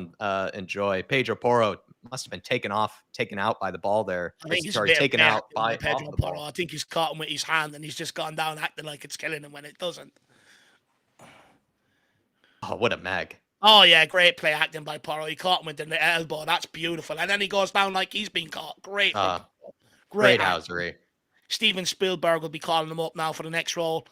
enjoy. Pedro Porro must have been taken out by the ball there. I think he's taken out by Pedro Porro. I think he's caught him with his hand and he's just gone down acting like it's killing him when it doesn't. Oh, what a mag. Oh, yeah, great play acting by Porro. He caught him with the elbow. That's beautiful. And then he goes down like he's been caught. Great housery. Steven Spielberg will be calling him up now for the next role.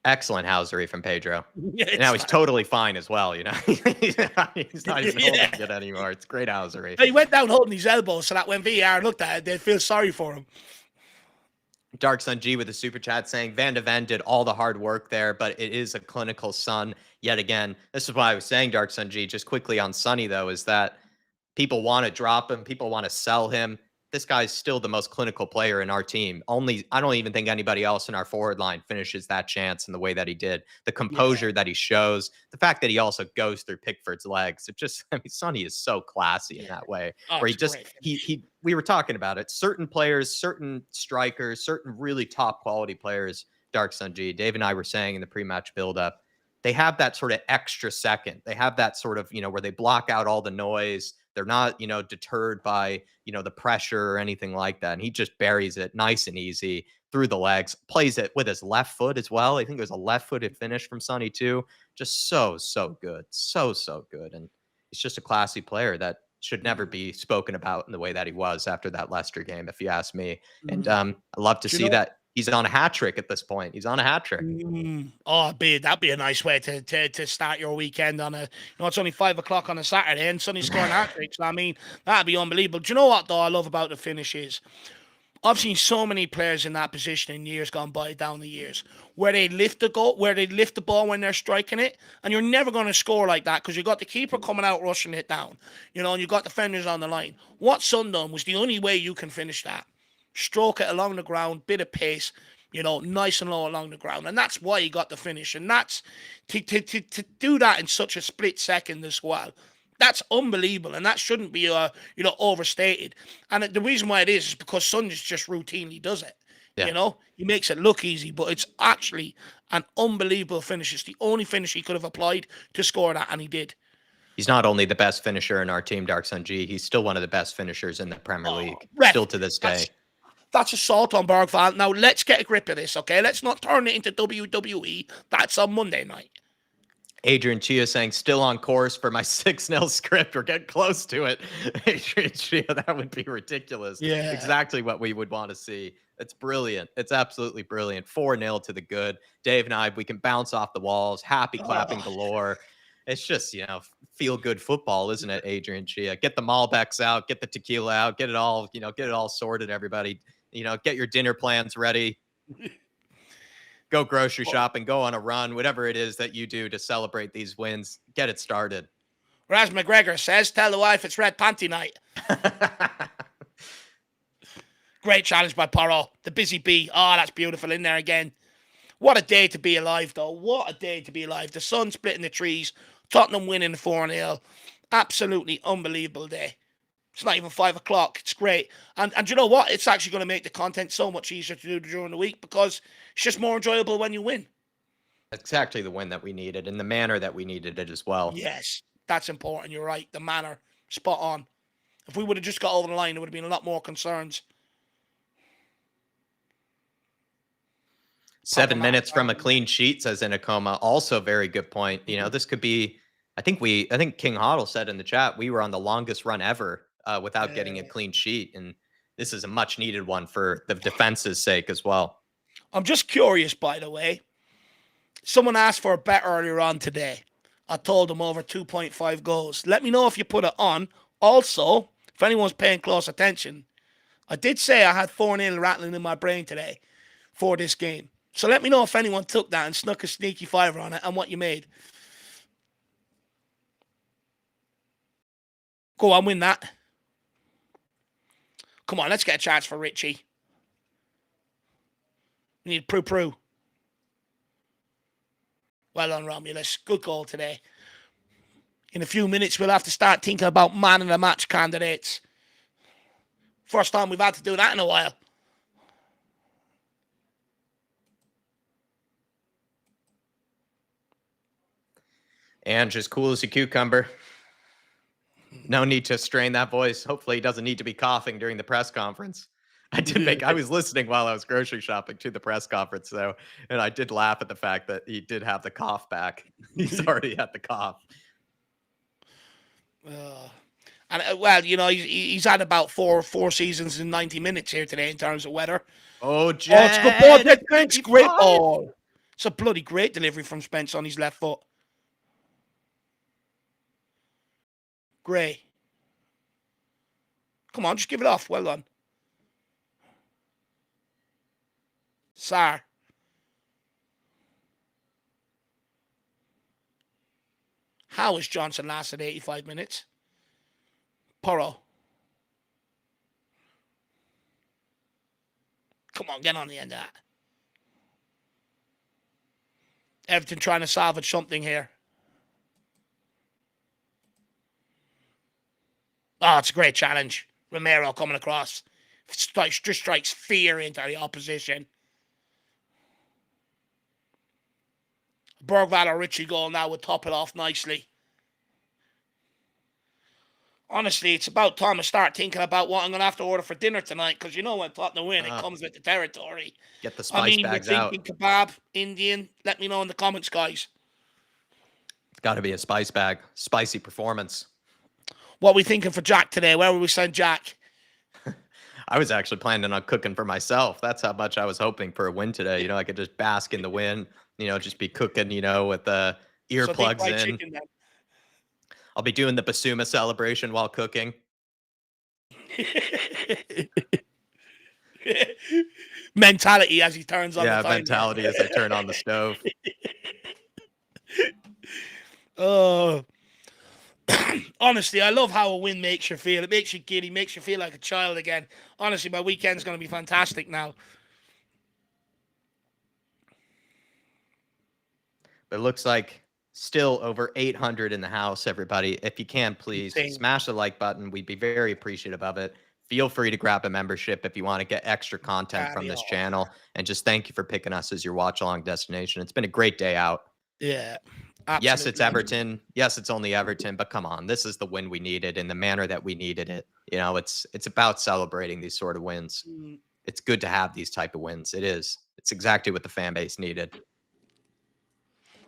Excellent housery from Pedro. Yeah, Now he's totally fine as well, you know. He's not even holding it anymore. It's great housery. He went down holding his elbow so that when VR looked at it, they'd feel sorry for him. Dark Sun G with a super chat saying Van de Ven did all the hard work there, but it is a clinical Sun yet again. This is why I was saying Dark Sun G just quickly on Sonny, though, is that people want to drop him. People want to sell him. This guy's still the most clinical player in our team. I don't even think anybody else in our forward line finishes that chance in the way that he did. The composure that he shows, the fact that he also goes through Pickford's legs. It just, I mean, Sonny is so classy in that way. Where we were talking about it. Certain players, certain strikers, certain really top quality players, Dark Sun G, Dave and I were saying in the pre-match buildup, they have that sort of extra second. They have that sort of, where they block out all the noise. They're not, deterred by, the pressure or anything like that. And he just buries it nice and easy through the legs, plays it with his left foot as well. I think it was a left-footed finish from Sonny too. Just so good. So good. And he's just a classy player that should never be spoken about in the way that he was after that Leicester game, if you ask me. And I love to see that he's on a hat trick at this point. He's on a hat trick. Oh, that'd be a nice way to start your weekend on a. It's only 5 o'clock on a Saturday, and Sonny's scoring hat tricks. I mean, that'd be unbelievable. Do you know what though? I love about the finish is I've seen so many players in that position in years gone by down the years where they lift the ball when they're striking it, and you're never going to score like that because you've got the keeper coming out rushing it down, and you've got defenders on the line. What Son done was the only way you can finish that. Stroke it along the ground, bit of pace, nice and low along the ground. And that's why he got the finish. And that's to do that in such a split second as well. That's unbelievable. And that shouldn't be, overstated. And the reason why it is because Son just routinely does it. Yeah. He makes it look easy, but it's actually an unbelievable finish. It's the only finish he could have applied to score that, and he did. He's not only the best finisher in our team, Dark Sun G, he's still one of the best finishers in the Premier League, still to this day. That's assault on Bergvall. Now, let's get a grip of this, okay? Let's not turn it into WWE. That's on Monday night. Adrian Chia saying, still on course for my 6-0 script. We're getting close to it. Adrian Chia, that would be ridiculous. Yeah. Exactly what we would want to see. It's brilliant. It's absolutely brilliant. 4-0 to the good. Dave and I, we can bounce off the walls, happy clapping galore. It's just, feel good football, isn't it, Adrian Chia? Get the Malbecs out, get the tequila out, get it all sorted, everybody. Get your dinner plans ready. Go grocery shopping, go on a run, whatever it is that you do to celebrate these wins. Get it started. Raz McGregor says, tell the wife it's red panty night. Great challenge by Porro. The busy bee. Oh, that's beautiful in there again. What a day to be alive, though. What a day to be alive. The sun splitting the trees. Tottenham winning 4-0. Absolutely unbelievable day. It's not even 5 o'clock. It's great. And you know what? It's actually going to make the content so much easier to do during the week because it's just more enjoyable when you win. Exactly the win that we needed and the manner that we needed it as well. Yes, that's important. You're right. The manner. Spot on. If we would have just got over the line, there would have been a lot more concerns. 7 minutes from a clean sheet, says Inacoma. Also very good point. This could be, I think King Hoddle said in the chat, we were on the longest run ever without getting a clean sheet. And this is a much needed one for the defense's sake as well. I'm just curious, by the way. Someone asked for a bet earlier on today. I told them over 2.5 goals. Let me know if you put it on. Also, if anyone's paying close attention, I did say I had 4-0 rattling in my brain today for this game. So let me know if anyone took that and snuck a sneaky fiver on it and what you made. Go on, win that. Come on, let's get a chance for Richie. We need Prue. Well done, Romulus. Good goal today. In a few minutes, we'll have to start thinking about man of the match candidates. First time we've had to do that in a while. And just cool as a cucumber. No need to strain that voice. Hopefully he doesn't need to be coughing during the press conference. I was listening while I was grocery shopping to the press conference, though, and I did laugh at the fact that he did have the cough back. He's already had the cough. He's had about four seasons in 90 minutes here today in terms of weather. Oh, Jen. It's good ball. Thanks. Great ball. It's a bloody great delivery from Spence on his left foot. Gray. Come on, just give it off. Well done. Sarr. How has Johnson lasted 85 minutes? Porro. Come on, get on the end of that. Everton trying to salvage something here. Oh, it's a great challenge. Romero coming across. Just strikes fear into the opposition. Bergvall or Richie goal now would top it off nicely. Honestly, it's about time I start thinking about what I'm going to have to order for dinner tonight, because you know when Tottenham win, it comes with the territory. Get the spice bags out. We're thinking kebab, Indian. Let me know in the comments, guys. It's got to be a spice bag. Spicy performance. What are we thinking for Jack today? Where will we send Jack? I was actually planning on cooking for myself. That's how much I was hoping for a win today. You know, I could just bask in the win, you know, just be cooking, you know, with the earplugs in. Chicken, I'll be doing the Bissouma celebration while cooking. Mentality as he turns on the timer. Mentality as I turn on the stove. Honestly, I love how a win makes you feel. It makes you giddy, makes you feel like a child again. Honestly, my weekend's going to be fantastic now. But it looks like still over 800 in the house, everybody. If you can, please smash the like button. We'd be very appreciative of it. Feel free to grab a membership if you want to get extra content from this channel. And just thank you for picking us as your watch-along destination. It's been a great day out. Yeah. Absolutely. Yes, it's Everton. Yes, it's only Everton. But come on, this is the win we needed in the manner that we needed it. You know, it's about celebrating these sort of wins. It's good to have these type of wins. It is. It's exactly what the fan base needed.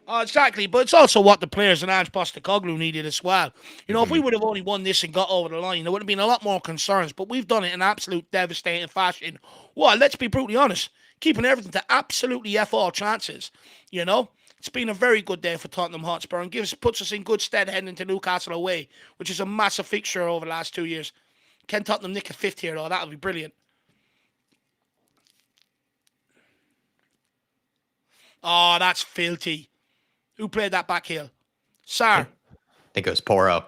Oh, exactly, but it's also what the players and Ange Postecoglou needed as well. You know, if we would have only won this and got over the line, there would have been a lot more concerns, but we've done it in absolute devastating fashion. Well, let's be brutally honest, keeping everything to absolutely F all chances, you know? It's been a very good day for Tottenham Hotspur and puts us in good stead heading into Newcastle away, which is a massive fixture over the last 2 years. Can Tottenham nick a fifth here, though? That would be brilliant. Oh, that's filthy. Who played that back heel? Sarr. I think it was Porro.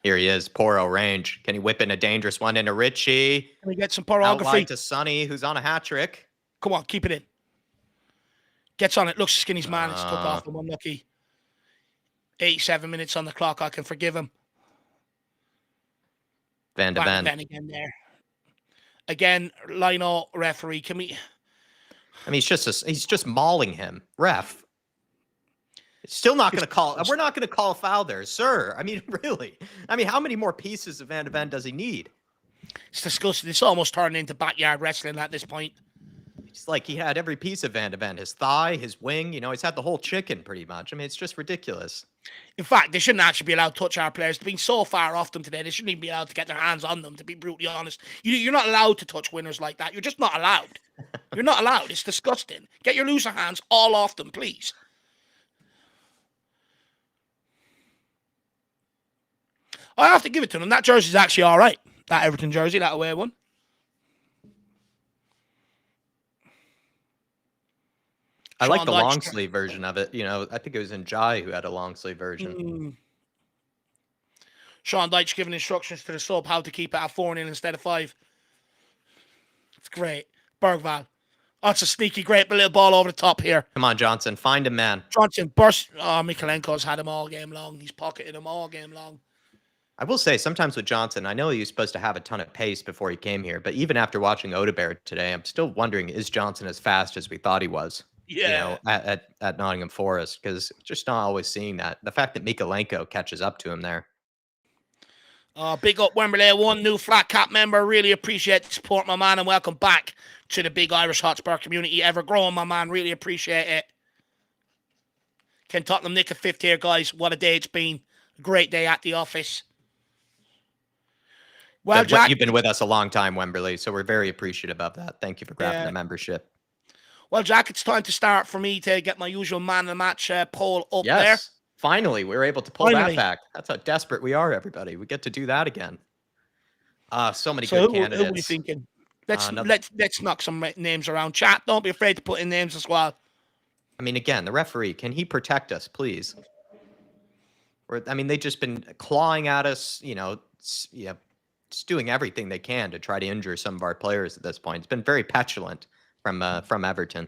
Here he is. Porro range. Can he whip in a dangerous one into Richie? Can we get some porography? Out wide to Sonny, who's on a hat trick. Come on, keep it in. Gets on it. Looks Skinny's man. It's took off him. Unlucky. 87 minutes on the clock. I can forgive him. Van de Ven. Again there. Again, Lino referee. Can we... I mean, he's just mauling him. Ref. Still not going to call. We're not going to call a foul there, sir. I mean, really. I mean, how many more pieces of Van de Ven does he need? It's disgusting. It's almost turned into backyard wrestling at this point. It's like he had every piece of Van de Ven. His thigh, his wing. You know, he's had the whole chicken pretty much. I mean, it's just ridiculous. In fact, they shouldn't actually be allowed to touch our players. They've been so far off them today. They shouldn't even be allowed to get their hands on them, to be brutally honest. You're not allowed to touch winners like that. You're just not allowed. You're not allowed. It's disgusting. Get your loser hands all off them, please. I have to give it to them. That jersey's actually all right. That Everton jersey, that away one. I like the long sleeve version of it. You know, I think it was Njai who had a long sleeve version. Sean Dyche giving instructions to the sub how to keep it at 4-0 instead of 5. It's great. Bergvall. Oh, it's a sneaky, great little ball over the top here. Come on, Johnson. Find a man. Johnson burst. Oh, Mikalenko's had him all game long. He's pocketed him all game long. I will say, sometimes with Johnson, I know he was supposed to have a ton of pace before he came here, but even after watching Odegaard today, I'm still wondering, is Johnson as fast as we thought he was? Yeah. You know, at Nottingham Forest, because just not always seeing that. The fact that Mikalenko catches up to him there. Big up Wembley 1 new flat cap member. Really appreciate the support, my man, and welcome back to the big Irish Hotspur community. Ever growing, my man. Really appreciate it. Can Tottenham nick a fifth here, guys? What a day it's been. A great day at the office. Well, Jack, you've been with us a long time, Wembley, so we're very appreciative of that. Thank you for grabbing the membership. Well, Jack, it's time to start for me to get my usual man of the match poll up there. Yes. Finally, we were able to pull that back. That's how desperate we are, everybody. We get to do that again. So many good candidates. Who are we thinking? Let's knock some names around. Chat, don't be afraid to put in names as well. I mean, again, the referee, can he protect us, please? I mean, they've just been clawing at us, just doing everything they can to try to injure some of our players at this point. It's been very petulant from Everton.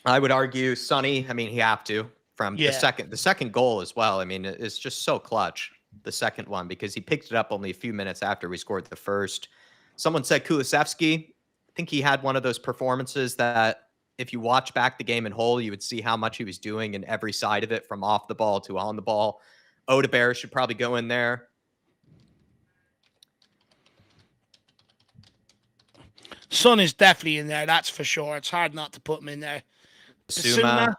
I would argue Sonny. I mean, he have to from the second goal as well. I mean, it's just so clutch, the second one, because he picked it up only a few minutes after we scored the first. Someone said Kulusevski. I think he had one of those performances that if you watch back the game in whole, you would see how much he was doing in every side of it, from off the ball to on the ball. Odegaard should probably go in there. Son is definitely in there, that's for sure. It's hard not to put him in there. Bissouma,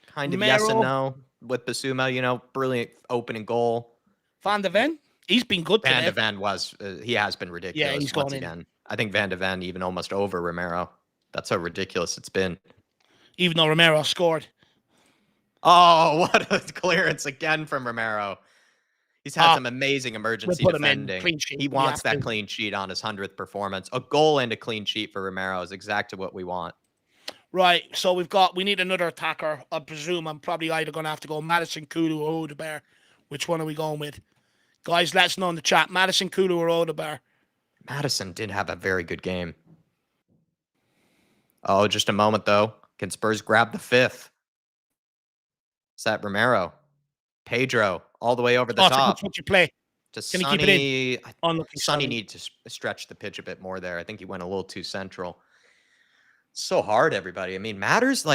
kind of Romero. Yes and no with Bissouma. Brilliant opening goal. Van de Ven, he's been good today. Van de Ven he has been ridiculous. Yeah, he's once again. I think Van de Ven even almost over Romero. That's how ridiculous it's been. Even though Romero scored. Oh, what a clearance again from Romero. He's had some amazing emergency defending. He wants that clean sheet on his 100th performance. A goal and a clean sheet for Romero is exactly what we want. Right, so we need another attacker. I presume I'm probably either going to have to go Madison, Kulu, or Odegaard. Which one are we going with? Guys, let us know in the chat. Madison, Kulu, or Odegaard? Madison did have a very good game. Oh, just a moment, though. Can Spurs grab the fifth? Is that Romero? Pedro, all the way over the top. What's your play? Can he keep it in? Sonny needs to stretch the pitch a bit more there. I think he went a little too central. So hard, everybody. I mean, Matters,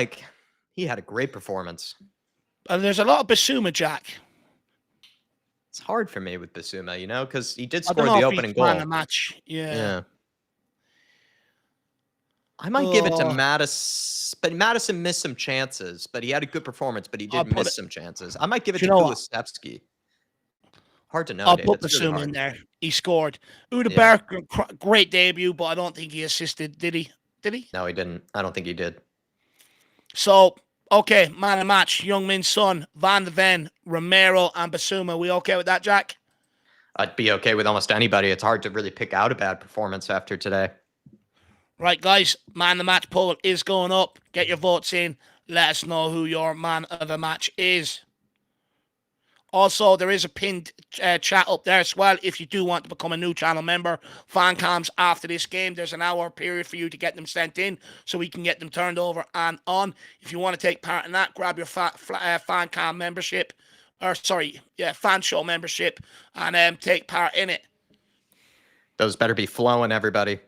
he had a great performance. There's a lot of Bissouma, Jack. It's hard for me with Bissouma, because he did score the opening goal. Man of the match. Yeah. I might give it to Mattis, but Madison missed some chances. But he had a good performance, but he did miss some chances. I might give it to Kulusevski. Hard to know. I'll put Bissouma in there. He scored. Odegaard, great debut, but I don't think he assisted. Did he? No, he didn't. I don't think he did. So, okay, man of the match, Young-Min's Son, Van de Ven, Romero, and Bissouma. We okay with that, Jack? I'd be okay with almost anybody. It's hard to really pick out a bad performance after today. Right, guys, man of the match poll is going up. Get your votes in. Let us know who your man of the match is. Also, there is a pinned chat up there as well. If you do want to become a new channel member, fan cams after this game, there's an hour period for you to get them sent in so we can get them turned over and on. If you want to take part in that, grab your fan cam membership, fan show membership, and take part in it. Those better be flowing, everybody.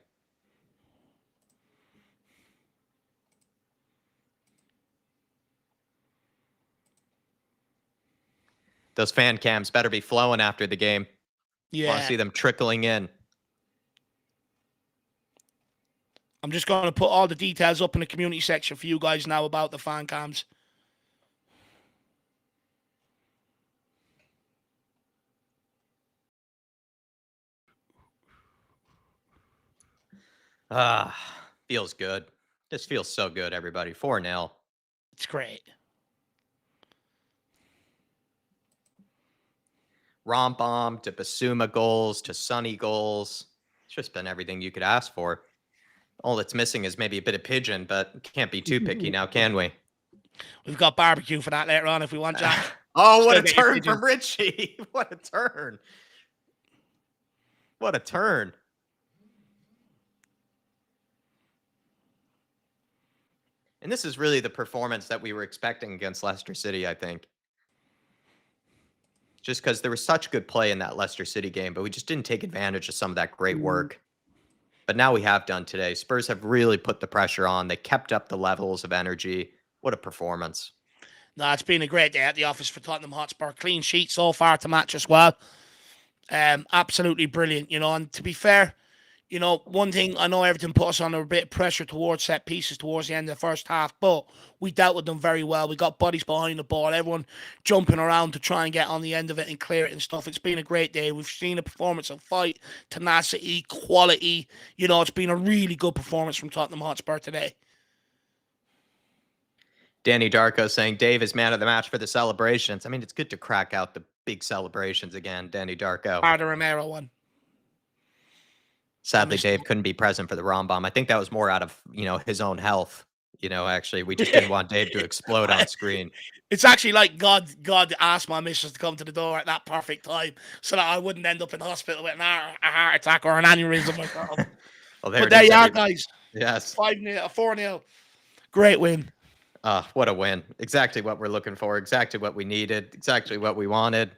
Those fan cams better be flowing after the game. Yeah. I want to see them trickling in. I'm just going to put all the details up in the community section for you guys now about the fan cams. Feels good. This feels so good, everybody. 4-0. It's great. Rombomb to Bissouma goals to Sonny goals. It's just been everything you could ask for. All that's missing is maybe a bit of pigeon, but can't be too picky now, can we? We've got barbecue for that later on if we want, Jack. Oh, what a turn from Richie. What a turn. What a turn. And this is really the performance that we were expecting against Leicester City, I think. Just because there was such good play in that Leicester City game, but we just didn't take advantage of some of that great work. But now we have done today. Spurs have really put the pressure on. They kept up the levels of energy. What a performance. No, it's been a great day at the office for Tottenham Hotspur. Clean sheet so far to match as well. Absolutely brilliant, and to be fair, You know, one thing I know Everton put us under a bit of pressure towards set pieces towards the end of the first half, but we dealt with them very well. We got bodies behind the ball, everyone jumping around to try and get on the end of it and clear it and stuff. It's been a great day. We've seen a performance of fight, tenacity, quality. You know, it's been a really good performance from Tottenham Hotspur today. Danny Darko saying Dave is man of the match for the celebrations. I mean, it's good to crack out the big celebrations again, Danny Darko. The Romero one. Sadly, Dave couldn't be present for the Rom Bomb. I think that was more out of, his own health. Actually, we just didn't want Dave to explode on screen. It's actually like God asked my missus to come to the door at that perfect time so that I wouldn't end up in hospital with a heart attack or an aneurysm myself. Well, but there you are, guys. Yes. 5-0, 4-0. Great win. What a win. Exactly what we're looking for. Exactly what we needed. Exactly what we wanted.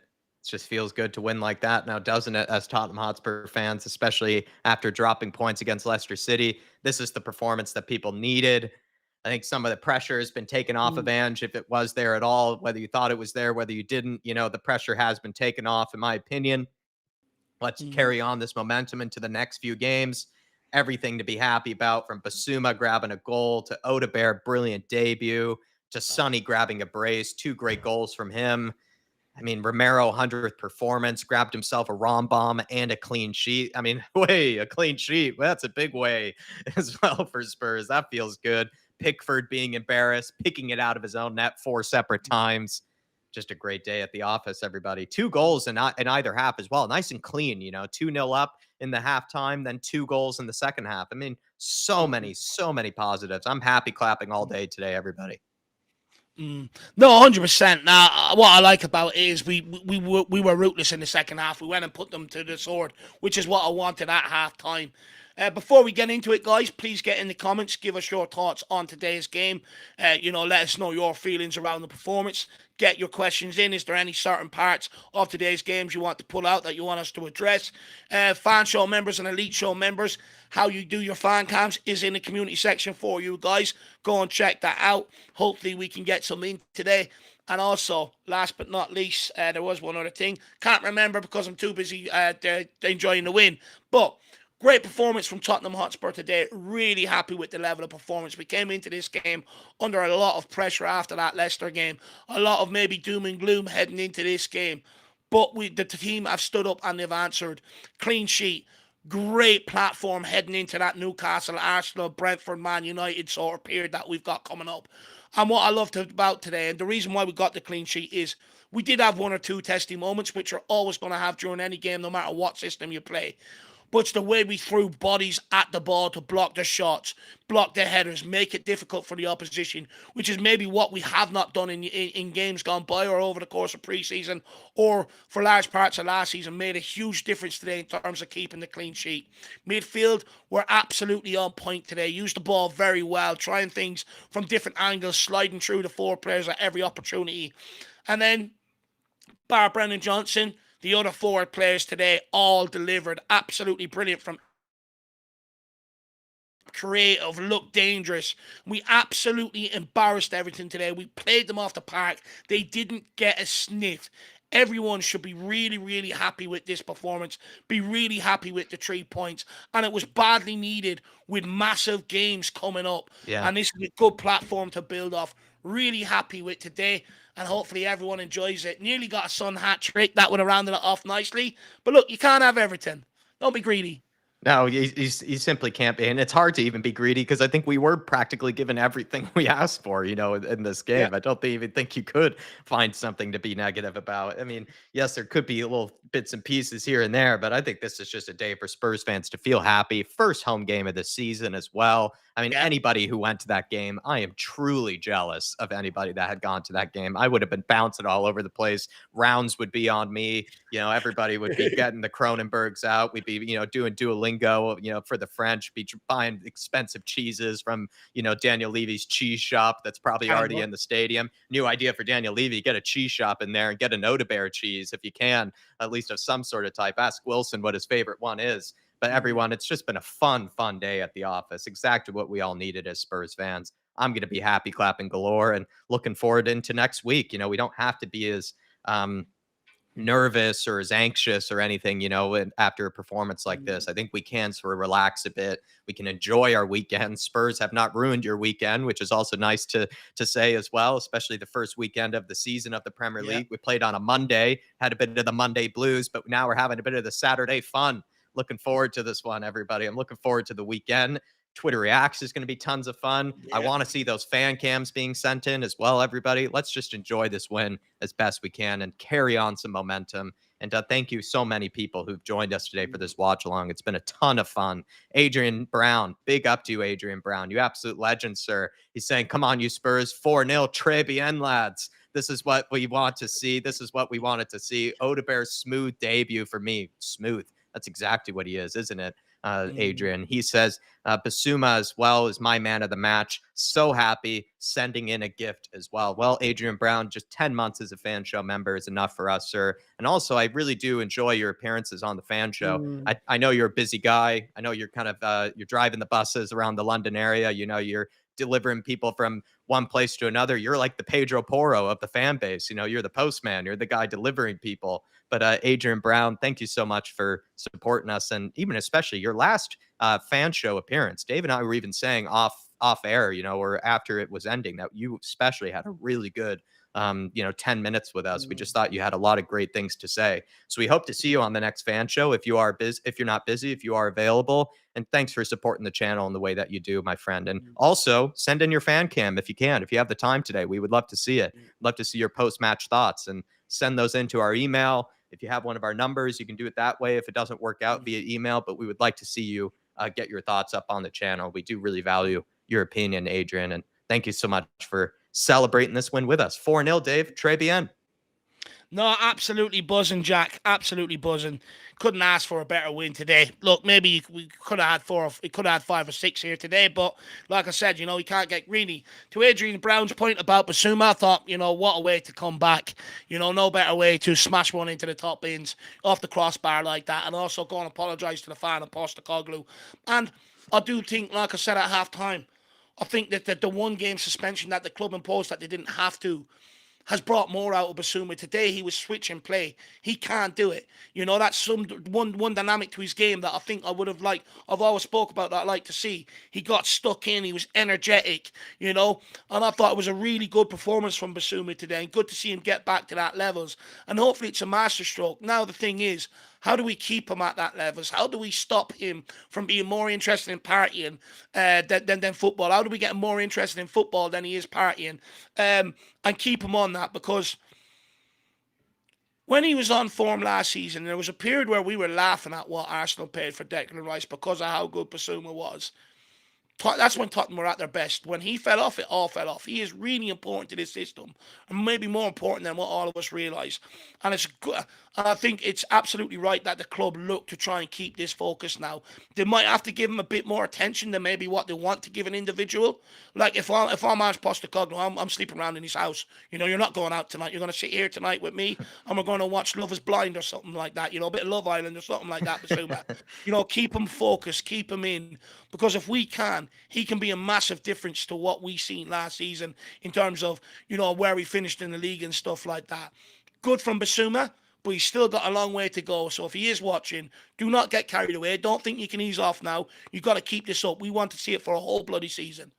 It just feels good to win like that now, doesn't it, as Tottenham Hotspur fans, especially after dropping points against Leicester City. This is the performance that people needed. I think some of the pressure has been taken off of Ange, if it was there at all, whether you thought it was there, whether you didn't. The pressure has been taken off, in my opinion. Let's carry on this momentum into the next few games. Everything to be happy about, from Bissouma grabbing a goal to Odegaard, brilliant debut, to Sonny grabbing a brace. 2 great goals from him. I mean, Romero, 100th performance, grabbed himself a Rom Bomb and a clean sheet. I mean, a clean sheet. Well, that's a big way as well for Spurs. That feels good. Pickford being embarrassed, picking it out of his own net 4 separate times. Just a great day at the office, everybody. 2 goals in either half as well. Nice and clean, 2-0 up in the halftime, then 2 goals in the second half. I mean, so many positives. I'm happy clapping all day today, everybody. No, 100%. Now, what I like about it is we were rootless in the second half. We went and put them to the sword, which is what I wanted at half time. Before we get into it, guys, please get in the comments. Give us your thoughts on today's game. Let us know your feelings around the performance. Get your questions in. Is there any certain parts of today's games you want to pull out that you want us to address? Fan show members and elite show members, how you do your fan cams is in the community section for you guys. Go and check that out. Hopefully we can get some in today. And also, last but not least, there was one other thing. Can't remember because I'm too busy enjoying the win. But great performance from Tottenham Hotspur today. Really happy with the level of performance. We came into this game under a lot of pressure after that Leicester game. A lot of maybe doom and gloom heading into this game. But the team have stood up and they've answered. Clean sheet. Great platform heading into that Newcastle, Arsenal, Brentford, Man United sort of period that we've got coming up. And what I loved about today, and the reason why we got the clean sheet, is we did have 1 or 2 testy moments, which you're always going to have during any game, no matter what system you play. But it's the way we threw bodies at the ball to block their shots, block their headers, make it difficult for the opposition, which is maybe what we have not done in games gone by or over the course of pre-season or for large parts of last season. Made a huge difference today in terms of keeping the clean sheet. Midfield were absolutely on point today. Used the ball very well, trying things from different angles, sliding through the 4 players at every opportunity. And then bar Brennan Johnson, the other 4 players today all delivered. Absolutely brilliant, from creative, look dangerous. We absolutely embarrassed Everton today. We played them off the park. They didn't get a sniff. Everyone should be really, really happy with this performance. Be really happy with the 3 points. And it was badly needed with massive games coming up. Yeah. And this is a good platform to build off. Really happy with today. And hopefully everyone enjoys it. Nearly got a Son hat trick. That would have rounded it off nicely. But look, you can't have everything. Don't be greedy. No, you simply can't be. And it's hard to even be greedy because I think we were practically given everything we asked for, in this game. Yeah. I don't even think you could find something to be negative about. I mean, yes, there could be little bits and pieces here and there, but I think this is just a day for Spurs fans to feel happy. First home game of the season as well. I mean, anybody who went to that game, I am truly jealous of anybody that had gone to that game. I would have been bouncing all over the place. Rounds would be on me. Everybody would be getting the Cronenbergs out. We'd be, doing Duolingo, for the French, be buying expensive cheeses from, Daniel Levy's cheese shop that's probably already in the stadium. New idea for Daniel Levy, get a cheese shop in there and get an Odegaard cheese if you can, at least of some sort of type. Ask Wilson what his favorite one is. But everyone, it's just been a fun day at the office. Exactly what we all needed as Spurs fans. I'm going to be happy clapping galore and looking forward into next week. We don't have to be as nervous or as anxious or anything, after a performance like Mm. this. I think we can sort of relax a bit. We can enjoy our weekend. Spurs have not ruined your weekend, which is also nice to say as well, especially the first weekend of the season of the Premier Yeah. League. We played on a Monday, had a bit of the Monday blues, but now we're having a bit of the Saturday fun. Looking forward to this one, everybody. I'm looking forward to the weekend. Twitter Reacts is going to be tons of fun. I Yeah. want to see those fan cams being sent in as well, everybody. Let's just enjoy this win as best we can and carry on some momentum. And thank you so many people who've joined us today for this watch along. It's been a ton of fun. Adrian Brown, big up to you, Adrian Brown. You absolute legend, sir. He's saying, come on, you Spurs, 4-0, très bien, lads. This is what we want to see. This is what we wanted to see. Odegaard's smooth debut for me. Smooth. That's exactly what he is, isn't it, Adrian? He says, Bissouma as well is my man of the match. So happy, sending in a gift as well. Well, Adrian Brown, just 10 months as a fan show member is enough for us, sir. And also, I really do enjoy your appearances on the fan show. I know you're a busy guy. I know you're kind of you're driving the buses around the London area. You're delivering people from one place to another. You're like the Pedro Porro of the fan base. You're the postman. You're the guy delivering people. But Adrian Brown, thank you so much for supporting us, and even especially your last fan show appearance. Dave and I were even saying off air, or after it was ending, that you especially had a really good 10 minutes with us. We just thought you had a lot of great things to say. So we hope to see you on the next fan show if you are if you're not busy, if you are available. And thanks for supporting the channel in the way that you do, my friend. And also send in your fan cam if you can, if you have the time today. We would love to see it. Love to see your post-match thoughts, and send those into our email. If you have one of our numbers, you can do it that way if it doesn't work out via email, but we would like to see you get your thoughts up on the channel. We do really value your opinion, Adrian, and thank you so much for celebrating this win with us. 4-0, Dave. Très bien. No, absolutely buzzing, Jack. Absolutely buzzing. Couldn't ask for a better win today. Look, maybe we could have had could have had 5 or 6 here today, but like I said, you can't get greedy. To Adrian Brown's point about Bissouma, I thought, what a way to come back. No better way to smash one into the top bins off the crossbar like that, and also go and apologise to the fan of Postecoglou. And I do think, like I said at half time, I think that the one game suspension that the club imposed that they didn't have to has brought more out of Bissouma. Today he was switching play. He can't do it. That's some one dynamic to his game that I think I would have liked. I've always spoke about that. I like to see. He got stuck in. He was energetic. And I thought it was a really good performance from Bissouma today. And good to see him get back to that levels. And hopefully it's a masterstroke. Now the thing is, how do we keep him at that levels? How do we stop him from being more interested in partying than football? How do we get him more interested in football than he is partying? And keep him on that, because when he was on form last season, there was a period where we were laughing at what Arsenal paid for Declan Rice because of how good Bissouma was. That's when Tottenham were at their best. When he fell off, it all fell off. He is really important to this system, and maybe more important than what all of us realise. And it's good. And I think it's absolutely right that the club look to try and keep this focus now. They might have to give him a bit more attention than maybe what they want to give an individual. Like if I'm Ange Postecoglou, I'm sleeping around in his house. You're not going out tonight. You're going to sit here tonight with me, and we're going to watch Love Is Blind or something like that. A bit of Love Island or something like that. Keep him focused, keep him in, because if we can, he can be a massive difference to what we seen last season in terms of where we finished in the league and stuff like that. Good from Bissouma, but he's still got a long way to go. So if he is watching, do not get carried away. Don't think you can ease off now. You've got to keep this up. We want to see it for a whole bloody season.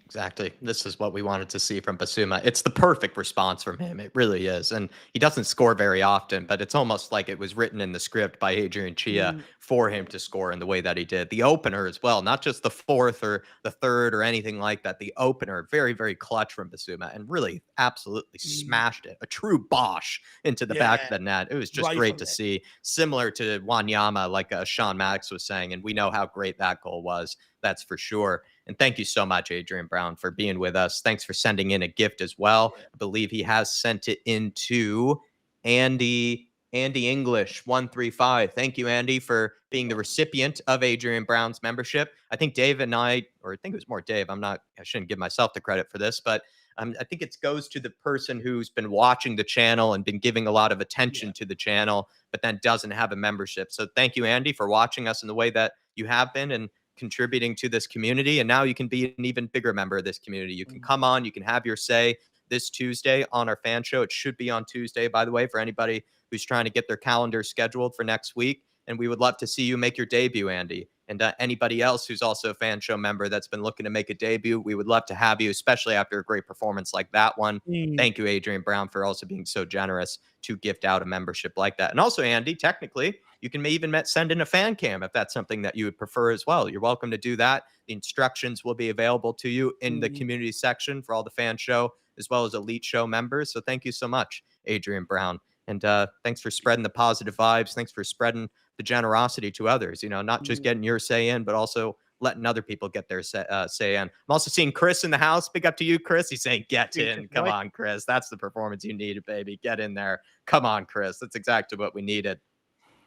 Exactly. This is what we wanted to see from Bissouma. It's the perfect response from him. It really is. And he doesn't score very often, but it's almost like it was written in the script by Adrian Chia for him to score in the way that he did. The opener as well, not just the fourth or the third or anything like that. The opener, very, very clutch from Bissouma, and really absolutely smashed it. A true Bosch into the back of the net. It was just great to see. Similar to Wanyama, like Sean Maddox was saying, and we know how great that goal was. That's for sure. And thank you so much, Adrian Brown, for being with us. Thanks for sending in a gift as well. I believe he has sent it into Andy English 135. Thank you, Andy, for being the recipient of Adrian Brown's membership. I think Dave and I think it was more Dave. I shouldn't give myself the credit for this, but I think it goes to the person who's been watching the channel and been giving a lot of attention to the channel, but then doesn't have a membership. So thank you, Andy, for watching us in the way that you have been and contributing to this community. And now you can be an even bigger member of this community. You can come on, you can have your say. this Tuesday on our fan show. It should be on Tuesday, by the way, for anybody who's trying to get their calendar scheduled for next week. And we would love to see you make your debut, Andy. And anybody else who's also a fan show member that's been looking to make a debut, we would love to have you, especially after a great performance like that one. Thank you, Adrian Brown, for also being so generous to gift out a membership like that. And also, Andy, technically, you can even send in a fan cam if that's something that you would prefer as well. You're welcome to do that. The instructions will be available to you in the community section for all the fan show as well as elite show members. So thank you so much, Adrian Brown. And thanks for spreading the positive vibes. Thanks for spreading the generosity to others, not just getting your say in, but also letting other people get their say in. I'm also seeing Chris in the house. Big up to you, Chris. He's saying, get in. Come on, Chris. That's the performance you needed, baby. Get in there. Come on, Chris. That's exactly what we needed.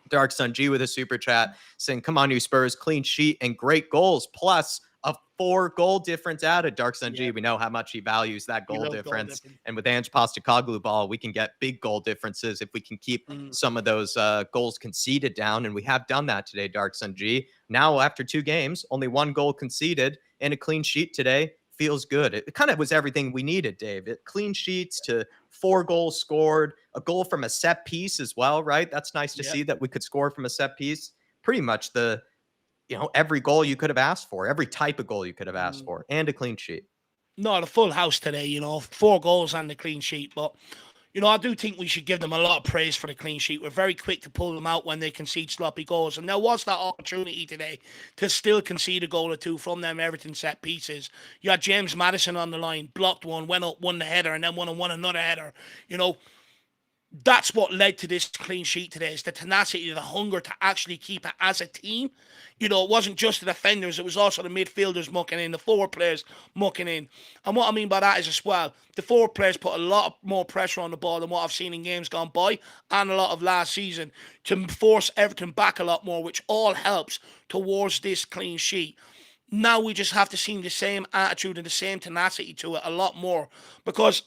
Dark Sun G with a super chat saying, come on, you Spurs, clean sheet and great goals, plus a 4-goal difference added. Dark Sun G, we know how much he values that goal difference. And with Ange Postecoglou ball, we can get big goal differences if we can keep some of those goals conceded down. And we have done that today, Dark Sun G. Now, after 2 games, only 1 goal conceded and a clean sheet today. Feels good. It kind of was everything we needed, Dave. Clean sheets to 4 goals scored, a goal from a set piece as well, right? That's nice to see that we could score from a set piece. Pretty much every goal you could have asked for, every type of goal you could have asked for, and a clean sheet. No, the full house today, 4 goals and the clean sheet. But, I do think we should give them a lot of praise for the clean sheet. We're very quick to pull them out when they concede sloppy goals. And there was that opportunity today to still concede a goal or 2 from them Everton set pieces. You had James Maddison on the line, blocked one, went up, won the header, and then won another header. That's what led to this clean sheet today, is the tenacity, the hunger to actually keep it as a team. It wasn't just the defenders, it was also the midfielders mucking in, the forward players mucking in. And what I mean by that is as well, the forward players put a lot more pressure on the ball than what I've seen in games gone by and a lot of last season to force Everton back a lot more, which all helps towards this clean sheet. Now we just have to see the same attitude and the same tenacity to it a lot more, because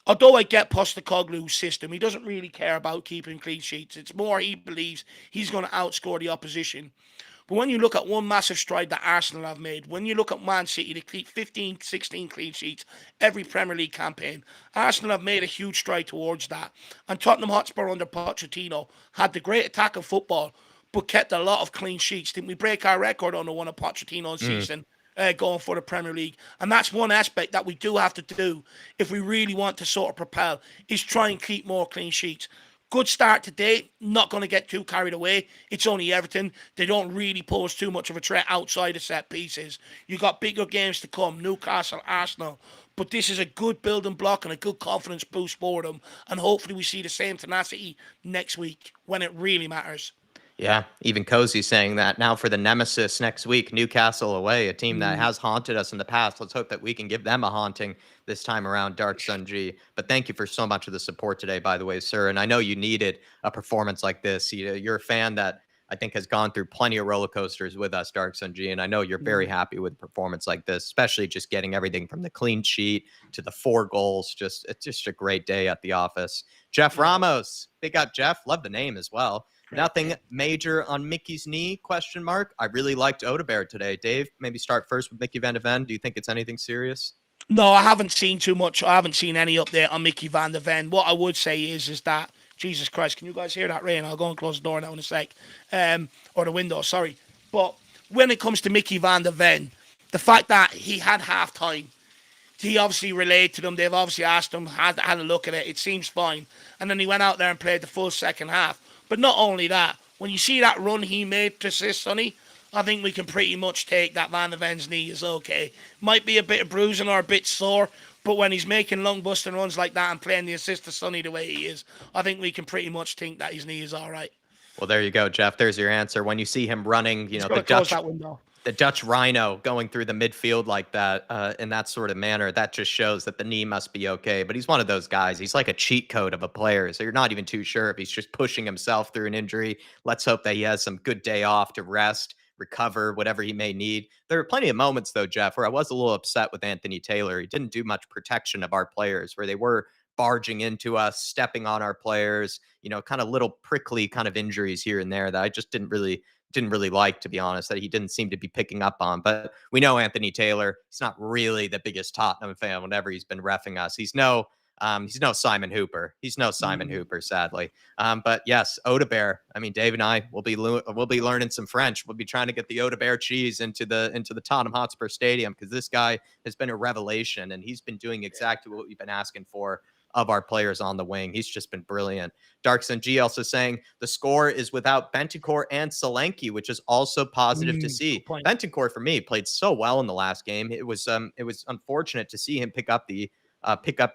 although I get Postecoglou's system, he doesn't really care about keeping clean sheets. It's more he believes he's going to outscore the opposition. But when you look at one massive stride that Arsenal have made, when you look at Man City, they keep 15, 16 clean sheets every Premier League campaign. Arsenal have made a huge stride towards that. And Tottenham Hotspur under Pochettino had the great attack of football, but kept a lot of clean sheets. Didn't we break our record under one of Pochettino's season? Going for the Premier League. And that's one aspect that we do have to do if we really want to sort of propel, is try and keep more clean sheets. Good start today, not going to get too carried away. It's only Everton. They don't really pose too much of a threat outside of set pieces. You got bigger games to come, Newcastle, Arsenal. But this is a good building block and a good confidence boost for them. And hopefully we see the same tenacity next week when it really matters. Yeah, even Cozy saying that now for the nemesis next week, Newcastle away, a team that has haunted us in the past. Let's hope that we can give them a haunting this time around, Dark Sun G. But thank you for so much of the support today, by the way, sir. And I know you needed a performance like this. You're a fan that I think has gone through plenty of roller coasters with us, Dark Sun G. And I know you're very happy with a performance like this, especially just getting everything from the clean sheet to the 4 goals. It's just a great day at the office. Jeff Ramos, big up, Jeff. Love the name as well. Nothing major on Mickey's knee, question mark. I really liked Odegaard today. Dave, maybe start first with Mickey van de Ven. Do you think it's anything serious? No, I haven't seen too much. I haven't seen any update on Mickey van de Ven. What I would say is that, Jesus Christ, can you guys hear that rain? I'll go and close the door now in a sec. Or the window, sorry. But when it comes to Mickey van de Ven, the fact that he had half-time, he obviously relayed to them. They've obviously asked him, had a look at it. It seems fine. And then he went out there and played the full second half. But not only that, when you see that run he made to assist Sonny, I think we can pretty much take that Van de Ven's knee is okay. Might be a bit of bruising or a bit sore, but when he's making long busting runs like that and playing the assist to Sonny the way he is, I think we can pretty much think that his knee is all right. Well, there you go, Jeff. There's your answer. When you see him running, the Dutch Rhino going through the midfield like that, in that sort of manner, that just shows that the knee must be okay. But he's one of those guys. He's like a cheat code of a player. So you're not even too sure if he's just pushing himself through an injury. Let's hope that he has some good day off to rest, recover, whatever he may need. There are plenty of moments, though, Jeff, where I was a little upset with Anthony Taylor. He didn't do much protection of our players, where they were barging into us, stepping on our players, kind of little prickly kind of injuries here and there that I just didn't really like, to be honest, that he didn't seem to be picking up on. But we know Anthony Taylor, he's not really the biggest Tottenham fan whenever he's been reffing us. He's no He's no Simon Hooper. He's no Simon Hooper, sadly. But yes, Odebear. I mean, Dave and I will be learning some French. We'll be trying to get the Odebear cheese into the Tottenham Hotspur Stadium, because this guy has been a revelation, and he's been doing exactly what we've been asking for of our players on the wing. He's just been brilliant. Darkson G also saying the score is without Bentancur and Solanke, which is also positive to see. Bentancur, for me, played so well in the last game. It was unfortunate to see him pick up the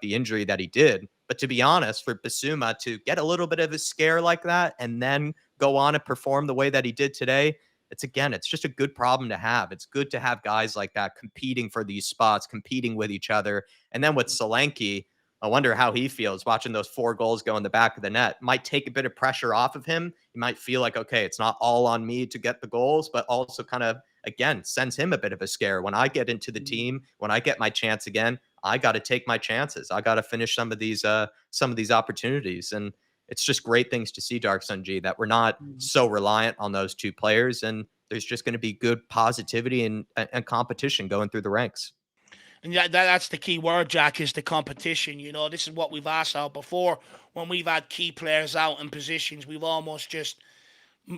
injury that he did. But to be honest, for Bissouma to get a little bit of a scare like that and then go on and perform the way that he did today, it's just a good problem to have. It's good to have guys like that competing for these spots, competing with each other. And then with Solanke, I wonder how he feels watching those 4 goals go in the back of the net. Might take a bit of pressure off of him. He might feel like, okay, it's not all on me to get the goals, but also kind of, again, sends him a bit of a scare. When I get into the team, when I get my chance again, I got to take my chances. I got to finish some of these opportunities. And it's just great things to see, Dark Sun G, that we're not so reliant on those 2 players. And there's just going to be good positivity and competition going through the ranks. And that's the key word, Jack, is the competition. This is what we've asked out before. When we've had key players out in positions, we've almost just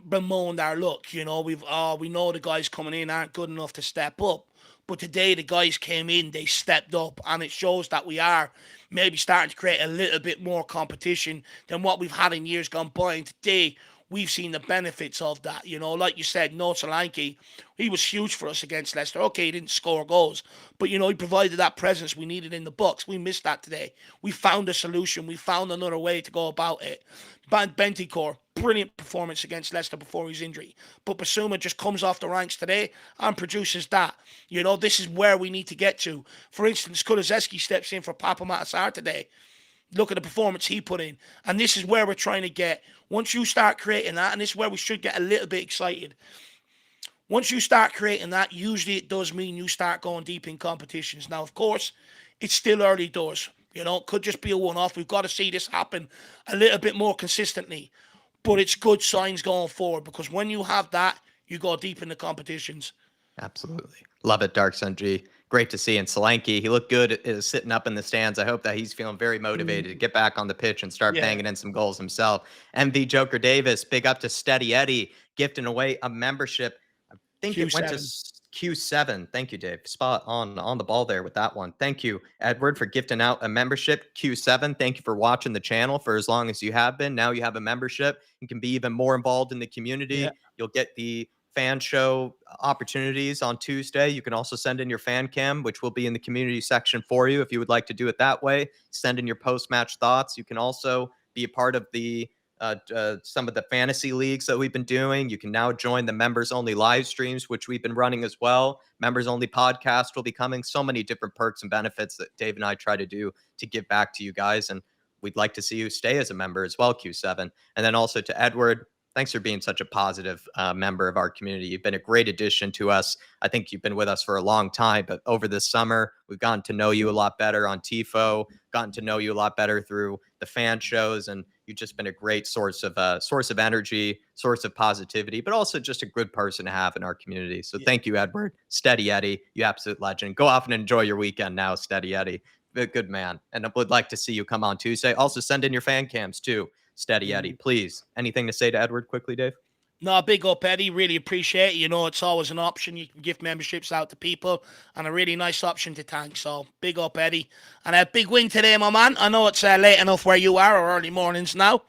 bemoaned our luck. We know the guys coming in aren't good enough to step up. But today the guys came in, they stepped up, and it shows that we are maybe starting to create a little bit more competition than what we've had in years gone by. And today we've seen the benefits of that. Like you said, no Solanke, he was huge for us against Leicester. Okay, he didn't score goals, but, he provided that presence we needed in the box. We missed that today. We found a solution. We found another way to go about it. Bentancur, brilliant performance against Leicester before his injury. But Bissouma just comes off the ranks today and produces that. This is where we need to get to. For instance, Kulusevski steps in for Papa Matasar today. Look at the performance he put in. And this is where we're trying to get. Once you start creating that, and this is where we should get a little bit excited. Once you start creating that, usually it does mean you start going deep in competitions. Now, of course, it's still early doors. It could just be a one-off. We've got to see this happen a little bit more consistently. But it's good signs going forward, because when you have that, you go deep in the competitions. Absolutely. Love it, Dark Sun G. Great to see. And Solanke, he looked good sitting up in the stands. I hope that he's feeling very motivated to get back on the pitch and start banging in some goals himself. MV Joker Davis, big up to Steady Eddie, gifting away a membership. I think Q7. It went to Q7. Thank you, Dave. Spot on the ball there with that one. Thank you, Edward, for gifting out a membership. Q7, thank you for watching the channel for as long as you have been. Now you have a membership. You can be even more involved in the community. Yeah. You'll get the fan show opportunities on Tuesday. You can also send in your fan cam, which will be in the community section for you if you would like to do it that way. Send in your post-match thoughts. You can also be a part of the some of the fantasy leagues that we've been doing. You can now join the members-only live streams, which we've been running as well. Members-only podcast will be coming. So many different perks and benefits that Dave and I try to do to give back to you guys. And we'd like to see you stay as a member as well, Q7. And then also to Edward, thanks for being such a positive member of our community. You've been a great addition to us. I think you've been with us for a long time, but over this summer, we've gotten to know you a lot better on TIFO, gotten to know you a lot better through the fan shows, and you've just been a great source of energy, source of positivity, but also just a good person to have in our community. So thank you, Edward. Steady Eddie, you absolute legend. Go off and enjoy your weekend now, Steady Eddie. Good man. And I would like to see you come on Tuesday. Also send in your fan cams too. Steady Eddie, please. Anything to say to Edward quickly, Dave? No, big up, Eddie. Really appreciate it. It's always an option. You can give memberships out to people, and a really nice option to thank. So big up, Eddie. And a big win today, my man. I know it's late enough where you are, or early mornings now.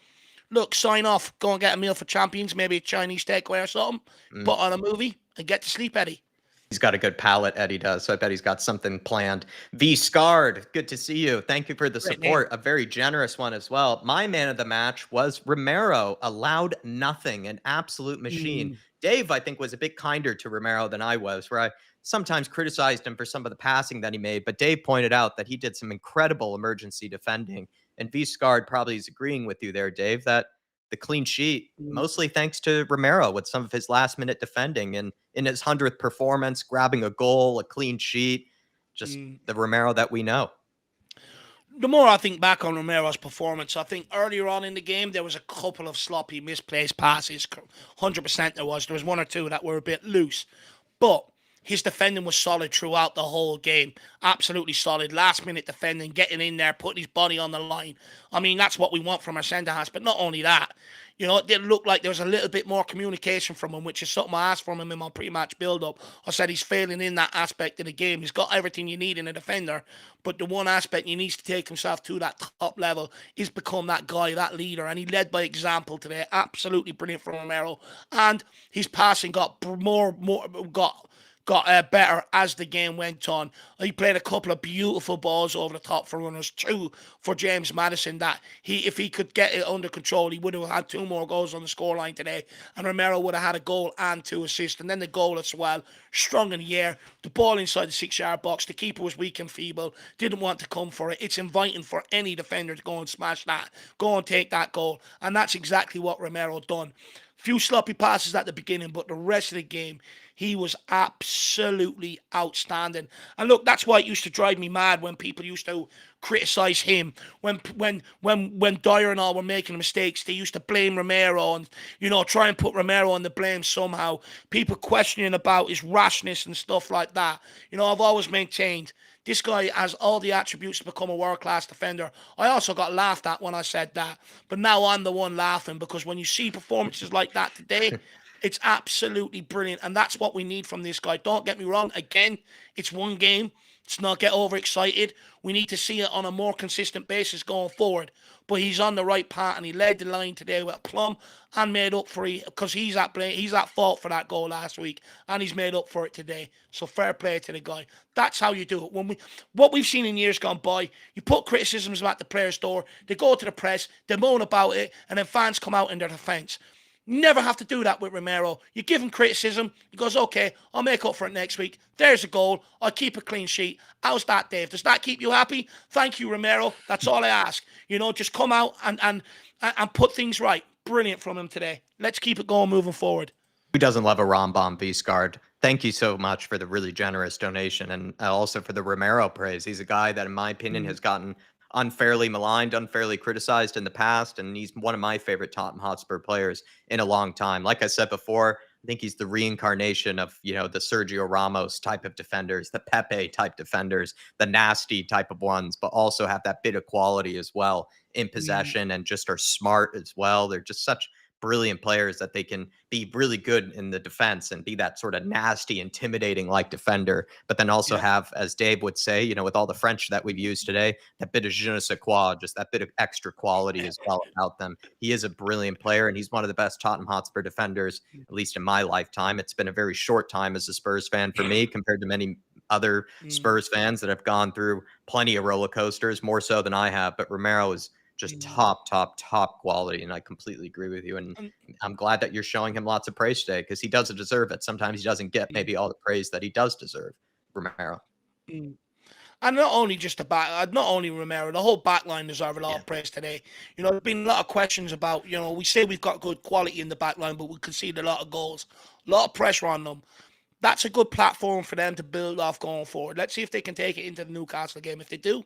Look, sign off. Go and get a meal for champions, maybe a Chinese takeaway or something. Put on a movie and get to sleep, Eddie. He's got a good palate, Eddie does, so I bet he's got something planned. V Scarred, good to see you. Thank you for the support. A very generous one as well. My man of the match was Romero. Allowed nothing, an absolute machine. Dave, I think, was a bit kinder to Romero than I was, where I sometimes criticized him for some of the passing that he made, but Dave pointed out that he did some incredible emergency defending. And V Scarred probably is agreeing with you there, Dave, that the clean sheet, mostly thanks to Romero with some of his last-minute defending. And in his 100th performance, grabbing a goal, a clean sheet, just the Romero that we know. The more I think back on Romero's performance, I think earlier on in the game, there was a couple of sloppy, misplaced passes. 100% there was. There was one or two that were a bit loose. But his defending was solid throughout the whole game. Absolutely solid. Last minute defending, getting in there, putting his body on the line. I mean, that's what we want from our centre halves. But not only that, it did look like there was a little bit more communication from him, which is something I asked from him in my pre-match build-up. I said he's failing in that aspect of the game. He's got everything you need in a defender, but the one aspect he needs to take himself to that top level is become that guy, that leader. And he led by example today. Absolutely brilliant from Romero. And his passing got better as the game went on. He played a couple of beautiful balls over the top for runners, two for James Maddison, that if he could get it under control, he would have had 2 more goals on the scoreline today, and Romero would have had a goal and 2 assists, and then the goal as well, strong in the air, the ball inside the 6-yard box, the keeper was weak and feeble, didn't want to come for it. It's inviting for any defender to go and smash that, go and take that goal, and that's exactly what Romero done. Few sloppy passes at the beginning, but the rest of the game, he was absolutely outstanding. And look, that's why it used to drive me mad when people used to criticize him. When Dyer and all were making mistakes, they used to blame Romero and, try and put Romero on the blame somehow. People questioning about his rashness and stuff like that. I've always maintained this guy has all the attributes to become a world-class defender. I also got laughed at when I said that, but now I'm the one laughing, because when you see performances like that today, it's absolutely brilliant, and that's what we need from this guy. Don't get me wrong. Again, it's one game. Let's not get overexcited. We need to see it on a more consistent basis going forward. But he's on the right path, and he led the line today with aplomb and made up for it, because he's at fault for that goal last week, and he's made up for it today. So fair play to the guy. That's how you do it. What we've seen in years gone by, you put criticisms at the player's door, they go to the press, they moan about it, and then fans come out in their defence. Never have to do that with Romero. You give him criticism, he goes, okay, I'll make up for it next week. There's a goal. I'll keep a clean sheet. How's that, Dave? Does that keep you happy? Thank you, Romero. That's all I ask. Just come out and put things right. Brilliant from him today. Let's keep it going moving forward. Who doesn't love a Rambam V-Scard? Thank you so much for the really generous donation, and also for the Romero praise. He's a guy that, in my opinion, has gotten unfairly maligned, unfairly criticized in the past, and he's one of my favorite Tottenham Hotspur players in a long time. Like I said before, I think he's the reincarnation of, the Sergio Ramos type of defenders, the Pepe type defenders, the nasty type of ones, but also have that bit of quality as well in possession, and just are smart as well. They're just such brilliant players that they can be really good in the defense and be that sort of nasty, intimidating like defender, but then also have, as Dave would say, with all the French that we've used today, that bit of je ne sais quoi, just that bit of extra quality as well about them. He is a brilliant player, and he's one of the best Tottenham Hotspur defenders, at least in my lifetime. It's been a very short time as a Spurs fan for me compared to many other Spurs fans that have gone through plenty of roller coasters, more so than I have. But Romero is just top quality, and I completely agree with you. And I'm glad that you're showing him lots of praise today, because he doesn't deserve it. Sometimes he doesn't get maybe all the praise that he does deserve, Romero. And not only Romero, the whole back line deserve a lot of praise today. There's been a lot of questions about, we say we've got good quality in the back line, but we concede a lot of goals, a lot of pressure on them. That's a good platform for them to build off going forward. Let's see if they can take it into the Newcastle game. If they do,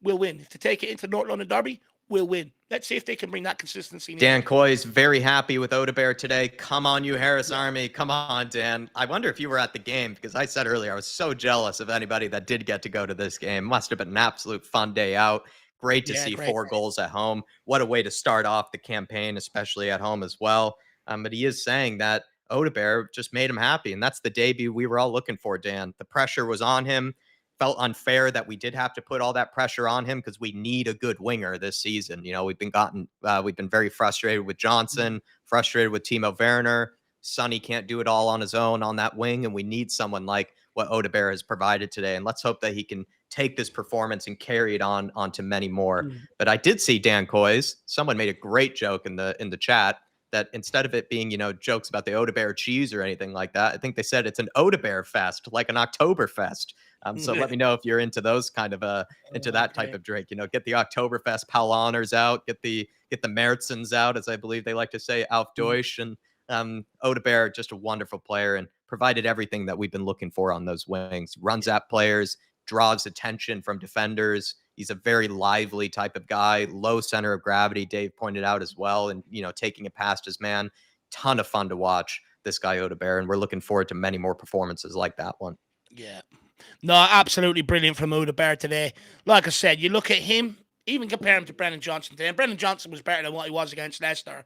we'll win. If they take it into the North London Derby, we'll win. Let's see if they can bring that consistency. Dan Coy's very happy with Odegaard today. Come on, you Harris Army. Come on, Dan. I wonder if you were at the game, because I said earlier I was so jealous of anybody that did get to go to this game. Must have been an absolute fun day out. Great to see 4 goals at home. What a way to start off the campaign, especially at home as well. But he is saying that Odegaard just made him happy, and that's the debut we were all looking for, Dan. The pressure was on him. Felt unfair that we did have to put all that pressure on him, because we need a good winger this season. We've been very frustrated with Johnson, frustrated with Timo Werner. Sonny can't do it all on his own on that wing, and we need someone like what Odegaard has provided today. And let's hope that he can take this performance and carry it onto many more. But I did see Dan Coy's. Someone made a great joke in the chat that instead of it being, jokes about the Odegaard cheese or anything like that, I think they said it's an Odegaard fest, like an Oktoberfest. So let me know if you're into those kind of into that type of drink. Get the Oktoberfest Paulaner's out, get the Merzens out, as I believe they like to say, Auf Deutsch. And Odegaard, just a wonderful player, and provided everything that we've been looking for on those wings. Runs at players, draws attention from defenders. He's a very lively type of guy, low center of gravity, Dave pointed out as well, and taking it past his man. Ton of fun to watch. this guy Odegaard, and we're looking forward to many more performances like that one. Yeah. No, absolutely brilliant from Odegaard today. Like I said, you look at him, even compare him to Brennan Johnson today, and Brennan Johnson was better than what he was against Leicester.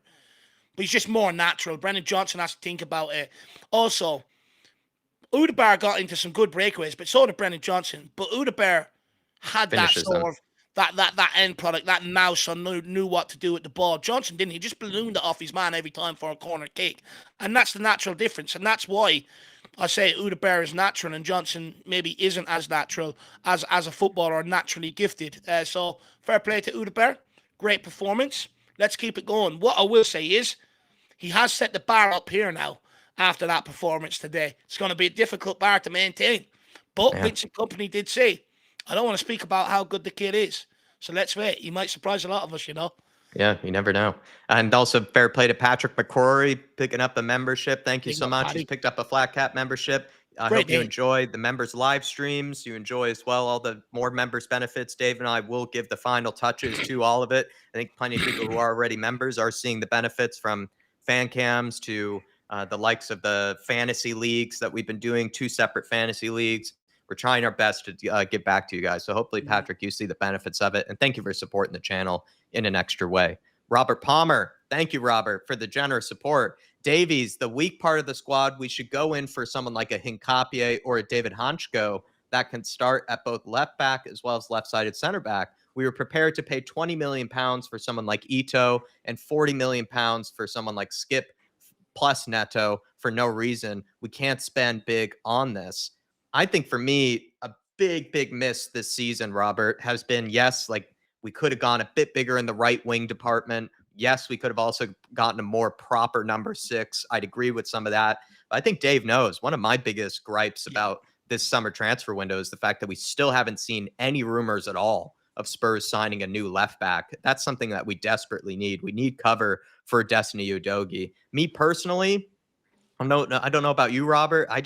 But he's just more natural. Brennan Johnson has to think about it. Also, Odegaard got into some good breakaways, but so did Brennan Johnson. But Odegaard had Finishes that sort them. of that end product, that mouse and knew what to do with the ball. Johnson didn't. He just ballooned it off his man every time for a corner kick. And that's the natural difference. And that's why I say Odegaard is natural and Johnson maybe isn't as natural as a footballer, naturally gifted. So fair play to Odegaard. Great performance. Let's keep it going. What I will say is he has set the bar up here now after that performance today. It's going to be a difficult bar to maintain. But Vincent Kompany did say, I don't want to speak about how good the kid is. So let's wait. He might surprise a lot of us, you know. Yeah, you never know. And also fair play to Patrick McCrory picking up the membership. Thank you so much. He's picked up a Flat Cap membership. I hope you enjoy the members live streams. You enjoy as well all the more members benefits. Dave and I will give the final touches to all of it. I think plenty of people who are already members are seeing the benefits, from fan cams to the likes of the fantasy leagues that we've been doing, 2 separate fantasy leagues. We're trying our best to get back to you guys. So hopefully, Patrick, you see the benefits of it. And thank you for supporting the channel in an extra way. Robert Palmer, thank you, Robert, for the generous support. Davies, the weak part of the squad, we should go in for someone like a Hincapié or a David Hanchko that can start at both left back as well as left-sided center back. We were prepared to pay £20 million for someone like Ito and £40 million for someone like Skip plus Neto for no reason. We can't spend big on this. I think for me, a big miss this season, Robert, has been, yes, like we could have gone a bit bigger in the right wing department. Yes, we could have also gotten a more proper number 6. I'd agree with some of that. But I think Dave knows one of my biggest gripes about this summer transfer window is the fact that we still haven't seen any rumors at all of Spurs signing a new left back. That's something that we desperately need. We need cover for Destiny Udogie. Me personally, I don't know about you, Robert. I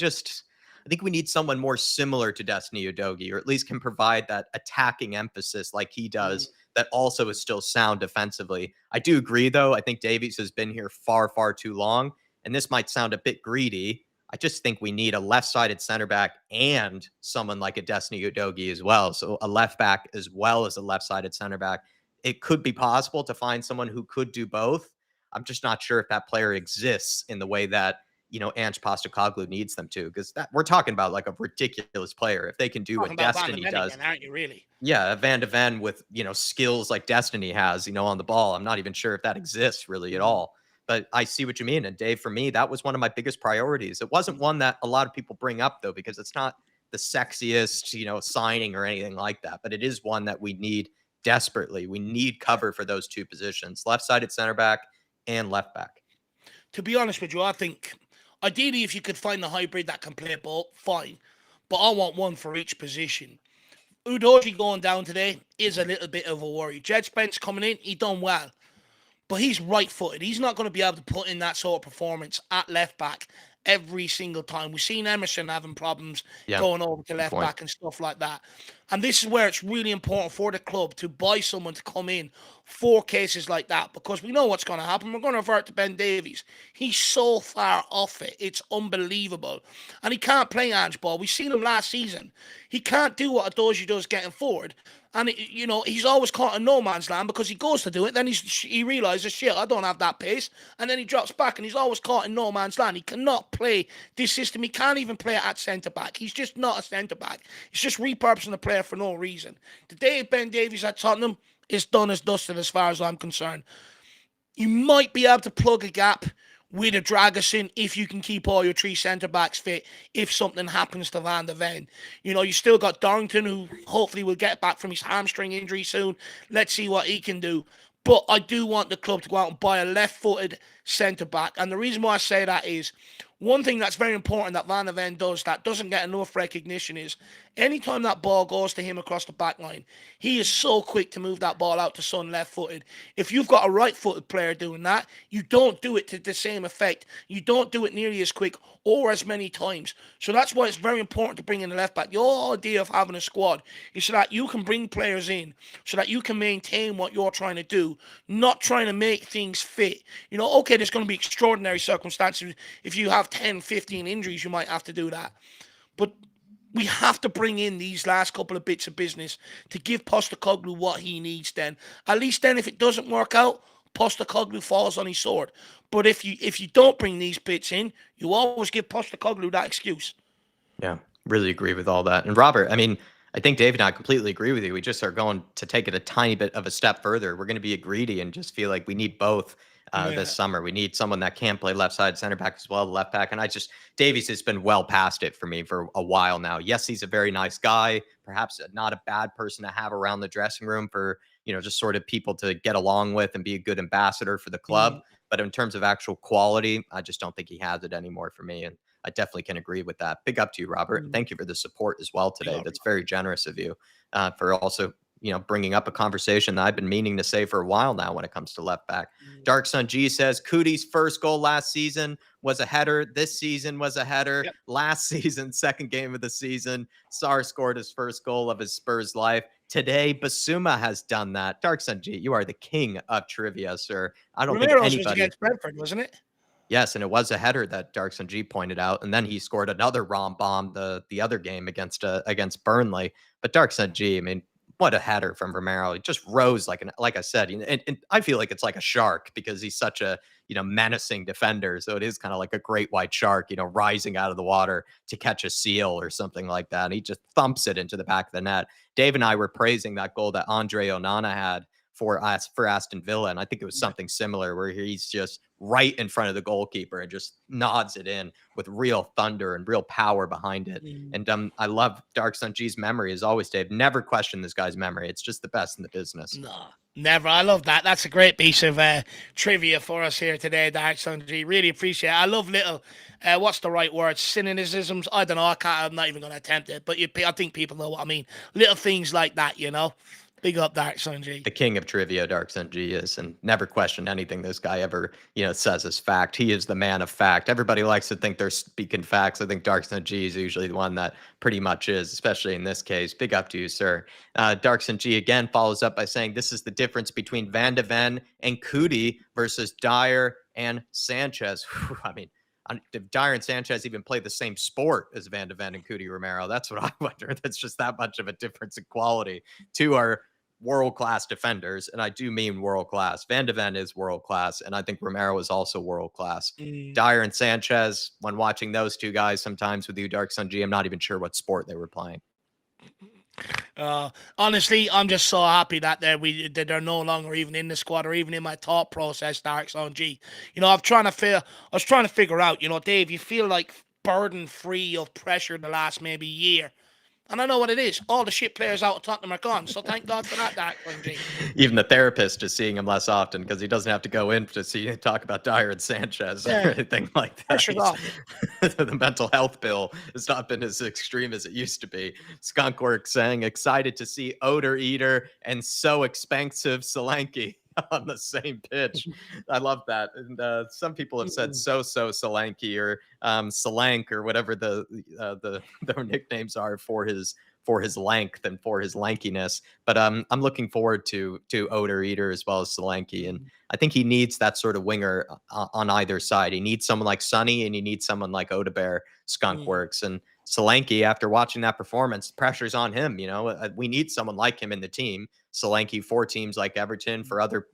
think we need someone more similar to Destiny Udogie, or at least can provide that attacking emphasis like he does, that also is still sound defensively. I do agree, though. I think Davies has been here far too long, and this might sound a bit greedy. I just think we need a left-sided center back and someone like a Destiny Udogie as well. So a left back as well as a left-sided center back. It could be possible to find someone who could do both. I'm just not sure if that player exists in the way that Ange Postecoglou needs them to, because that we're talking about like a ridiculous player. If they can do what Destiny does, again, aren't you really? Yeah, Van de Ven with skills like Destiny has, on the ball. I'm not even sure if that exists really at all. But I see what you mean. And Dave, for me, that was one of my biggest priorities. It wasn't one that a lot of people bring up though, because it's not the sexiest, signing or anything like that. But it is one that we need desperately. We need cover for those 2 positions, left-sided center back and left back. To be honest with you, I think ideally, if you could find a hybrid that can play both, fine. But I want one for each position. Udogie going down today is a little bit of a worry. Jed Spence coming in, he done well. But he's right-footed. He's not going to be able to put in that sort of performance at left back every single time. We've seen Emerson having problems going over to left back and stuff like that. And this is where it's really important for the club to buy someone to come in for cases like that, because we know what's going to happen. We're going to revert to Ben Davies. He's so far off it. It's unbelievable. And he can't play Ange ball. We've seen him last season. He can't do what Udogie does getting forward. And, he's always caught in no man's land because he goes to do it. Then he realizes, shit, I don't have that pace. And then he drops back and he's always caught in no man's land. He cannot play this system. He can't even play at centre-back. He's just not a centre-back. He's just repurposing the player for no reason. The day Ben Davies at Tottenham is done as dusted as far as I'm concerned. You might be able to plug a gap with a Dragusin if you can keep all your 3 centre-backs fit if something happens to Van de Ven. You still got Darrington, who hopefully will get back from his hamstring injury soon. Let's see what he can do. But I do want the club to go out and buy a left-footed centre-back. And the reason why I say that is one thing that's very important that Van de Ven does that doesn't get enough recognition is Anytime that ball goes to him across the back line, he is so quick to move that ball out to Son left-footed. If you've got a right-footed player doing that, you don't do it to the same effect. You don't do it nearly as quick or as many times. So that's why it's very important to bring in the left back. The whole idea of having a squad is so that you can bring players in, so that you can maintain what you're trying to do, not trying to make things fit. Okay, there's going to be extraordinary circumstances. If you have 10, 15 injuries, you might have to do that. But we have to bring in these last couple of bits of business to give Postecoglou what he needs then. At least then, if it doesn't work out, Postecoglou falls on his sword. But if you don't bring these bits in, you always give Postecoglou that excuse. Yeah, really agree with all that. And Robert, I mean, I think Dave and I completely agree with you. We just are going to take it a tiny bit of a step further. We're going to be greedy and just feel like we need both this Yeah. summer. We need someone that can play left side center back as well, left back. And Davies has been well past it for me for a while now. Yes, he's a very nice guy, perhaps not a bad person to have around the dressing room for, just sort of people to get along with and be a good ambassador for the club. Mm, But in terms of actual quality, I just don't think he has it anymore for me. And I definitely can agree with that. Big up to you, Robert. And mm. thank you for the support as well Big today. up. That's very generous of you for also, bringing up a conversation that I've been meaning to say for a while now when it comes to left back. Mm. Dark Sun G says Cootie's first goal last season was a header. This season was a header. Yep. Last season, second game of the season, Sar scored his first goal of his Spurs life. Today, Bissouma has done that. Dark Sun G, you are the king of trivia, sir. I don't think Romero's was anybody. against Brentford, wasn't it? Yes, and it was a header that Darkson G pointed out, and then he scored another rom bomb the other game against Burnley. But Darkson G, I mean, what a header from Romero! He just rose like I said, and I feel like it's like a shark because he's such a menacing defender. So it is kind of like a great white shark, rising out of the water to catch a seal or something like that. And he just thumps it into the back of the net. Dave and I were praising that goal that Andre Onana had for Aston Villa. And I think it was Yeah. something similar where he's just right in front of the goalkeeper and just nods it in with real thunder and real power behind it. Mm. And I love Dark Sun G's memory as always, Dave. Never question this guy's memory. It's just the best in the business. No, never. I love that. That's a great piece of trivia for us here today, Dark Sun G. Really appreciate it. I love little, what's the right word? Cynicisms? I don't know. I'm not even going to attempt it, but I think people know what I mean. Little things like that. Big up, Dark Sun G. The king of trivia, Dark Sun G is, and never question anything this guy ever, says as fact. He is the man of fact. Everybody likes to think they're speaking facts. I think Dark Sun G is usually the one that pretty much is, especially in this case. Big up to you, sir. Dark Sun G again follows up by saying this is the difference between Van de Ven and Cootie versus Dyer and Sanchez. Whew, I mean, if Dyer and Sanchez even play the same sport as Van de Ven and Cootie Romero, that's what I wonder. That's just that much of a difference in quality. Two are world-class defenders, and I do mean world-class. Van de Ven is world-class, and I think Romero is also world-class. Dyer and Sanchez, when watching those two guys sometimes with you, Dark Sun G, I'm not even sure what sport they were playing. Honestly, I'm just so happy that they're no longer even in the squad or even in my thought process, Dark Sun G. I was trying to figure out, Dave, you feel like burden free of pressure the last maybe year. And I know what it is. All the shit players out of Tottenham are gone. So thank God for that, Dark Sun G. Even the therapist is seeing him less often because he doesn't have to go in to talk about Dyer and Sanchez or anything like that. Pressure's off. The mental health bill has not been as extreme as it used to be. Skunkwork saying, excited to see Odor Eater and so expensive Solanke on the same pitch. I love that. And some people have said Solanke or Solank or whatever the nicknames are for his length and for his lankiness. But I'm looking forward to Odor Eater as well as Solanke. And I think he needs that sort of winger on either side. He needs someone like Sonny and he needs someone like Odebear, Skunkworks. And Solanke, after watching that performance, pressure's on him. We need someone like him in the team. Solanke for teams like Everton, for other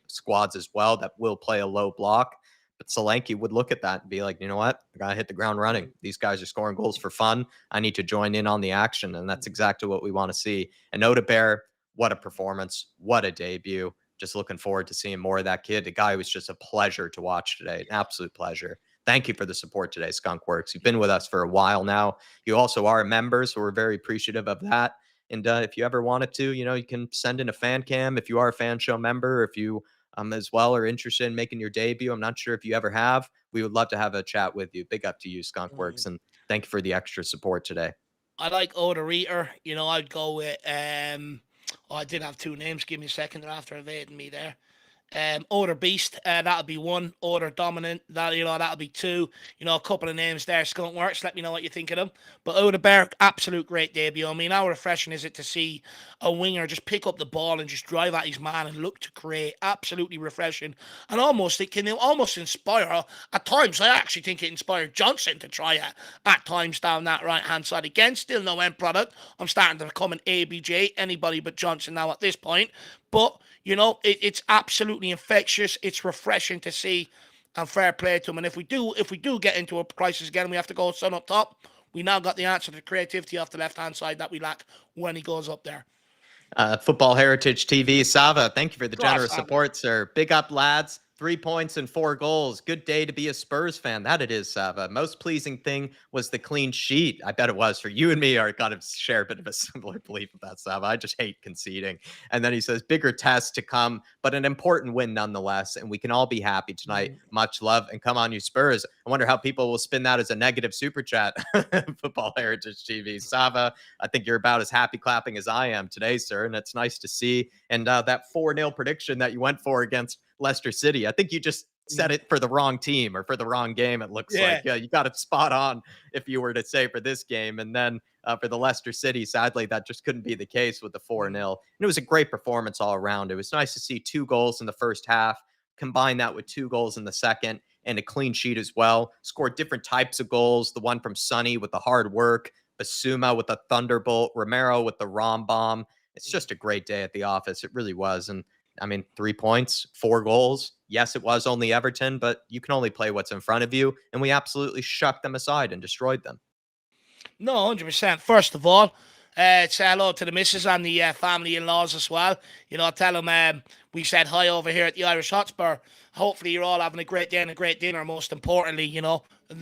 squads as well that will play a low block. But Solanke would look at that and be like, you know what? I got to hit the ground running. These guys are scoring goals for fun. I need to join in on the action. And that's exactly what we want to see. And Odebear, what a performance. What a debut. Just looking forward to seeing more of that kid. The guy was just a pleasure to watch today. An absolute pleasure. Thank you for the support today, Skunkworks. You've been with us for a while now. You also are a member, so we're very appreciative of that. And if you ever wanted to, you can send in a fan cam if you are a fan show member, if you as well are interested in making your debut. I'm not sure if you ever have. We would love to have a chat with you. Big up to you, Skunkworks, and thank you for the extra support today. I like Oda Reader. I'd go with oh, I did have two names. Give me a second. They're after evading me there. Order Beast, that'll be one. Order Dominant, that'll be two. A couple of names there. Skunk Works, let me know what you think of them. But Oda Bear, absolute great debut. I mean, how refreshing is it to see a winger just pick up the ball and just drive at his man and look to create? Absolutely refreshing. And it can almost inspire, at times, I actually think it inspired Johnson to try it at times down that right-hand side. Again, still no end product. I'm starting to become an ABJ, anybody but Johnson now at this point. But it's absolutely infectious. It's refreshing to see, and fair play to him. And if we do get into a crisis again, we have to go Son up top. We now got the answer to the creativity off the left-hand side that we lack when he goes up there. Football Heritage TV, Sava, thank you for the generous Sava. support, sir. Big up, lads. 3 points and 4 goals. Good day to be a Spurs fan. That it is, Sava. Most pleasing thing was the clean sheet. I bet it was for you and me. Are got to share a bit of a similar belief with that, Sava. I just hate conceding. And then he says, bigger tests to come, but an important win nonetheless. And we can all be happy tonight. Much love. And come on, you Spurs. I wonder how people will spin that as a negative super chat. Football Heritage TV. Sava, I think you're about as happy clapping as I am today, sir. And it's nice to see. And that 4-0 prediction that you went for against Leicester City, I think you just said it for the wrong team or for the wrong game. It looks like you got it spot on if you were to say for this game. And then for the Leicester City, sadly, that just couldn't be the case with the 4-0. And it was a great performance all around. It was nice to see 2 goals in the first half, combine that with 2 goals in the second, and a clean sheet as well. Scored different types of goals. The one from Sonny with the hard work, Bissouma with the thunderbolt, Romero with the rom bomb. It's just a great day at the office. It really was. And I mean, 3 points, 4 goals. Yes, it was only Everton, but you can only play what's in front of you. And we absolutely shucked them aside and destroyed them. No, 100%. First of all, say hello to the missus and the family-in-laws as well. Tell them we said hi over here at the Irish Hotspur. Hopefully you're all having a great day and a great dinner, most importantly, and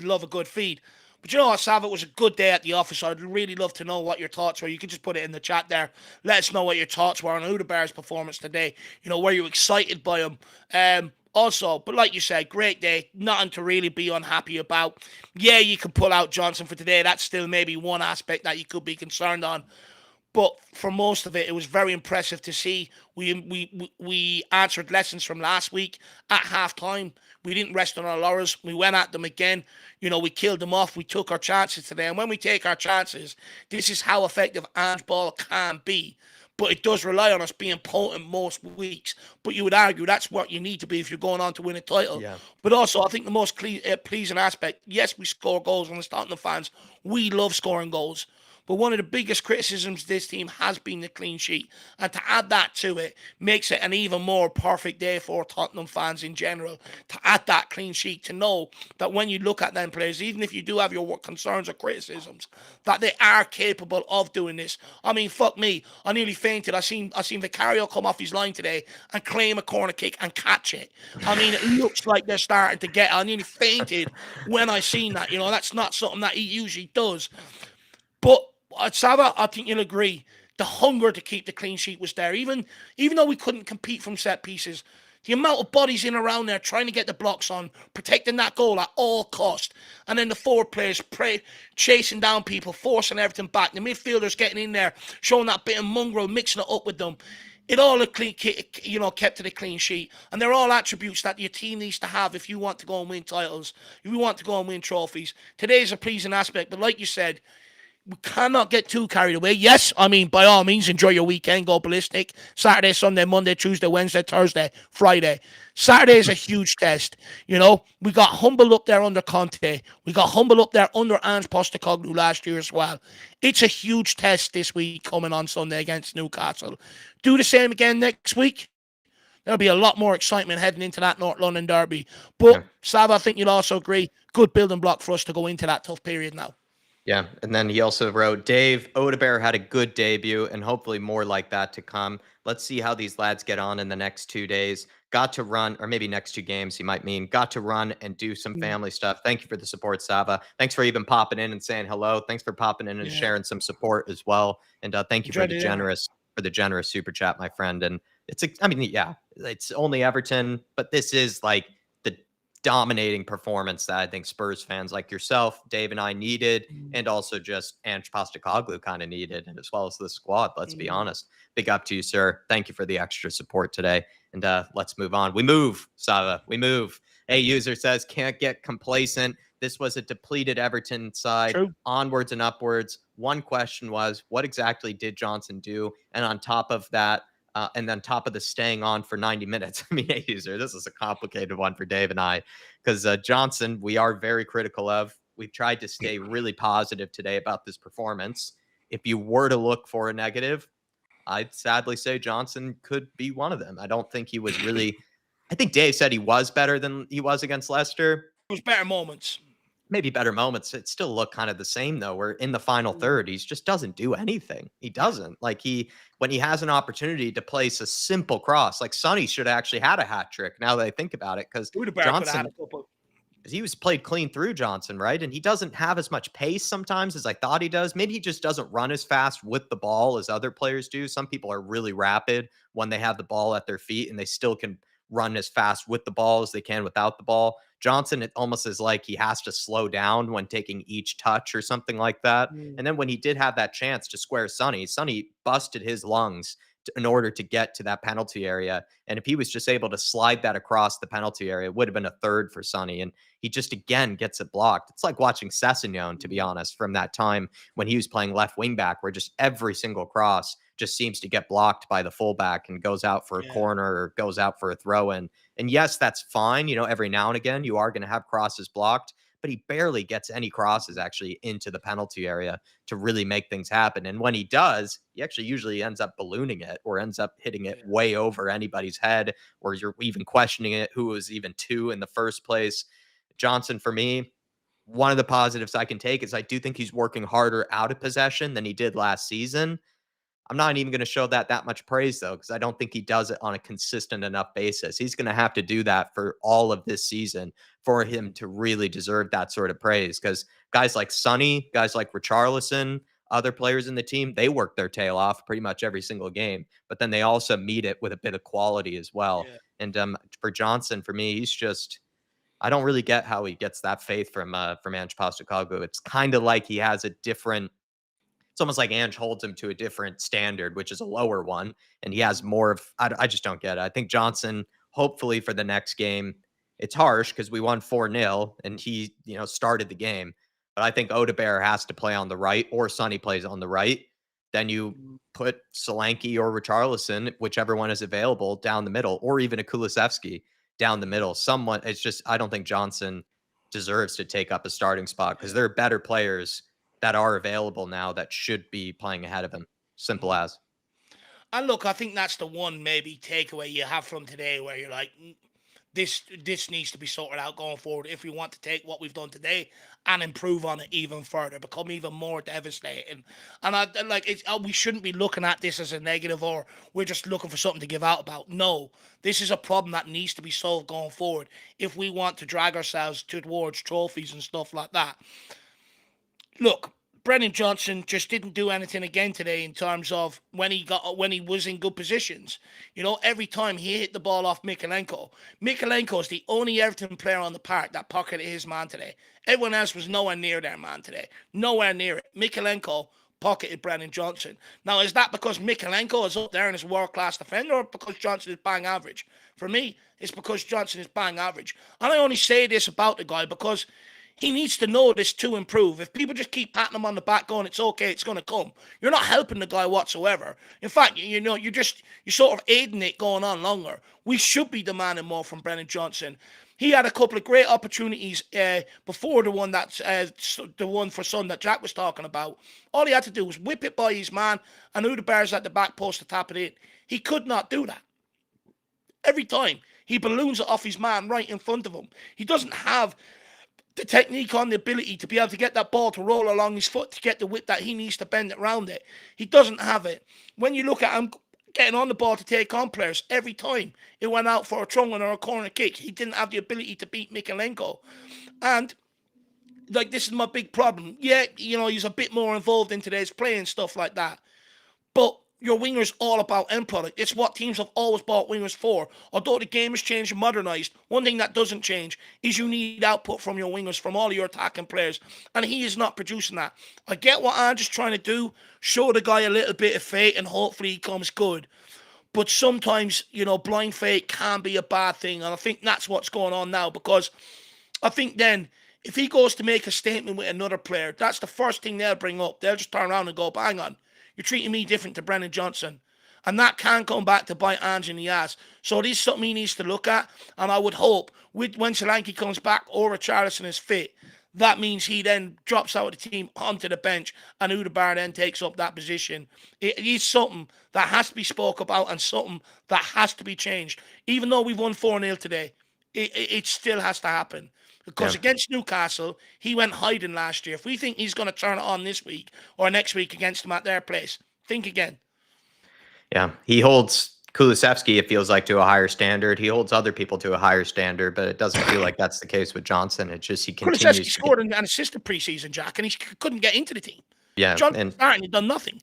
love a good feed. But you know what, Sav, it was a good day at the office. I'd really love to know what your thoughts were. You could just put it in the chat there. Let us know what your thoughts were on Uda Bear's performance today. Were you excited by him? Also, but like you said, great day. Nothing to really be unhappy about. Yeah, you can pull out Johnson for today. That's still maybe one aspect that you could be concerned on. But for most of it was very impressive to see. We answered lessons from last week at halftime. We didn't rest on our laurels. We went at them again. We killed them off. We took our chances today. And when we take our chances, this is how effective Ange ball can be. But it does rely on us being potent most weeks. But you would argue that's what you need to be if you're going on to win a title. Yeah. But also, I think the most pleasing aspect, yes, we score goals on the Tottenham fans. We love scoring goals. But one of the biggest criticisms this team has been the clean sheet. And to add that to it makes it an even more perfect day for Tottenham fans in general. To add that clean sheet, to know that when you look at them players, even if you do have your concerns or criticisms, that they are capable of doing this. I mean, fuck me. I nearly fainted. I seen Vicario come off his line today and claim a corner kick and catch it. I mean, it looks like they're starting to get it. I nearly fainted when I seen that. That's not something that he usually does. But Sava, I think you'll agree, the hunger to keep the clean sheet was there. Even though we couldn't compete from set pieces, the amount of bodies in around there trying to get the blocks on, protecting that goal at all cost, and then the forward players chasing down people, forcing everything back, the midfielders getting in there, showing that bit of mongrel, mixing it up with them. It all kept to the clean sheet. And they're all attributes that your team needs to have if you want to go and win titles, if you want to go and win trophies. Today's a pleasing aspect, but like you said, we cannot get too carried away. Yes, I mean, by all means, enjoy your weekend, go ballistic. Saturday, Sunday, Monday, Tuesday, Wednesday, Thursday, Friday. Saturday is a huge test. We got humble up there under Conte. We got humble up there under Ange Postecoglou last year as well. It's a huge test this week coming on Sunday against Newcastle. Do the same again next week. There'll be a lot more excitement heading into that North London derby. But, Sav, I think you'll also agree, good building block for us to go into that tough period now. Yeah, and then he also wrote, Dave, Odebear had a good debut and hopefully more like that to come. Let's see how these lads get on in the next 2 days. Got to run, or maybe next 2 games, he might mean. Got to run and do some family stuff. Thank you for the support, Sava. Thanks for even popping in and saying hello. Thanks for popping in and sharing some support as well. And thank you for the generous super chat, my friend. And it's only Everton, but this is like the dominating performance that I think Spurs fans like yourself, Dave, and I needed, Mm. and also just Ange Postecoglou kind of needed, and as well as the squad. Let's be Mm. honest. Big up to you, sir. Thank you for the extra support today. And let's move on. We move, Sava. We move. A user says, can't get complacent. This was a depleted Everton side, True. onwards and upwards. One question was, what exactly did Johnson do? And on top of that, and then top of the staying on for 90 minutes. I mean, A user, this is a complicated one for Dave and I, because Johnson, we are very critical of. We've tried to stay really positive today about this performance. If you were to look for a negative, I'd sadly say Johnson could be one of them. I don't think he was really. I think Dave said he was better than he was against Leicester. It was better moments. Maybe better moments. It still looked kind of the same though. Where in the final third, he just doesn't do anything. He doesn't. Like when he has an opportunity to place a simple cross, like Sonny should have actually had a hat trick. Now that I think about it, because Rudiger could have had Johnson, a couple. he was played clean through Johnson, right? And he doesn't have as much pace sometimes as I thought he does. Maybe he just doesn't run as fast with the ball as other players do. Some people are really rapid when they have the ball at their feet and they still can run as fast with the ball as they can without the ball. Johnson, it almost is like he has to slow down when taking each touch or something like that. Mm. And then when he did have that chance to square Sonny busted his lungs in order to get to that penalty area. And if he was just able to slide that across the penalty area, it would have been a third for Sonny. And he just again gets it blocked. It's like watching Sessegnon, to be honest, from that time when he was playing left wing back, where just every single cross just seems to get blocked by the fullback and goes out for a corner or goes out for a throw in. And yes, that's fine. Every now and again, you are going to have crosses blocked, but he barely gets any crosses actually into the penalty area to really make things happen. And when he does, he actually usually ends up ballooning it or ends up hitting it way over anybody's head, or you're even questioning it, who was even two in the first place. Johnson, for me, one of the positives I can take is I do think he's working harder out of possession than he did last season. I'm not even going to show that much praise, though, because I don't think he does it on a consistent enough basis. He's going to have to do that for all of this season for him to really deserve that sort of praise. Because guys like Sonny, guys like Richarlison, other players in the team, they work their tail off pretty much every single game. But then they also meet it with a bit of quality as well. Yeah. And for Johnson, for me, he's just. I don't really get how he gets that faith from Ange Postecoglou. It's kind of like he has a different. It's almost like Ange holds him to a different standard, which is a lower one, and he has more of. I just don't get it. I think Johnson, hopefully for the next game, it's harsh because we won 4-0 and he started the game, but I think Odegaard has to play on the right or Sonny plays on the right. Then you put Solanke or Richarlison, whichever one is available, down the middle, or even a Kulusevski down the middle. Someone. It's just I don't think Johnson deserves to take up a starting spot because there are better players that are available now that should be playing ahead of him. Simple as. And look, I think that's the one maybe takeaway you have from today, where you're like, this needs to be sorted out going forward if we want to take what we've done today and improve on it even further, become even more devastating. And I like it's we shouldn't be looking at this as a negative or we're just looking for something to give out about. No, this is a problem that needs to be solved going forward if we want to drag ourselves towards trophies and stuff like that. Look, Brennan Johnson just didn't do anything again today in terms of when he was in good positions. Every time he hit the ball off Mikalenko is the only Everton player on the park that pocketed his man today. Everyone else was nowhere near their man today. Nowhere near it. Mikalenko pocketed Brennan Johnson. Now, is that because Mikalenko is up there and is a world-class defender, or because Johnson is bang average? For me, it's because Johnson is bang average. And I only say this about the guy because he needs to know this to improve. If people just keep patting him on the back going, it's okay, it's going to come, you're not helping the guy whatsoever. In fact, you're sort of aiding it going on longer. We should be demanding more from Brennan Johnson. He had a couple of great opportunities before the one for Son that Jack was talking about. All he had to do was whip it by his man, and Odegaard's at the back post to tap it in. He could not do that. Every time he balloons it off his man right in front of him. He doesn't have the technique on the ability to be able to get that ball to roll along his foot to get the width that he needs to bend it around it. He doesn't have it. When you look at him getting on the ball to take on players, every time it went out for a throw-in or a corner kick, he didn't have the ability to beat Mikalenko. And this is my big problem. Yeah, he's a bit more involved in today's play and stuff like that. But your winger's all about end product. It's what teams have always bought wingers for. Although the game has changed and modernized, one thing that doesn't change is you need output from your wingers, from all your attacking players. And he is not producing that. I get what Andrew's trying to do, show the guy a little bit of faith and hopefully he comes good. But sometimes, blind faith can be a bad thing. And I think that's what's going on now, because I think then if he goes to make a statement with another player, that's the first thing they'll bring up. They'll just turn around and go, hang on, you're treating me different to Brennan Johnson. And that can come back to bite Ange in the ass. So it is something he needs to look at. And I would hope when Solanke comes back or Richarlison is fit, that means he then drops out of the team onto the bench and Udebar then takes up that position. It is something that has to be spoke about and something that has to be changed. Even though we've won 4-0 today, it still has to happen. Because against Newcastle, he went hiding last year. If we think he's going to turn it on this week or next week against them at their place, think again. Yeah, he holds Kulusevski, it feels like, to a higher standard. He holds other people to a higher standard, but it doesn't feel like that's the case with Johnson. It's just he continues. Kulusevski scored an assist preseason, Jack, and he couldn't get into the team. Yeah, Johnson starting, he'd done nothing.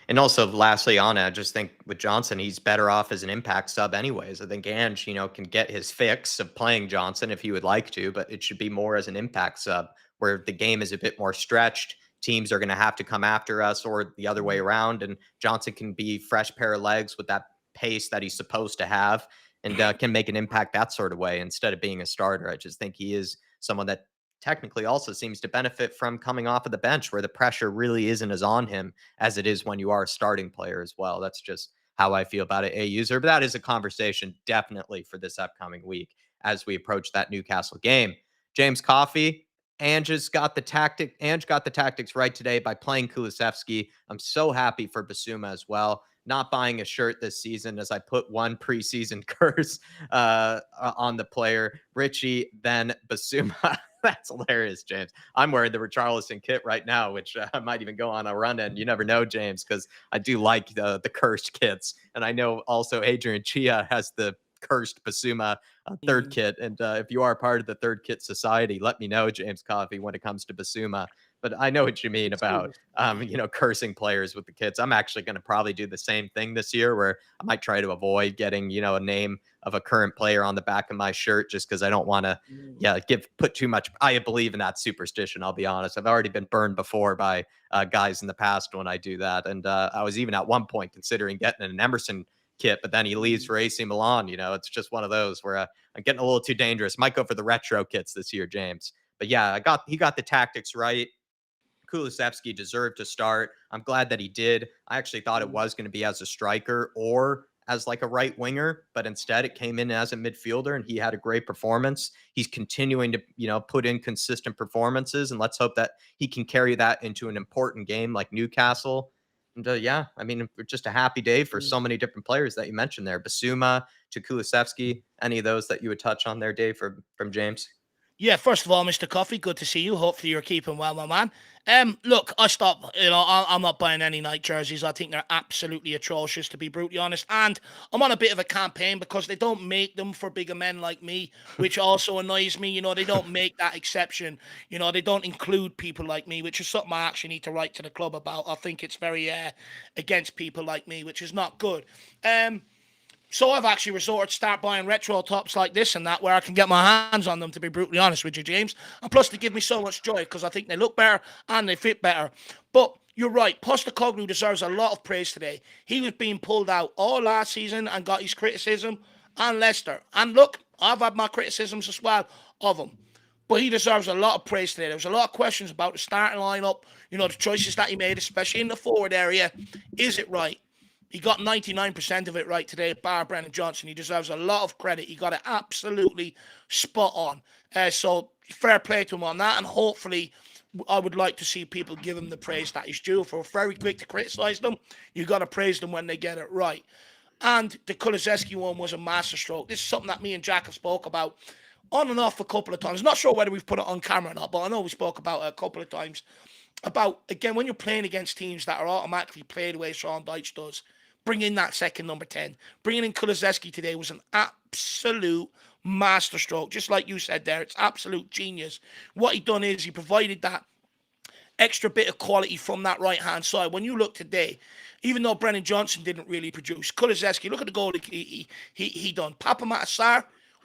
And also, lastly, on it, I just think with Johnson, he's better off as an impact sub anyways. I think Ange, can get his fix of playing Johnson if he would like to, but it should be more as an impact sub where the game is a bit more stretched. Teams are going to have to come after us or the other way around. And Johnson can be fresh pair of legs with that pace that he's supposed to have and can make an impact that sort of way instead of being a starter. I just think he is someone that technically also seems to benefit from coming off of the bench where the pressure really isn't as on him as it is when you are a starting player as well. That's just how I feel about it, a user. But that is a conversation definitely for this upcoming week as we approach that Newcastle game. James Coffey, Ange got the tactics right today by playing Kulusevski. I'm so happy for Bissouma as well. Not buying a shirt this season as I put one preseason curse on the player. Richie, then Bissouma. That's hilarious, James. I'm wearing the Richarlison kit right now, which I might even go on a run in. You never know, James, because I do like the cursed kits. And I know also Adrian Chia has the cursed Bissouma third kit. And if you are part of the third kit society, let me know, James Coffey, when it comes to Bissouma. But I know what you mean about, cursing players with the kits. I'm actually going to probably do the same thing this year where I might try to avoid getting, a name of a current player on the back of my shirt just because I don't want to, put too much. I believe in that superstition. I'll be honest. I've already been burned before by guys in the past when I do that. And I was even at one point considering getting an Emerson kit, but then he leaves for AC Milan. It's just one of those where I'm getting a little too dangerous. Might go for the retro kits this year, James. But yeah, he got the tactics right. Kulusevski deserved to start. I'm glad that he did. I actually thought it was going to be as a striker or as like a right winger, but instead it came in as a midfielder and he had a great performance. He's continuing to, put in consistent performances, and let's hope that he can carry that into an important game like Newcastle. And just a happy day for so many different players that you mentioned there. Bissouma to Kulusevski. Any of those that you would touch on there, Dave, from James? Yeah, first of all, Mr. Coffey, good to see you. Hopefully you're keeping well, my man. Look, I'm not buying any night jerseys. I think they're absolutely atrocious, to be brutally honest. And I'm on a bit of a campaign because they don't make them for bigger men like me, which also annoys me. They don't make that exception. They don't include people like me, which is something I actually need to write to the club about. I think it's very against people like me, which is not good. So I've actually resorted to start buying retro tops like this and that where I can get my hands on them, to be brutally honest with you, James. And plus they give me so much joy because I think they look better and they fit better. But you're right, Postecoglou deserves a lot of praise today. He was being pulled out all last season and got his criticism, and Leicester. And look, I've had my criticisms as well of him. But he deserves a lot of praise today. There was a lot of questions about the starting lineup, the choices that he made, especially in the forward area. Is it right? He got 99% of it right today, bar Brennan Johnson. He deserves a lot of credit. He got it absolutely spot on. So fair play to him on that. And hopefully, I would like to see people give him the praise that he's due. If we're very quick to criticize them, you got to praise them when they get it right. And the Kulusevski one was a masterstroke. This is something that me and Jack have spoke about on and off a couple of times. Not sure whether we've put it on camera or not, but I know we spoke about it a couple of times. About, again, when you're playing against teams that are automatically played the way Sean Dyche does, bring in that second number 10. Bringing in Kulusevski today was an absolute masterstroke. Just like you said there, it's absolute genius. What he done is he provided that extra bit of quality from that right-hand side. When you look today, even though Brennan Johnson didn't really produce, Kulusevski, look at the goal he done. Papa Matasar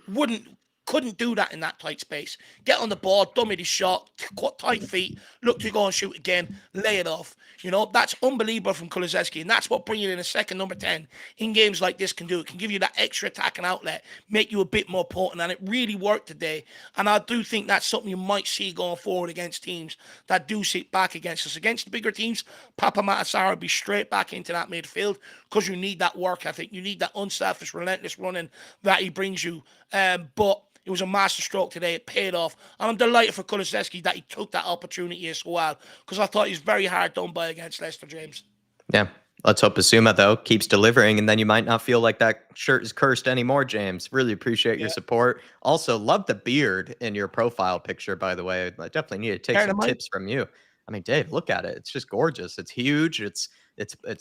wouldn't couldn't do that in that tight space. Get on the ball, dummy the shot, tight feet, look to go and shoot again, lay it off. You know, that's unbelievable from Kulusevski, and that's what bringing in a second number 10 in games like this can do. It can give you that extra attacking outlet, make you a bit more potent, and it really worked today. And I do think that's something you might see going forward against teams that do sit back against us. Against the bigger teams, Papa Matasar will be straight back into that midfield because you need that work ethic. You need that unselfish, relentless running that he brings you. But it was a masterstroke today. It paid off. And I'm delighted for Kulusevski that he took that opportunity as well, because I thought he was very hard done by against Leicester, James. Yeah. Let's hope Bissouma, though, keeps delivering, and then you might not feel like that shirt is cursed anymore, James. Really appreciate your support. Also, love the beard in your profile picture, by the way. I definitely need to take some tips from you. I mean, Dave, look at it. It's just gorgeous. It's huge. It's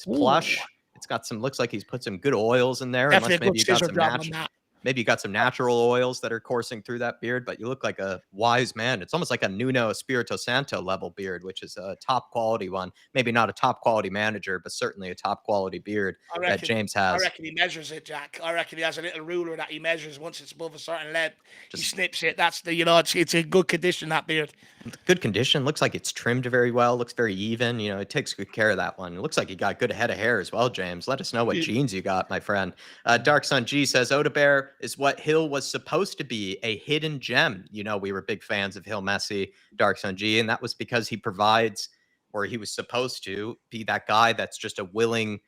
plush. It's got some, looks like he's put some good oils in there. Definitely Unless maybe you got some natural. Maybe you got some natural oils that are coursing through that beard, but you look like a wise man. It's almost like a Nuno Espirito Santo level beard, which is a top quality one. Maybe not a top quality manager, but certainly a top quality beard that James has. I reckon he measures it, Jack. I reckon he has a little ruler that he measures. Once it's above a certain lead, he snips it. That's the, you know, it's in good condition, that beard. Good condition. Looks like it's trimmed very well. Looks very even. You know, it takes good care of that one. It looks like you got good head of hair as well, James. Let us know what genes you got, my friend. Dark Sun G says Odebear is what Hill was supposed to be, a hidden gem. You know, we were big fans of Hill Messi, Dark Sun G, and that was because he provides, or he was supposed to be, that guy that's just a willing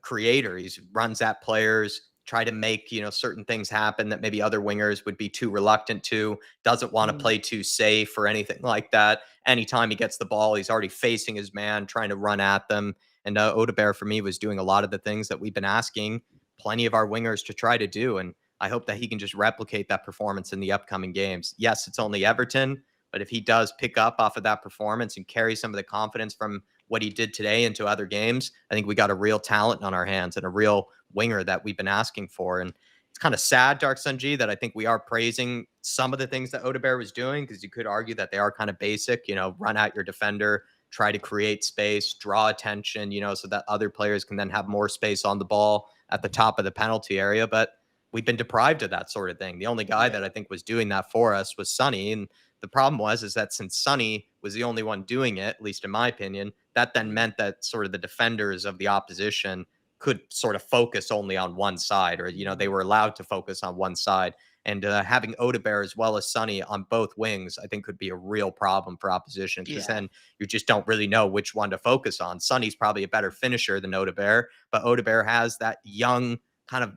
creator. He runs at players, try to make, you know, certain things happen that maybe other wingers would be too reluctant to, doesn't want to play too safe or anything like that. Anytime he gets the ball, he's already facing his man, trying to run at them. And Odebear, for me, was doing a lot of the things that we've been asking plenty of our wingers to try to do. And I hope that he can just replicate that performance in the upcoming games. Yes, it's only Everton, but if he does pick up off of that performance and carry some of the confidence from what he did today into other games, I think we got a real talent on our hands and a real winger that we've been asking for. And it's kind of sad, Dark Sun G, that I think we are praising some of the things that Odebear was doing, because you could argue that they are kind of basic, you know, run at your defender, try to create space, draw attention, you know, so that other players can then have more space on the ball at the top of the penalty area. But we've been deprived of that sort of thing. The only guy that I think was doing that for us was Sonny. And the problem is that since Sonny was the only one doing it, at least in my opinion, that then meant that sort of the defenders of the opposition could sort of focus only on one side, or, you know, they were allowed to focus on one side. And having Odebear as well as Sonny on both wings, I think could be a real problem for opposition, because then you just don't really know which one to focus on. Sonny's probably a better finisher than Odebear, but Odebear has that young kind of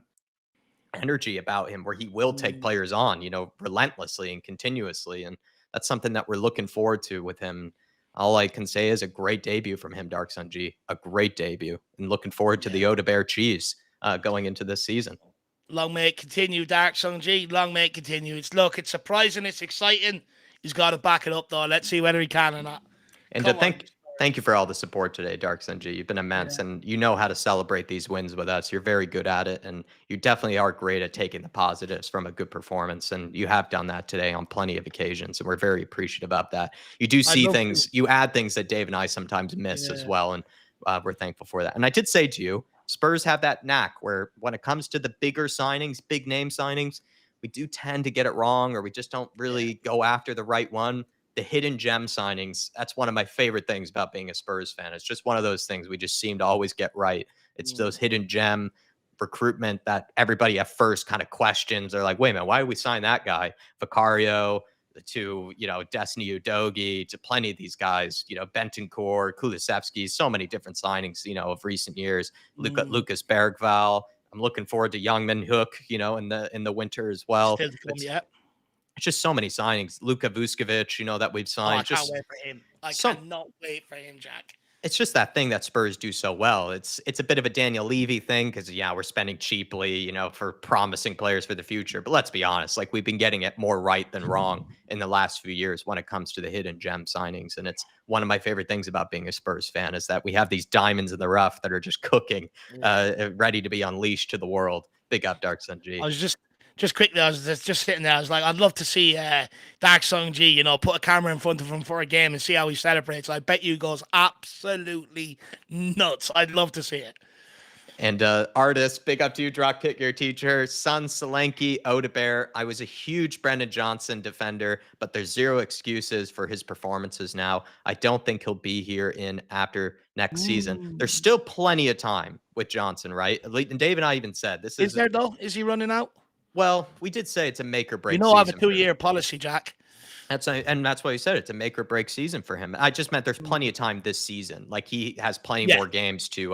energy about him where he will take players on, you know, relentlessly and continuously. And that's something that we're looking forward to with him. All I can say is a great debut from him, Dark Sun G. A great debut. And looking forward to the Odebear cheese going into this season. Long may it continue, Dark Sun G. Long may it continue. It's surprising, it's exciting. He's got to back it up, though. Let's see whether he can or not. And thank you for all the support today, Dark Sun G. You've been immense, and you know how to celebrate these wins with us. You're very good at it, and you definitely are great at taking the positives from a good performance, and you have done that today on plenty of occasions, and we're very appreciative of that. You do see things, you add things that Dave and I sometimes miss as well, and we're thankful for that. And I did say to you, Spurs have that knack where when it comes to the bigger signings, big name signings, we do tend to get it wrong, or we just don't really go after the right one. The hidden gem signings, that's one of my favorite things about being a Spurs fan. It's just one of those things we just seem to always get right. It's those hidden gem recruitment that everybody at first kind of questions. They're like, wait a minute, why did we sign that guy? Vicario, to, you know, Destiny Udogie, to plenty of these guys, you know, Bentancur, Kulusevski, so many different signings, you know, of recent years. Lucas Bergval. I'm looking forward to Youngman Hook, you know, in the winter as well. It's just so many signings. Luka Vuskovic, you know, that we've signed. I can't wait for him. I cannot wait for him, Jack. It's just that thing that Spurs do so well. It's a bit of a Daniel Levy thing, because, we're spending cheaply, you know, for promising players for the future. But let's be honest, like, we've been getting it more right than wrong in the last few years when it comes to the hidden gem signings. And it's one of my favorite things about being a Spurs fan, is that we have these diamonds in the rough that are just cooking, ready to be unleashed to the world. Big up, Dark Sun G. Just quickly, I was just sitting there. I was like, I'd love to see Dark Song G, put a camera in front of him for a game and see how he celebrates. I bet you goes absolutely nuts. I'd love to see it. And artist, big up to you, drop kick your teacher, Son Solanke, Odebear. I was a huge Brendan Johnson defender, but there's zero excuses for his performances now. I don't think he'll be here in after next season. There's still plenty of time with Johnson, right? And Dave and I even said this Is there though? Is he running out? Well, we did say it's a make or break I have a season. 2-year policy, Jack. That's why you said it's a make or break season for him. I just meant there's plenty of time this season. Like he has plenty more games to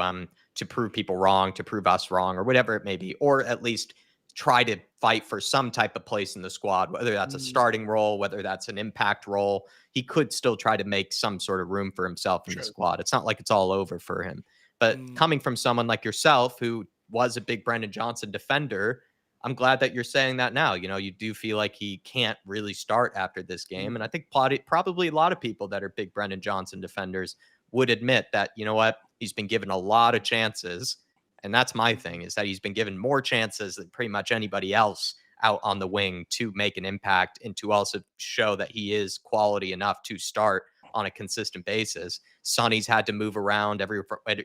prove people wrong, to prove us wrong, or whatever it may be, or at least try to fight for some type of place in the squad, whether that's a starting role, whether that's an impact role. He could still try to make some sort of room for himself in the squad. It's not like it's all over for him. But coming from someone like yourself, who was a big Brendan Johnson defender, I'm glad that you're saying that now. You do feel like he can't really start after this game. And I think probably a lot of people that are big Brendan Johnson defenders would admit that, you know what, he's been given a lot of chances. And that's my thing, is that he's been given more chances than pretty much anybody else out on the wing to make an impact and to also show that he is quality enough to start on a consistent basis. Sonny's had to move around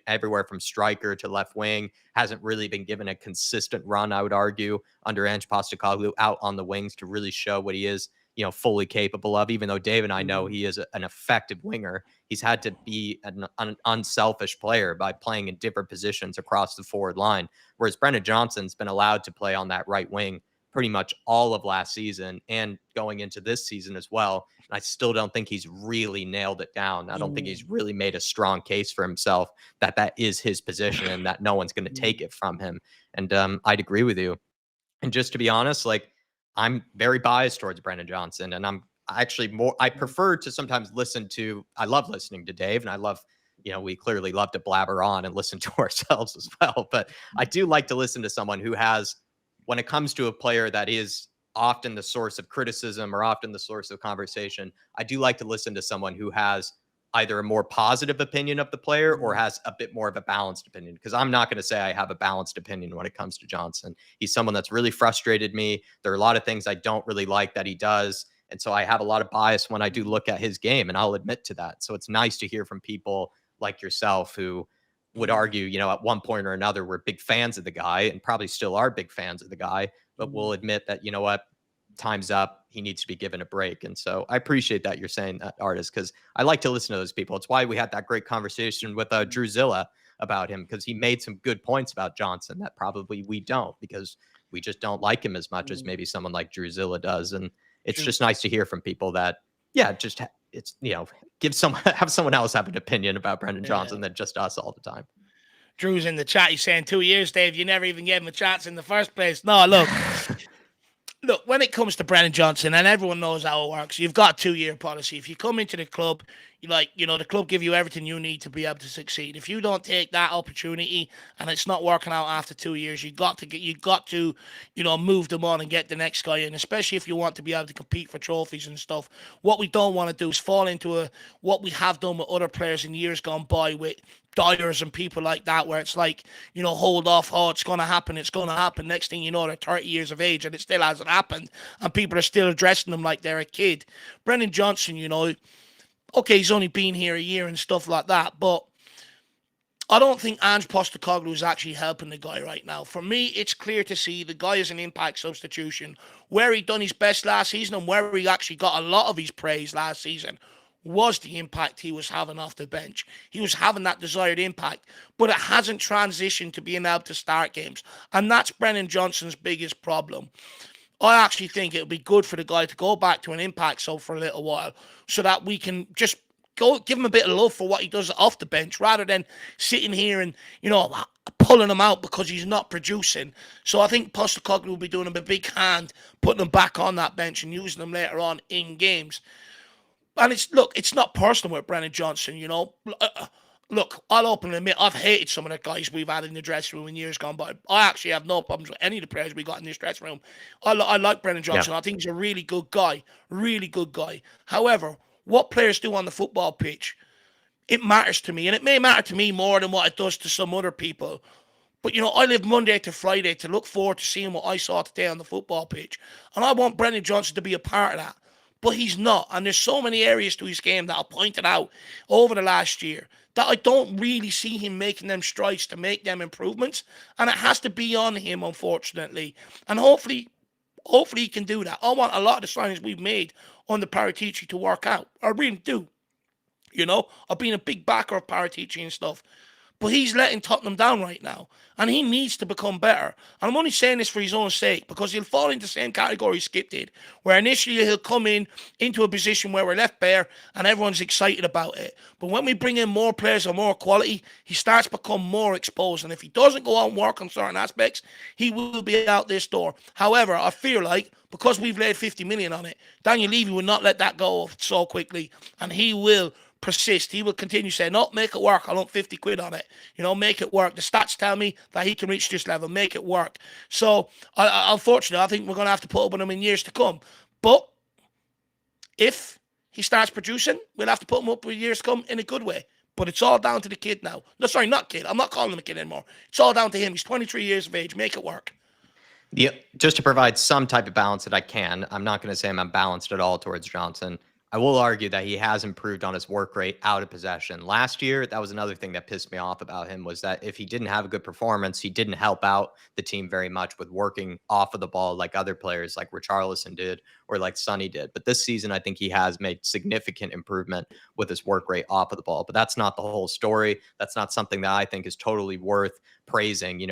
everywhere from striker to left wing, hasn't really been given a consistent run, I would argue, under Ange Postecoglou out on the wings to really show what he is, fully capable of. Even though Dave and I know he is an effective winger, he's had to be an unselfish player by playing in different positions across the forward line. Whereas Brendan Johnson's been allowed to play on that right wing pretty much all of last season and going into this season as well. And I still don't think he's really nailed it down. I don't think he's really made a strong case for himself that is his position and that no one's going to take it from him. And I'd agree with you. And just to be honest, like, I'm very biased towards Brendan Johnson, and I'm actually I prefer to sometimes I love listening to Dave, and I love, we clearly love to blabber on and listen to ourselves as well. But I do like to listen to someone who has, when it comes to a player that is often the source of criticism or often the source of conversation, I do like to listen to someone who has either a more positive opinion of the player or has a bit more of a balanced opinion. Because I'm not going to say I have a balanced opinion when it comes to Johnson. He's someone that's really frustrated me. There are a lot of things I don't really like that he does. And so I have a lot of bias when I do look at his game, and I'll admit to that. So it's nice to hear from people like yourself who would argue, at one point or another, we're big fans of the guy and probably still are big fans of the guy, but we'll admit that, time's up. He needs to be given a break. And so I appreciate that you're saying that, artist, because I like to listen to those people. It's why we had that great conversation with Drew Zilla about him, because he made some good points about Johnson that probably we don't, because we just don't like him as much as maybe someone like Drew Zilla does. And it's just nice to hear from people that, it's, have someone else have an opinion about Brendan Johnson than just us all the time. Drew's in the chat. He's saying 2 years, Dave. You never even gave him a chance in the first place. No, look. Look, when it comes to Brendan Johnson, and everyone knows how it works, you've got a 2-year policy. If you come into the club, the club give you everything you need to be able to succeed. If you don't take that opportunity and it's not working out after 2 years, you got to move them on and get the next guy in, especially if you want to be able to compete for trophies and stuff. What we don't want to do is fall into what we have done with other players in years gone by with Dyers and people like that, where it's like, hold off, it's going to happen. Next thing you know, they're 30 years of age and it still hasn't happened. And people are still addressing them like they're a kid. Brendan Johnson, okay, he's only been here a year and stuff like that, but I don't think Ange Postecoglou is actually helping the guy right now. For me, it's clear to see the guy is an impact substitution. Where he done his best last season and where he actually got a lot of his praise last season was the impact he was having off the bench. He was having that desired impact, but it hasn't transitioned to being able to start games. And that's Brendan Johnson's biggest problem. I actually think it would be good for the guy to go back to an impact sub for a little while so that we can just give him a bit of love for what he does off the bench rather than sitting here and, pulling him out because he's not producing. So I think Postecoglou will be doing him a big hand, putting him back on that bench and using him later on in games. And it's not personal with Brendan Johnson, Look, I'll openly admit, I've hated some of the guys we've had in the dressing room in years gone by. I actually have no problems with any of the players we got in this dressing room. I like Brendan Johnson. Yeah. I think he's a really good guy. However, what players do on the football pitch, it matters to me. And it may matter to me more than what it does to some other people. But, I live Monday to Friday to look forward to seeing what I saw today on the football pitch. And I want Brendan Johnson to be a part of that. But he's not. And there's so many areas to his game that I pointed out over the last year that I don't really see him making them strides to make them improvements. And it has to be on him, unfortunately. And hopefully he can do that. I want a lot of the signings we've made on the Paratici to work out. I really do. I've been a big backer of Paratici and stuff. But he's letting Tottenham down right now. And he needs to become better. And I'm only saying this for his own sake, because he'll fall into the same category Skip did, where initially he'll come into a position where we're left bare and everyone's excited about it. But when we bring in more players of more quality, he starts to become more exposed. And if he doesn't go out and work on certain aspects, he will be out this door. However, I feel like, because we've laid 50 million on it, Daniel Levy will not let that go so quickly. And he will persist. He will continue saying, no, make it work. I want 50 quid on it. Make it work. The stats tell me that he can reach this level. Make it work. So, unfortunately, I think we're going to have to put up with him in years to come. But if he starts producing, we'll have to put him up with years to come in a good way. But it's all down to the kid now. No, sorry, not kid. I'm not calling him a kid anymore. It's all down to him. He's 23 years of age. Make it work. Yeah, just to provide some type of balance that I can. I'm not going to say I'm unbalanced at all towards Johnson. I will argue that he has improved on his work rate out of possession. Last year, that was another thing that pissed me off about him, was that if he didn't have a good performance, he didn't help out the team very much with working off of the ball like other players like Richarlison did or like Sonny did. But this season, I think he has made significant improvement with his work rate off of the ball. But that's not the whole story. That's not something that I think is totally worth praising,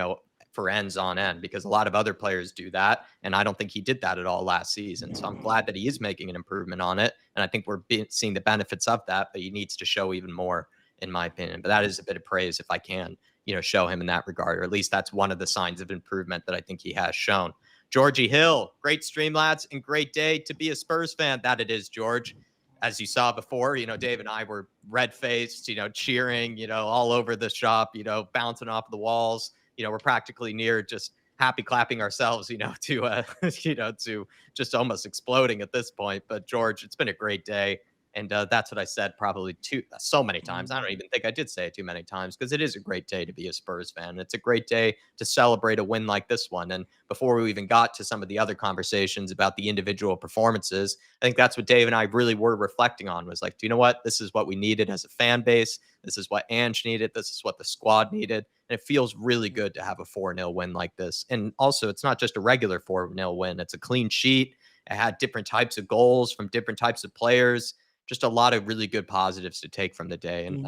for ends on end, because a lot of other players do that. And I don't think he did that at all last season. So I'm glad that he is making an improvement on it. And I think we're seeing the benefits of that, but he needs to show even more, in my opinion. But that is a bit of praise if I can, show him in that regard, or at least that's one of the signs of improvement that I think he has shown. Georgie Hill, great stream, lads, and great day to be a Spurs fan. That it is, George. As you saw before, Dave and I were red-faced, cheering, all over the shop, bouncing off the walls. We're practically near just happy clapping ourselves, to, to just almost exploding at this point. But George, it's been a great day. And that's what I said probably so many times. I don't even think I did say it too many times, because it is a great day to be a Spurs fan. It's a great day to celebrate a win like this one. And before we even got to some of the other conversations about the individual performances, I think that's what Dave and I really were reflecting on, was like, do you know what? This is what we needed as a fan base. This is what Ange needed. This is what the squad needed. And it feels really good to have a 4-0 win like this. And also, it's not just a regular 4-0 win. It's a clean sheet. It had different types of goals from different types of players. Just a lot of really good positives to take from the day. And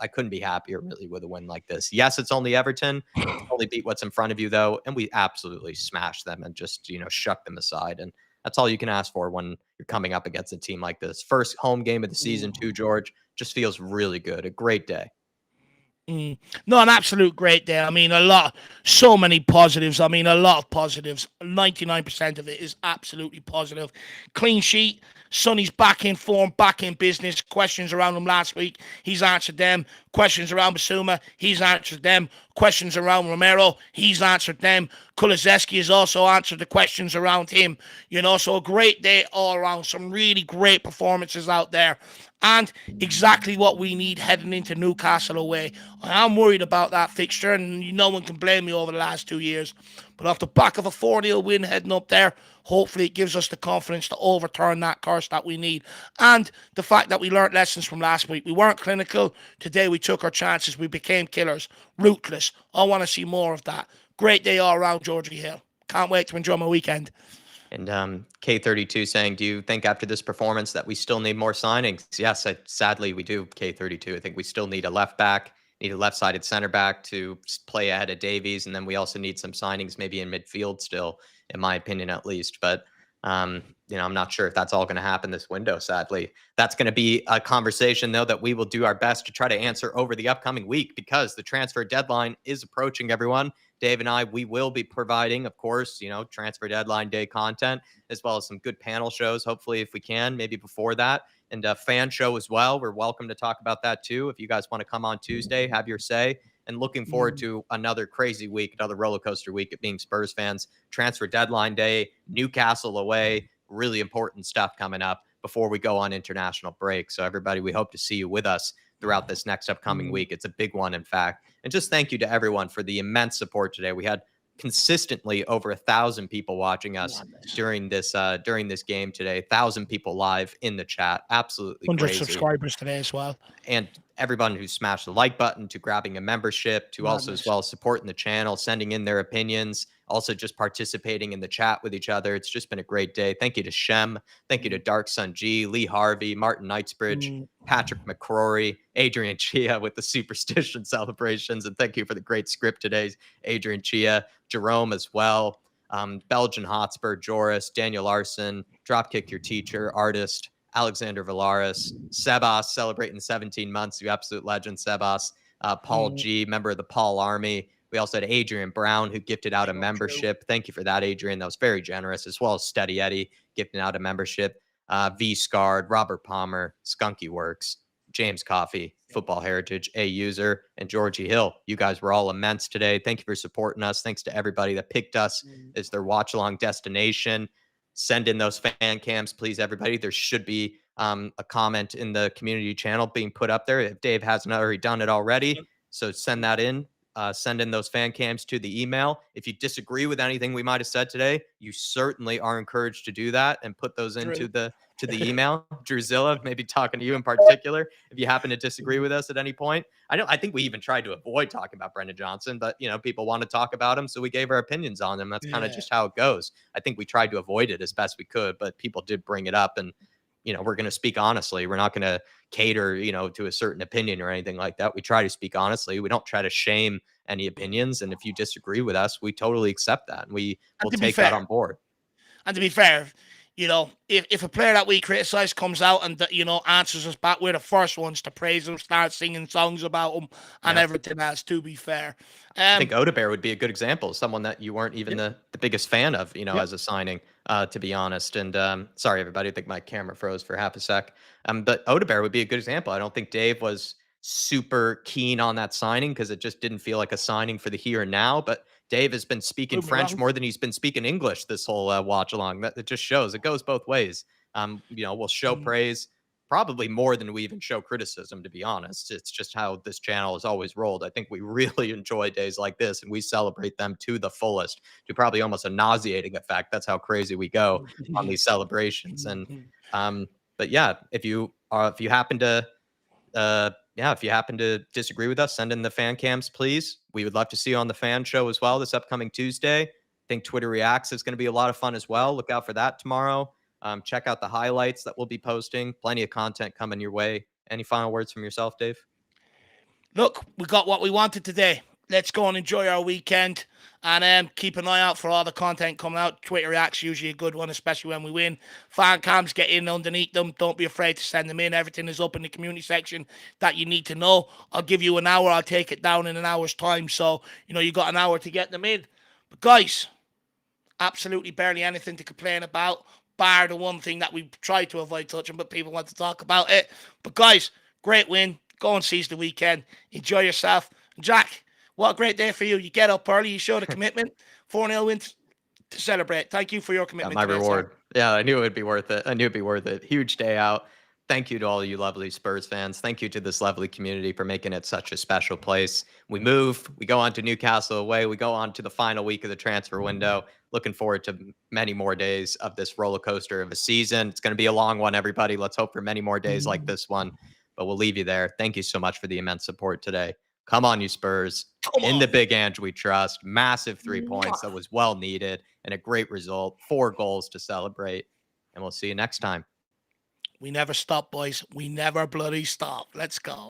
I couldn't be happier, really, with a win like this. Yes, it's only Everton. It's only beat what's in front of you, though. And we absolutely smashed them and just, shucked them aside. And that's all you can ask for when you're coming up against a team like this. First home game of the season, too, George. Just feels really good. A great day. No, an absolute great day. I mean, so many positives. I mean, a lot of positives. 99% of it is absolutely positive. Clean sheet. Sonny's back in form, back in business. Questions around him last week, he's answered them. Questions around Bissouma, he's answered them. Questions around Romero, he's answered them. Kulusevski has also answered the questions around him. So a great day all around. Some really great performances out there. And exactly what we need heading into Newcastle away. I am worried about that fixture, and no one can blame me over the last 2 years. But off the back of a 4-0 win heading up there, hopefully it gives us the confidence to overturn that curse that we need. And the fact that we learned lessons from last week. We weren't clinical. Today we took our chances. We became killers. Ruthless. I want to see more of that. Great day all around, Georgie Hill. Can't wait to enjoy my weekend. And K32 saying, do you think after this performance that we still need more signings? Yes, sadly we do, K32. I think we still need a left back, need a left-sided center back to play ahead of Davies, and then we also need some signings maybe in midfield still, in my opinion at least. But, I'm not sure if that's all going to happen this window, sadly. That's going to be a conversation, though, that we will do our best to try to answer over the upcoming week, because the transfer deadline is approaching, everyone. Dave and I, we will be providing, of course, transfer deadline day content, as well as some good panel shows, hopefully, if we can, maybe before that, and a fan show as well. We're welcome to talk about that too. If you guys want to come on Tuesday, have your say. And looking forward to another crazy week, another roller coaster week of being Spurs fans. Transfer deadline day, Newcastle away, really important stuff coming up before we go on international break. So everybody, we hope to see you with us throughout this next upcoming week. It's a big one, in fact. And just thank you to everyone for the immense support today. We had consistently over 1,000 people watching us during this game today. 1,000 people live in the chat. Absolutely 100 crazy. subscribers today as well. And everyone who smashed the like button, to grabbing a membership, to also as well supporting the channel, sending in their opinions, also just participating in the chat with each other. It's just been a great day. Thank you to Shem. Thank you to Dark Sun G, Lee Harvey, Martin Knightsbridge, Patrick McCrory, Adrian Chia with the Superstition celebrations. And thank you for the great script today, Adrian Chia, Jerome as well, Belgian Hotspur, Joris, Daniel Larson, Dropkick Your Teacher, Artist, Alexander Villaris, Sebas celebrating 17 months, you absolute legend, Sebas, Paul G, member of the Paul Army. We also had Adrian Brown, who gifted out a membership. Thank you for that, Adrian. That was very generous, as well as Steady Eddie gifting out a membership. V Scarred, Robert Palmer, Skunky Works, James Coffey, Football Heritage, A User, and Georgie Hill. You guys were all immense today. Thank you for supporting us. Thanks to everybody that picked us as their watch along destination. Send in those fan cams, please, everybody. There should be a comment in the community channel being put up there if Dave hasn't already done it already. So send that in. Send in those fan cams to the email. If you disagree with anything we might have said today, you certainly are encouraged to do that and put those into the email. Druzilla, maybe talking to you in particular, if you happen to disagree with us at any point. I think we even tried to avoid talking about Brendan Johnson, but people want to talk about him, so we gave our opinions on him. That's kind of just how it goes. I think we tried to avoid it as best we could, but people did bring it up, and we're going to speak honestly. We're not going to cater, to a certain opinion or anything like that. We try to speak honestly. We don't try to shame any opinions. And if you disagree with us, we totally accept that. And we will take that on board. And to be fair, if a player that we criticize comes out and, answers us back, we're the first ones to praise him, start singing songs about him and everything else, to be fair. I think Odebear would be a good example, someone that you weren't even the biggest fan of, as a signing, to be honest. And sorry, everybody, I think my camera froze for half a sec. But Odebear would be a good example. I don't think Dave was super keen on that signing because it just didn't feel like a signing for the here and now. But Dave has been speaking French more than he's been speaking English this whole watch along. That it just shows it goes both ways. We'll show praise probably more than we even show criticism, to be honest. It's just how this channel has always rolled. I think we really enjoy days like this, and we celebrate them to the fullest, to probably almost a nauseating effect. That's how crazy we go on these celebrations. And but yeah, if you happen to if you happen to disagree with us, send in the fan cams, please. We would love to see you on the fan show as well this upcoming Tuesday. I think Twitter Reacts is going to be a lot of fun as well. Look out for that tomorrow. Check out the highlights that we'll be posting. Plenty of content coming your way. Any final words from yourself, Dave? Look, we got what we wanted today. Let's go and enjoy our weekend, and keep an eye out for all the content coming out. Twitter Reacts usually a good one, especially when we win. Fan cams, get in underneath them. Don't be afraid to send them in. Everything is up in the community section that you need to know. I'll give you an hour. I'll take it down in an hour's time. So, you got an hour to get them in. But guys, absolutely barely anything to complain about, bar the one thing that we tried to avoid touching, but people want to talk about it. But guys, great win. Go and seize the weekend. Enjoy yourself. Jack, what a great day for you. You get up early. You show the commitment. 4-0 wins to celebrate. Thank you for your commitment. My reward. Yeah, I knew it would be worth it. Huge day out. Thank you to all you lovely Spurs fans. Thank you to this lovely community for making it such a special place. We move. We go on to Newcastle away. We go on to the final week of the transfer window. Looking forward to many more days of this roller coaster of a season. It's going to be a long one, everybody. Let's hope for many more days like this one. But we'll leave you there. Thank you so much for the immense support today. Come on, you Spurs. In the Big Ange we trust. Massive 3 points that was well needed and a great result. 4 goals to celebrate. And we'll see you next time. We never stop, boys. We never bloody stop. Let's go.